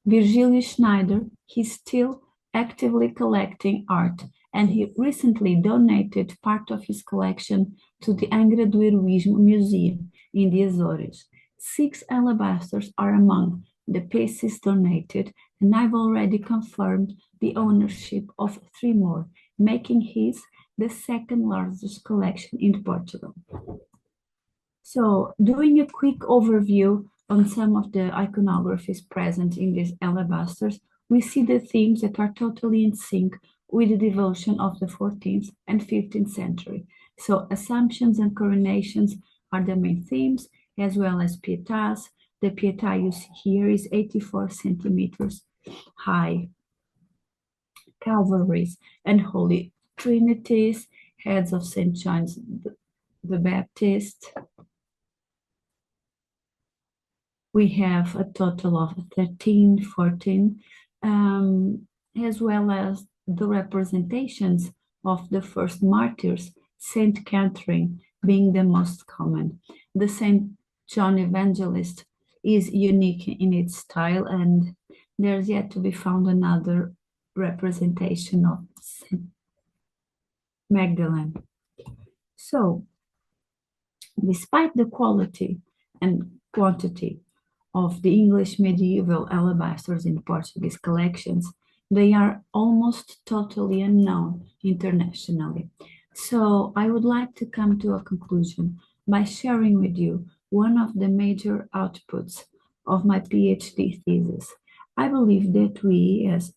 Virgílio Schneider, he's still actively collecting art, and he recently donated part of his collection to the Angra do Heroísmo Museum in the Azores. 6 alabasters are among the pieces donated, and I've already confirmed the ownership of 3 more, making his the second largest collection in Portugal. So, doing a quick overview on some of the iconographies present in these alabasters, we see the themes that are totally in sync with the devotion of the 14th and 15th century. So, Assumptions and Coronations are the main themes, as well as Pietas. The Pietà you see here is 84 centimeters high. Calvaries and Holy Trinities, heads of St. John the Baptist. We have a total of 13, 14, as well as the representations of the first martyrs, Saint Catherine being the most common. The Saint John Evangelist is unique in its style, and there's yet to be found another representation of Saint Magdalene. So, despite the quality and quantity of the English medieval alabasters in Portuguese collections, they are almost totally unknown internationally. So I would like to come to a conclusion by sharing with you one of the major outputs of my PhD thesis. I believe that we, as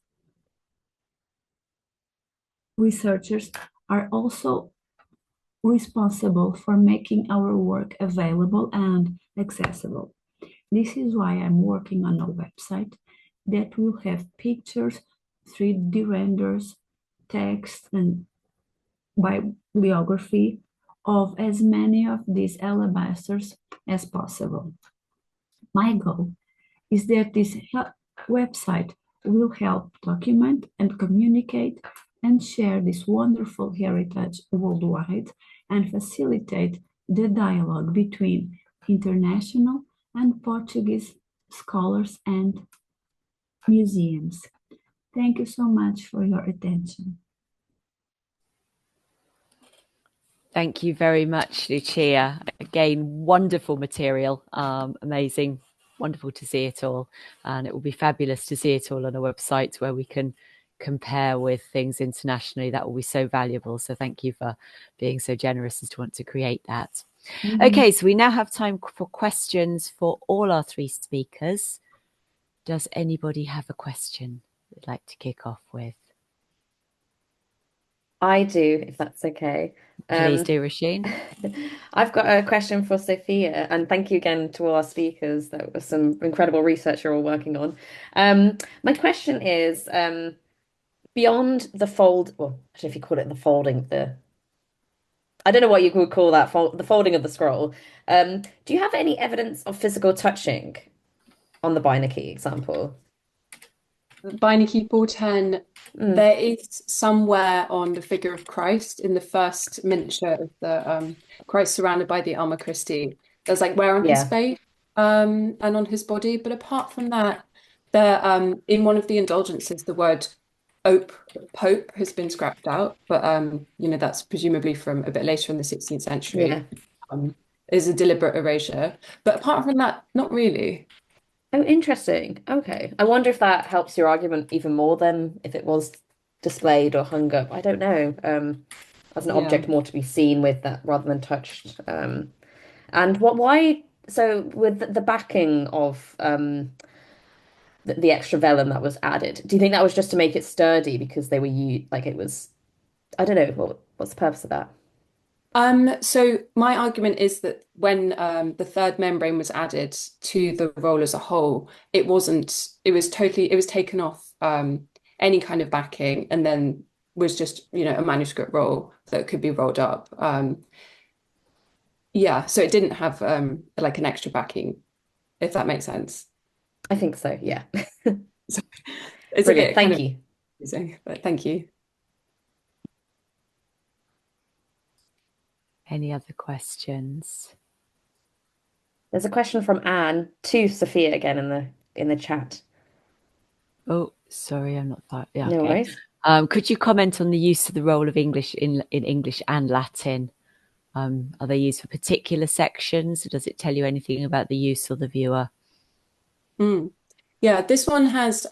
researchers, are also responsible for making our work available and accessible. This is why I'm working on a website that will have pictures, 3D renders, text, and bibliography of as many of these alabasters as possible. My goal is that this website will help document and communicate and share this wonderful heritage worldwide and facilitate the dialogue between international and Portuguese scholars and museums. Thank you so much for your attention. Thank you very much, Lucia. Again, wonderful material, amazing, wonderful to see it all. And it will be fabulous to see it all on a website where we can compare with things internationally. That will be so valuable. So thank you for being so generous as to want to create that. Mm-hmm. Okay, so we now have time for questions for all our 3 speakers. Does anybody have a question they'd like to kick off with? I do, if that's okay. Please do, Rasheen. I've got a question for Sophia, and thank you again to all our speakers. That was some incredible research you're all working on. My question is, beyond the fold, well, I don't know if you call it the folding, I don't know what you would call that, the folding of the scroll. Do you have any evidence of physical touching on the Beinecke example? Beinecke 410, there is somewhere on the figure of Christ in the first miniature of the Christ surrounded by the Alma Christi. There's like wear on his face and on his body, but apart from that, there in one of the indulgences, the word Pope has been scrapped out, but that's presumably from a bit later in the 16th century. Yeah. Is a deliberate erasure. But apart from that, not really. Oh, interesting. Okay. I wonder if that helps your argument even more than if it was displayed or hung up. I don't know. As an object more to be seen with that rather than touched. And why, so with the backing of the extra vellum that was added, do you think that was just to make it sturdy because they were like it was, I don't know, what's the purpose of that? So my argument is that when the third membrane was added to the roll as a whole, it was taken off any kind of backing and then was just, a manuscript roll that could be rolled up. So it didn't have like an extra backing, if that makes sense. I think so, yeah. It's Brilliant. a bit Thank you. confusing, but thank you. Any other questions? There's a question from Anne to Sophia again in the chat. Oh, sorry, I'm not that. Yeah, no okay. worries. Could you comment on the use of the role of English in English and Latin? Are they used for particular sections? Does it tell you anything about the use or the viewer? Yeah, this one has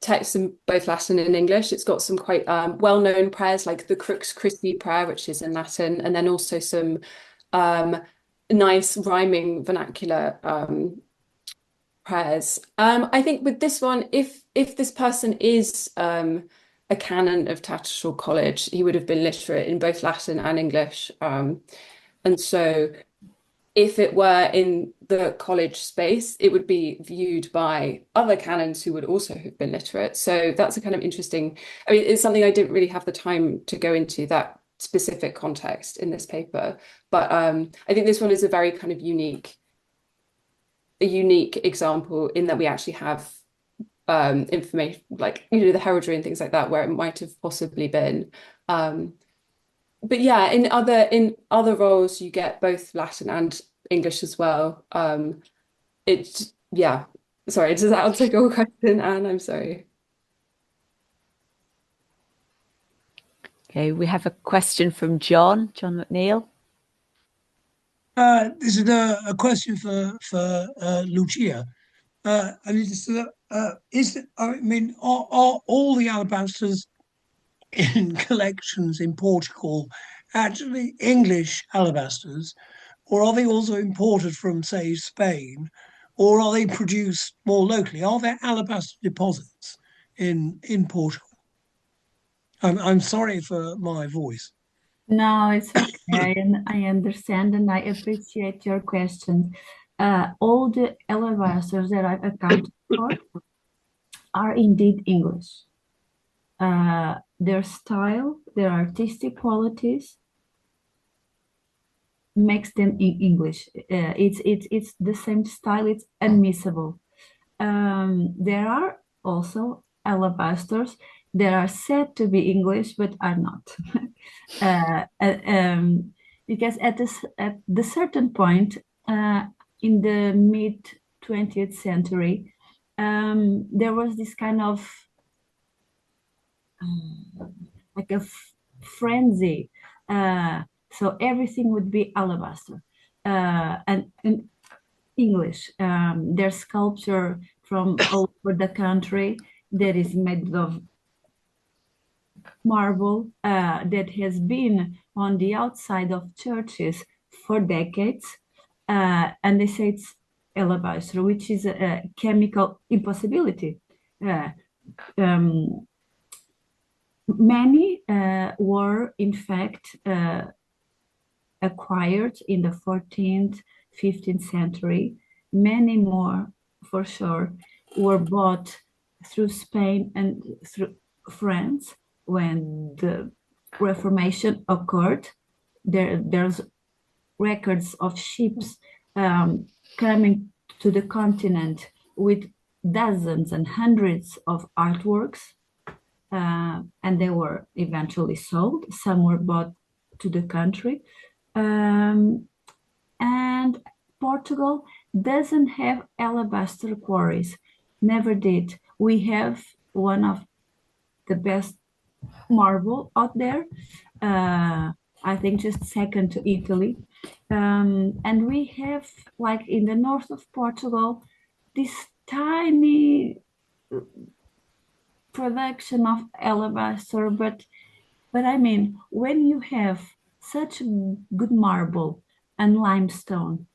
text in both Latin and English. It's got some quite well-known prayers like the Crux Christi prayer, which is in Latin, and then also some nice rhyming vernacular prayers. I think with this one, if this person is a canon of Tattershall College, he would have been literate in both Latin and English. And so if it were in the college space, it would be viewed by other canons who would also have been literate. So that's a kind of interesting, it's something I didn't really have the time to go into that specific context in this paper. But I think this one is a very kind of unique example in that we actually have information like, the heraldry and things like that, where it might have possibly been. But yeah, in other roles, you get both Latin and English as well. Sorry, does that answer your question, Anne? I'm sorry. Okay, we have a question from John McNeil. This is a question for Lucia. Are all the alabasters in collections in Portugal actually English alabasters, or are they also imported from, say, Spain, or are they produced more locally? Are there alabaster deposits in Portugal? I'm sorry for my voice. No, it's okay. And I understand and I appreciate your question. All the alabasters that I've accounted for are indeed English. Their style, their artistic qualities makes them in English. It's the same style. It's unmissable. There are also alabasters that are said to be English but are not, because at the certain point in the mid 20th century, there was this kind of like a frenzy. So everything would be alabaster, and English. There's sculpture from all over the country that is made of marble, that has been on the outside of churches for decades, and they say it's alabaster, which is a chemical impossibility. Many were in fact acquired in the 14th, 15th century. Many more, for sure, were bought through Spain and through France when the Reformation occurred. There's records of ships coming to the continent with dozens and hundreds of artworks, and they were eventually sold. Some were bought to the country. And Portugal doesn't have alabaster quarries, never did. we have one of the best marble out there. I think just second to Italy. And we have, like in the north of Portugal, this tiny production of alabaster, but I mean, when you have such good marble and limestone,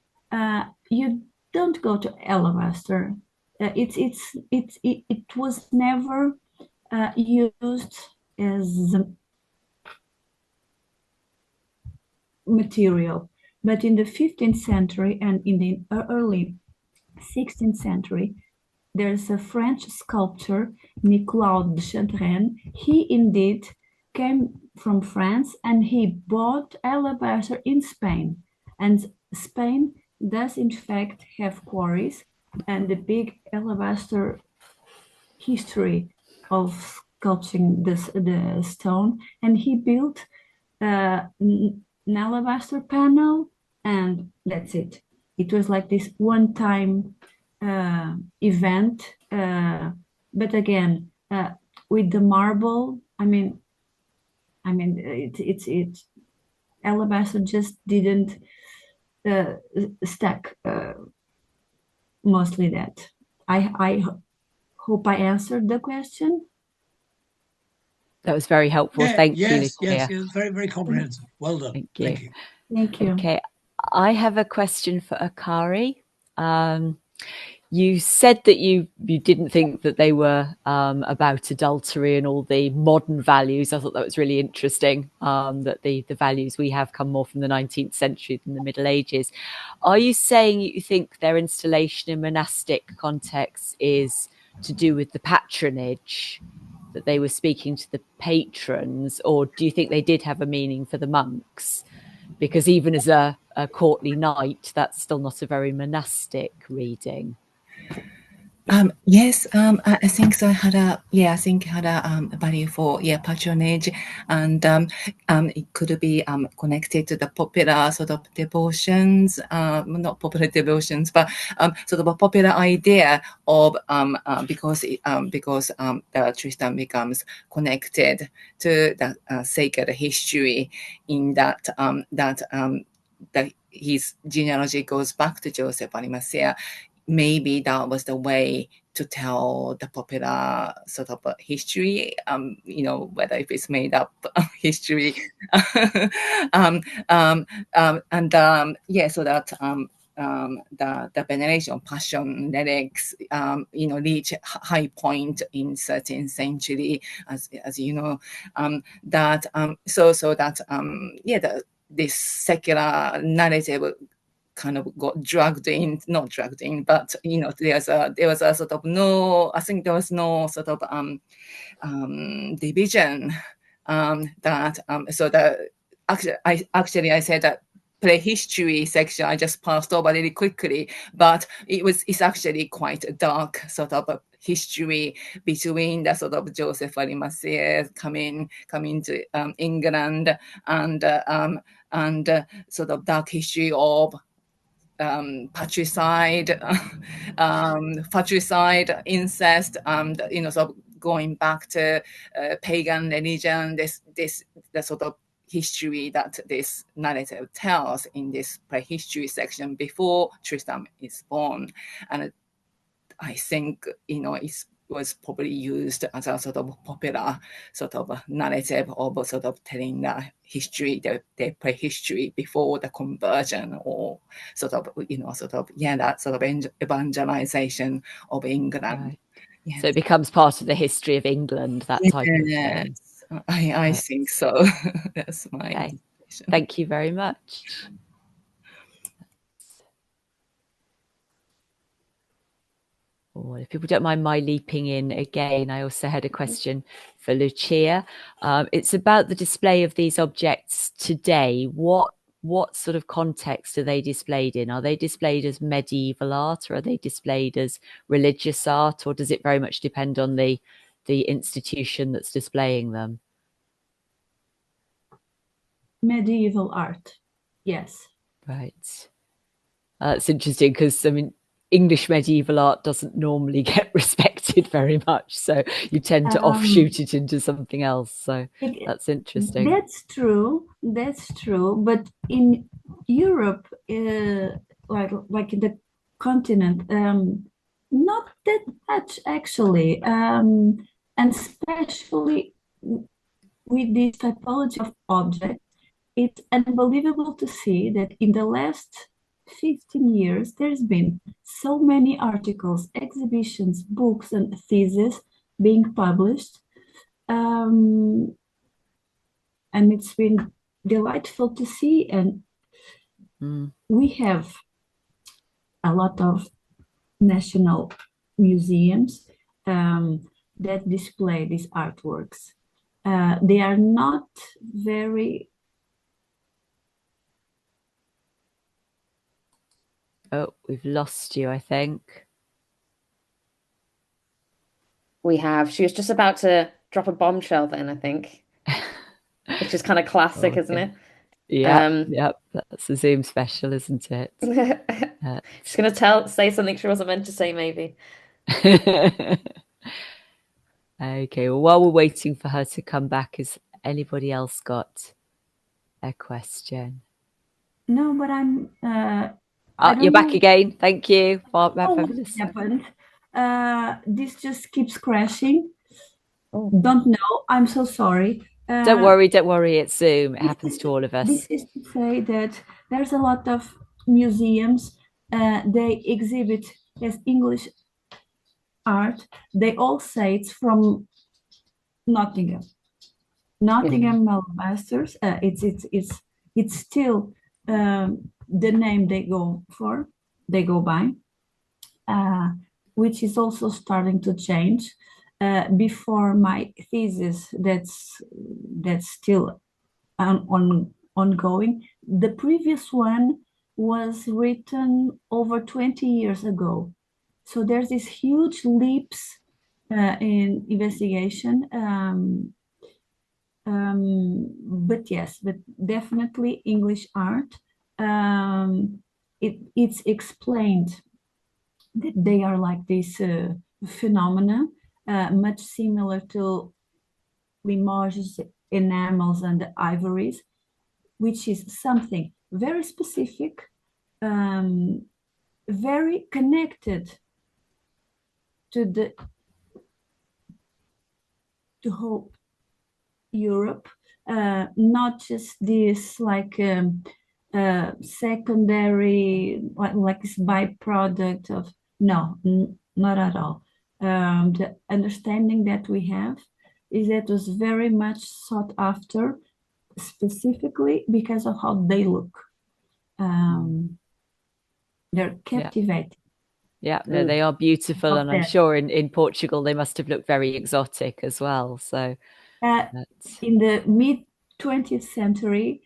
you don't go to alabaster. It was never used as a material, but in the 15th century and in the early 16th century, there's a French sculptor, Nicolas de Chantereine. He indeed came from France and he bought alabaster in Spain. And Spain does in fact have quarries and the big alabaster history of sculpting the stone. And he built an alabaster panel, and that's it. It was like this one-time event, but again, with the marble, I mean, it's alabaster just didn't stack. Mostly that. I hope I answered the question. That was very helpful. Thank you, Yes, Lucia. yes, very, very comprehensive. Well done. Thank you. Thank you. Thank you. Okay, I have a question for Akari. You said that you didn't think that they were about adultery and all the modern values. I thought that was really interesting, that the values we have come more from the 19th century than the Middle Ages. Are you saying you think their installation in monastic contexts is to do with the patronage, that they were speaking to the patrons, or do you think they did have a meaning for the monks? Because even as a courtly knight, that's still not a very monastic reading. Yes, I think so. I think it had a value for patronage, and it could be connected to the popular sort of devotions, not popular devotions, but sort of a popular idea of because the Tristan becomes connected to the sacred history in that that his genealogy goes back to Joseph Arimathea. Maybe that was the way to tell the popular sort of history, whether if it's made up history. So that the veneration, passion, lyrics, reach high point in 13th century, as you know, this secular narrative kind of got not dragged in, but there was a sort of I think there was no sort of division so that I said that prehistory section I just passed over really quickly, but it's actually quite a dark sort of a history between the sort of Joseph Arimathea coming to England and sort of dark history of patricide, incest, sort of going back to pagan religion. The sort of history that this narrative tells in this prehistory section before Tristan is born, and I think it was probably used as a sort of popular sort of narrative of sort of telling the history, the prehistory before the conversion, or sort of that sort of evangelization of England. Right. Yes. So it becomes part of the history of England, that type of thing. I think so. That's my okay. Thank you very much. If people don't mind my leaping in again, I also had a question for Lucia. It's about the display of these objects today. What sort of context are they displayed in? Are they displayed as medieval art, or are they displayed as religious art, or does it very much depend on the institution that's displaying them? Medieval art, yes. Right. It's interesting because, I mean, English medieval art doesn't normally get respected very much, so you tend to offshoot it into something else. So that's interesting. That's true. That's true. But in Europe, like in the continent, not that much actually, and especially with this typology of object, it's unbelievable to see that in the last 15 years, there's been so many articles, exhibitions, books, and theses being published. And it's been delightful to see. And we have a lot of national museums that display these artworks. They are not very... Oh, we've lost you, I think. We have. She was just about to drop a bombshell then, I think. Which is kind of classic, Okay. isn't it? Yeah, that's a Zoom special, isn't it? She's going to say something she wasn't meant to say, maybe. Okay, well, while we're waiting for her to come back, has anybody else got a question? No, but I'm... you're back again. Thank you. What happened? This just keeps crashing. Don't know. I'm so sorry. Don't worry. It's Zoom. It happens to all of us. This is to say that there's a lot of museums. They exhibit as English art. They all say it's from Nottingham. Nottingham Alabasters. It's still the name they go by, which is also starting to change. Before my thesis, that's still ongoing. The previous one was written over 20 years ago. So there's these huge leaps in investigation. But yes, but definitely English art. It's explained that they are like this phenomena, much similar to Limoges, enamels, and ivories, which is something very specific, very connected to the whole Europe, not just this like secondary, like this byproduct of, no, not at all. The understanding that we have is that it was very much sought after, specifically because of how they look. They're captivating. Yeah, no, they are beautiful, and I'm sure in Portugal they must have looked very exotic as well. So in the mid-20th century,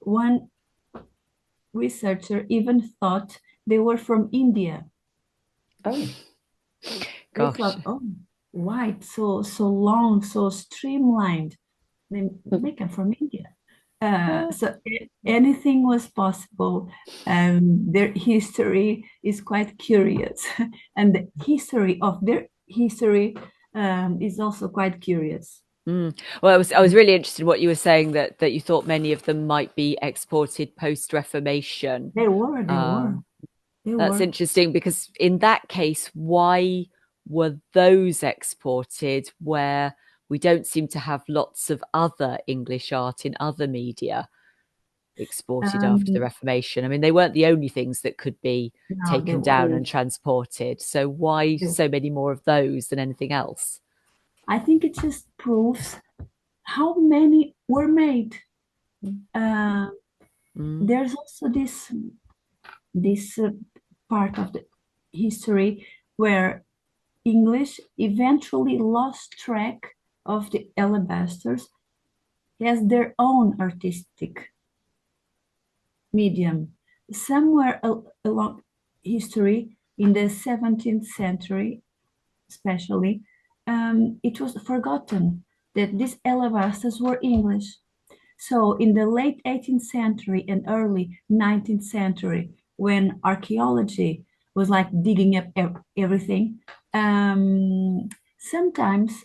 one researcher even thought they were from India. Oh, gosh! Thought, oh, white, so long, so streamlined. They come from India. So anything was possible. Their history is quite curious, and the history of their history is also quite curious. Well, I was really interested in what you were saying, that you thought many of them might be exported post-Reformation. They were. That's interesting, because in that case, why were those exported where we don't seem to have lots of other English art in other media exported after the Reformation? I mean, they weren't the only things that could be taken down and transported. So why so many more of those than anything else? I think it just proves how many were made. There's also this part of the history where English eventually lost track of the alabasters as their own artistic medium. Somewhere along history, in the 17th century especially, it was forgotten that these alabasters were English. So in the late 18th century and early 19th century, when archaeology was like digging up everything. Sometimes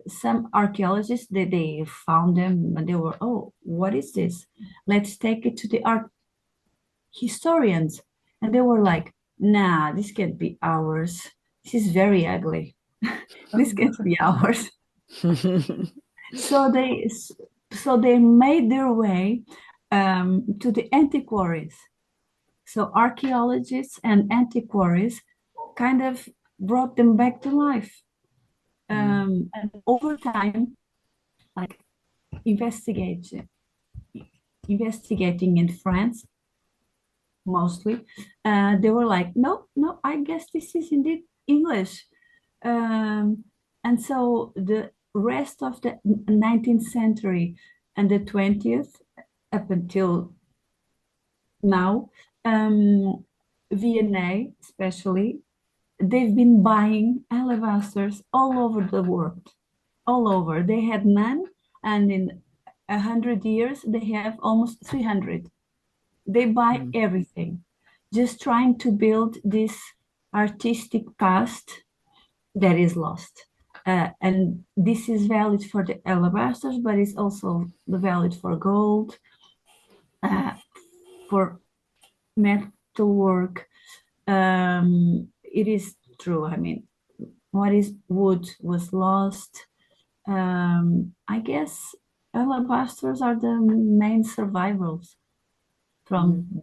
some archaeologists, they found them and they were, oh, what is this? Let's take it to the art historians. And they were like, nah, this can't be ours. This is very ugly. This can't be ours. So they made their way to the antiquaries. So archaeologists and antiquaries kind of brought them back to life. And over time, like investigating in France, mostly, they were like, no, I guess this is indeed English. And so the rest of the 19th century and the 20th, up until now, V&A especially, they've been buying alabasters all over the world, all over. They had none, and in 100 years, they have almost 300. They buy everything, just trying to build this artistic past that is lost. And this is valid for the alabasters, but it's also valid for gold, for metalwork. It is true. I mean, what is wood was lost. I guess alabasters are the main survivals from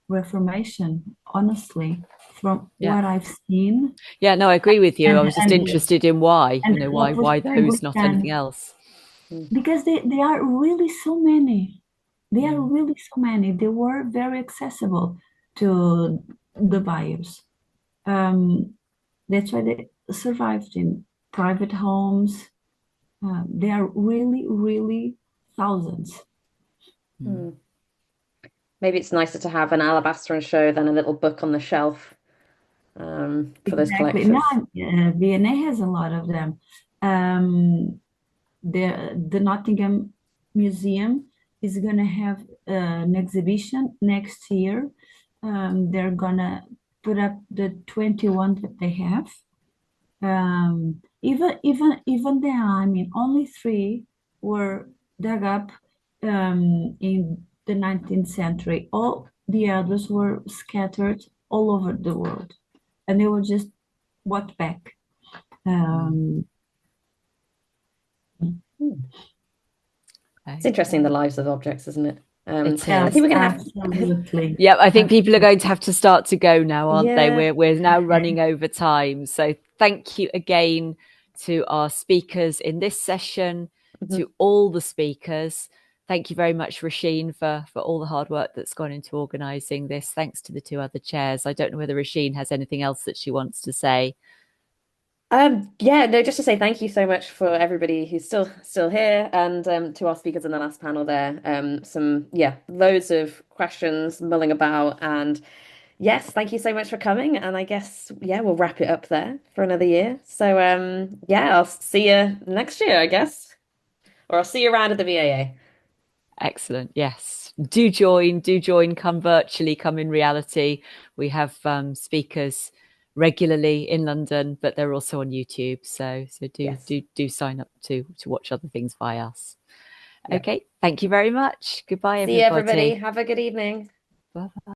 Reformation, honestly, from what I've seen. Yeah, no, I agree with you. I was just interested in why, and you know, what was why those, published not then. anything else. Because they are really so many. They are really so many. They were very accessible to the buyers. That's why they survived in private homes. They are really, really thousands. Maybe it's nicer to have an alabaster on show than a little book on the shelf for those Exactly. collectors. Now, V&A has a lot of them. The Nottingham Museum is going to have an exhibition next year. They're going to put up the 21 that they have. Even there, I mean, only 3 were dug up in the 19th century. All the others were scattered all over the world, and they were just brought back. It's interesting, the lives of objects, isn't it? It I is. think we're going to have. Absolutely. Yeah, I think people are going to have to start to go now, aren't they? Yeah. We're now running over time. So thank you again to our speakers in this session, to all the speakers. Thank you very much, Rasheen, for all the hard work that's gone into organising this. Thanks to the 2 other chairs. I don't know whether Rasheen has anything else that she wants to say. Yeah, no, just to say thank you so much for everybody who's still here, and to our speakers in the last panel there. Loads of questions mulling about, and yes, thank you so much for coming. And I guess we'll wrap it up there for another year. So I'll see you next year, I guess, or I'll see you around at the BAA. Excellent. Yes. Do join, come virtually, come in reality. We have speakers regularly in London, but they're also on YouTube. So do sign up to watch other things by us. Yep. Okay. Thank you very much. Goodbye, See you, everybody. everybody. Have a good evening. Bye-bye.